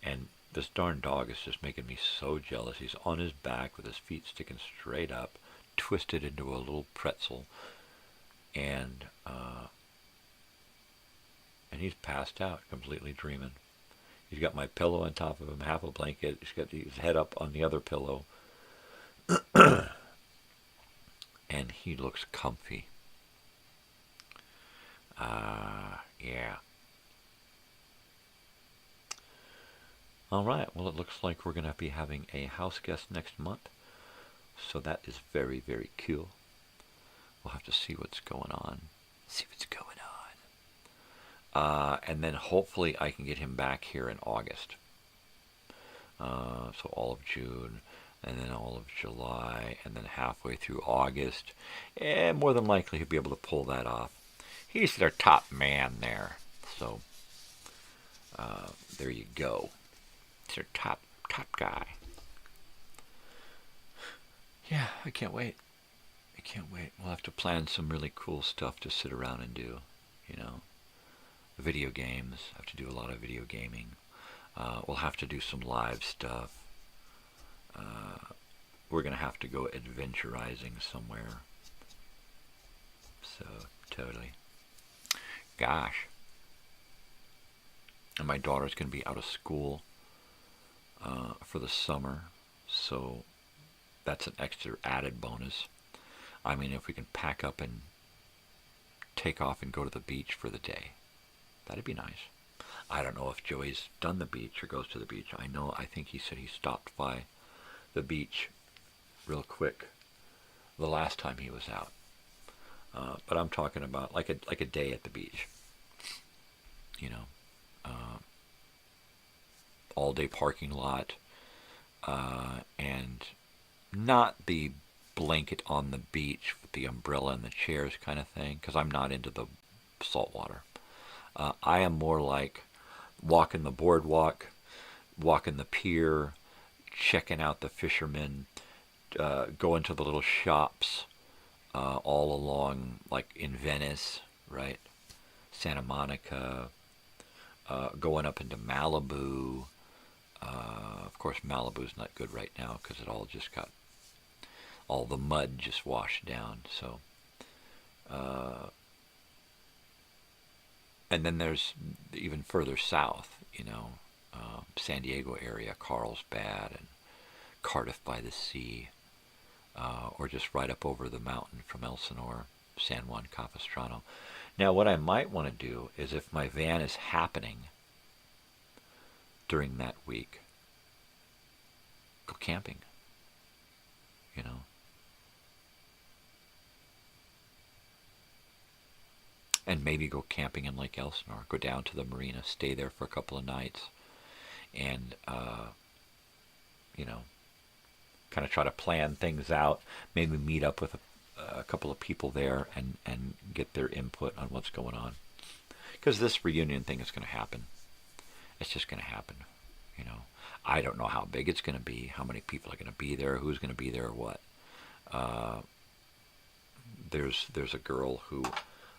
And this darn dog is just making me so jealous. He's on his back with his feet sticking straight up, twisted into a little pretzel, and he's passed out, completely dreaming. He's got my pillow on top of him, half a blanket. He's got his head up on the other pillow. And he looks comfy. Yeah. All right. Well, it looks like we're going to be having a house guest next month. So that is very, very cool. We'll have to see what's going on. And then hopefully I can get him back here in August. So all of June, and then all of July, and then halfway through August. And more than likely he'll be able to pull that off. He's their top man there. So there you go. He's their top guy. Yeah, I can't wait. We'll have to plan some really cool stuff to sit around and do, you know. Video games. I have to do a lot of video gaming. We'll have to do some live stuff. We're going to have to go adventurizing somewhere. So, totally. Gosh. And my daughter's going to be out of school for the summer. So, that's an extra added bonus. I mean, if we can pack up and take off and go to the beach for the day, that'd be nice. I don't know if Joey's done the beach or goes to the beach. I think he said he stopped by the beach real quick the last time he was out. But I'm talking about like a day at the beach. You know, all day parking lot, and not the blanket on the beach with the umbrella and the chairs kind of thing, because I'm not into the salt water. I am more like walking the boardwalk, walking the pier, checking out the fishermen, going to the little shops all along, like in Venice, right? Santa Monica, going up into Malibu. Of course, Malibu's not good right now because it all just got, all the mud just washed down. So, and then there's even further south, you know, San Diego area, Carlsbad and Cardiff by the Sea, or just right up over the mountain from Elsinore, San Juan Capistrano. Now, what I might want to do is, if my van is happening during that week, go camping, you know. And maybe go camping in Lake Elsinore, go down to the marina, stay there for a couple of nights, and, you know, kind of try to plan things out, maybe meet up with a couple of people there and get their input on what's going on. Because this reunion thing is going to happen. It's just going to happen, you know. I don't know how big it's going to be, how many people are going to be there, who's going to be there, or what. There's a girl who,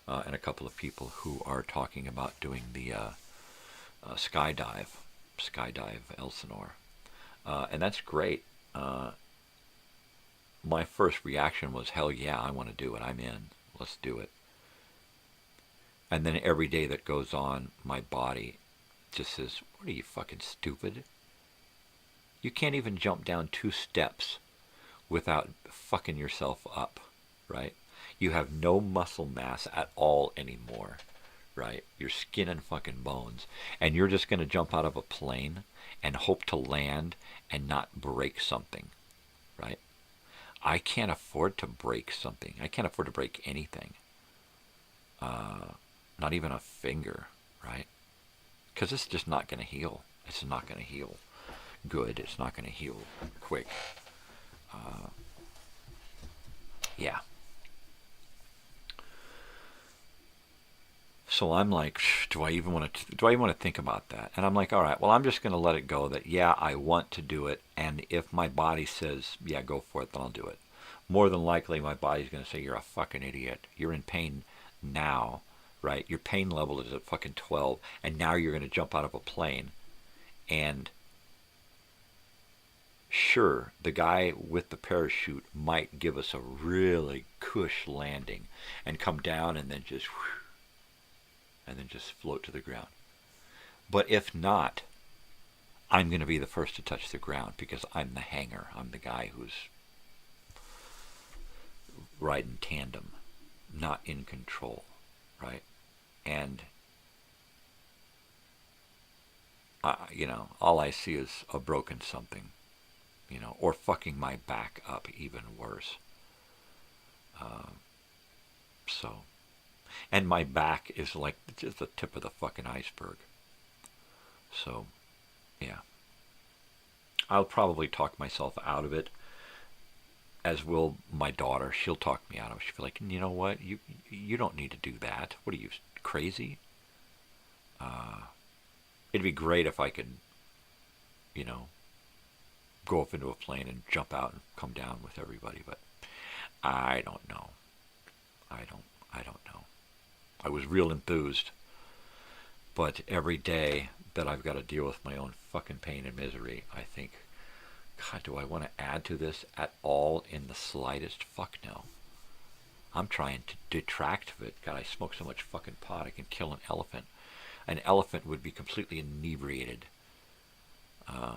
and a couple of people who are talking about doing the skydive Elsinore. And that's great. My first reaction was, hell yeah, I want to do it. I'm in. Let's do it. And then every day that goes on, my body just says, what are you, fucking stupid? You can't even jump down 2 steps without fucking yourself up, right? You have no muscle mass at all anymore, right? You're skin and fucking bones. And you're just going to jump out of a plane and hope to land and not break something, right? I can't afford to break something. I can't afford to break anything. Not even a finger, right? Because it's just not going to heal. It's not going to heal good. It's not going to heal quick. Yeah. So I'm like, do I even want to think about that? And I'm like, all right, well, I'm just going to let it go that, yeah, I want to do it. And if my body says, yeah, go for it, then I'll do it. More than likely, my body's going to say, you're a fucking idiot. You're in pain now, right? Your pain level is at fucking 12, and now you're going to jump out of a plane. And sure, the guy with the parachute might give us a really cush landing and come down and then just float to the ground. But if not, I'm going to be the first to touch the ground because I'm the hanger. I'm the guy who's riding tandem, not in control, right? And, all I see is a broken something, or fucking my back up, even worse. And my back is like just the tip of the fucking iceberg. So, yeah. I'll probably talk myself out of it, as will my daughter. She'll talk me out of it. She'll be like, you know what? You don't need to do that. What are you, crazy? It'd be great if I could, go up into a plane and jump out and come down with everybody, but I don't know. I don't know. I was real enthused, but every day that I've got to deal with my own fucking pain and misery, I think, God, do I want to add to this at all in the slightest? Fuck no. I'm trying to detract from it. God, I smoke so much fucking pot, I can kill an elephant. An elephant would be completely inebriated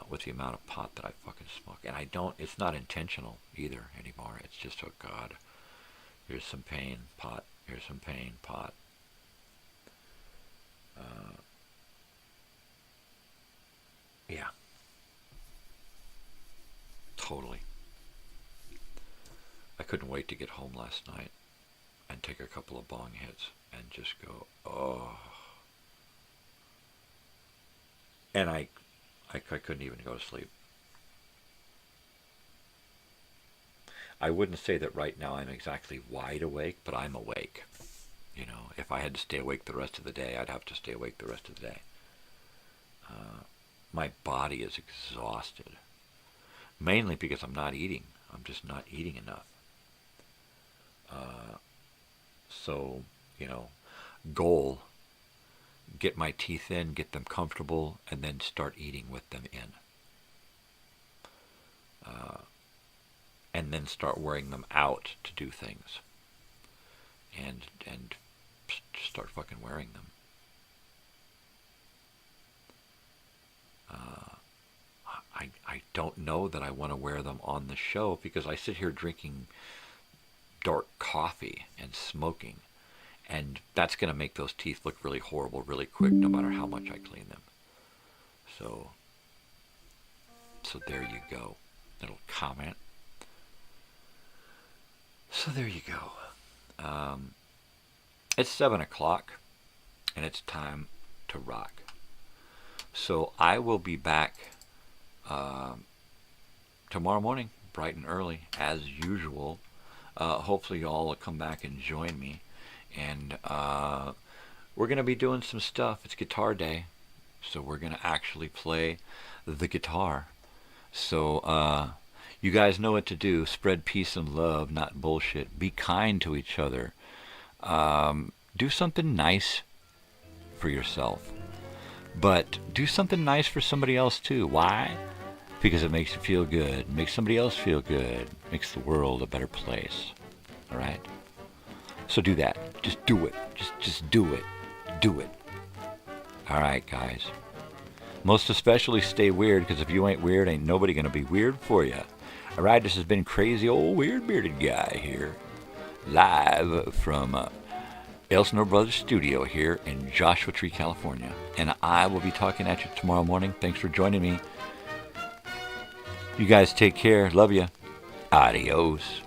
with the amount of pot that I fucking smoke. And it's not intentional either anymore. It's just, oh God, here's some pain, pot. Here's some pain, pot. Yeah. Totally. I couldn't wait to get home last night and take a couple of bong hits and just go, oh. And I couldn't even go to sleep. I wouldn't say that right now I'm exactly wide awake, but I'm awake. If I had to stay awake the rest of the day, I'd have to stay awake the rest of the day. My body is exhausted. Mainly because I'm not eating. I'm just not eating enough. So, goal, get my teeth in, get them comfortable, and then start eating with them in. And then start wearing them out to do things. And start fucking wearing them. I don't know that I want to wear them on the show because I sit here drinking dark coffee and smoking, and that's going to make those teeth look really horrible really quick no matter how much I clean them. So there you go. Little comment. So there you go. It's 7 o'clock, and it's time to rock. So I will be back tomorrow morning, bright and early, as usual. Hopefully you all will come back and join me. And we're going to be doing some stuff. It's guitar day, so we're going to actually play the guitar. So you guys know what to do. Spread peace and love, not bullshit. Be kind to each other. Do something nice for yourself. But do something nice for somebody else too. Why? Because it makes you feel good. It makes somebody else feel good. It makes the world a better place. All right? So do that. Just do it. Just do it. Do it. All right, guys. Most especially stay weird, because if you ain't weird, ain't nobody going to be weird for you. All right, this has been Crazy Old Weird Bearded Guy here, live from Elsinore Brothers Studio here in Joshua Tree, California. And I will be talking at you tomorrow morning. Thanks for joining me. You guys take care. Love you. Adios.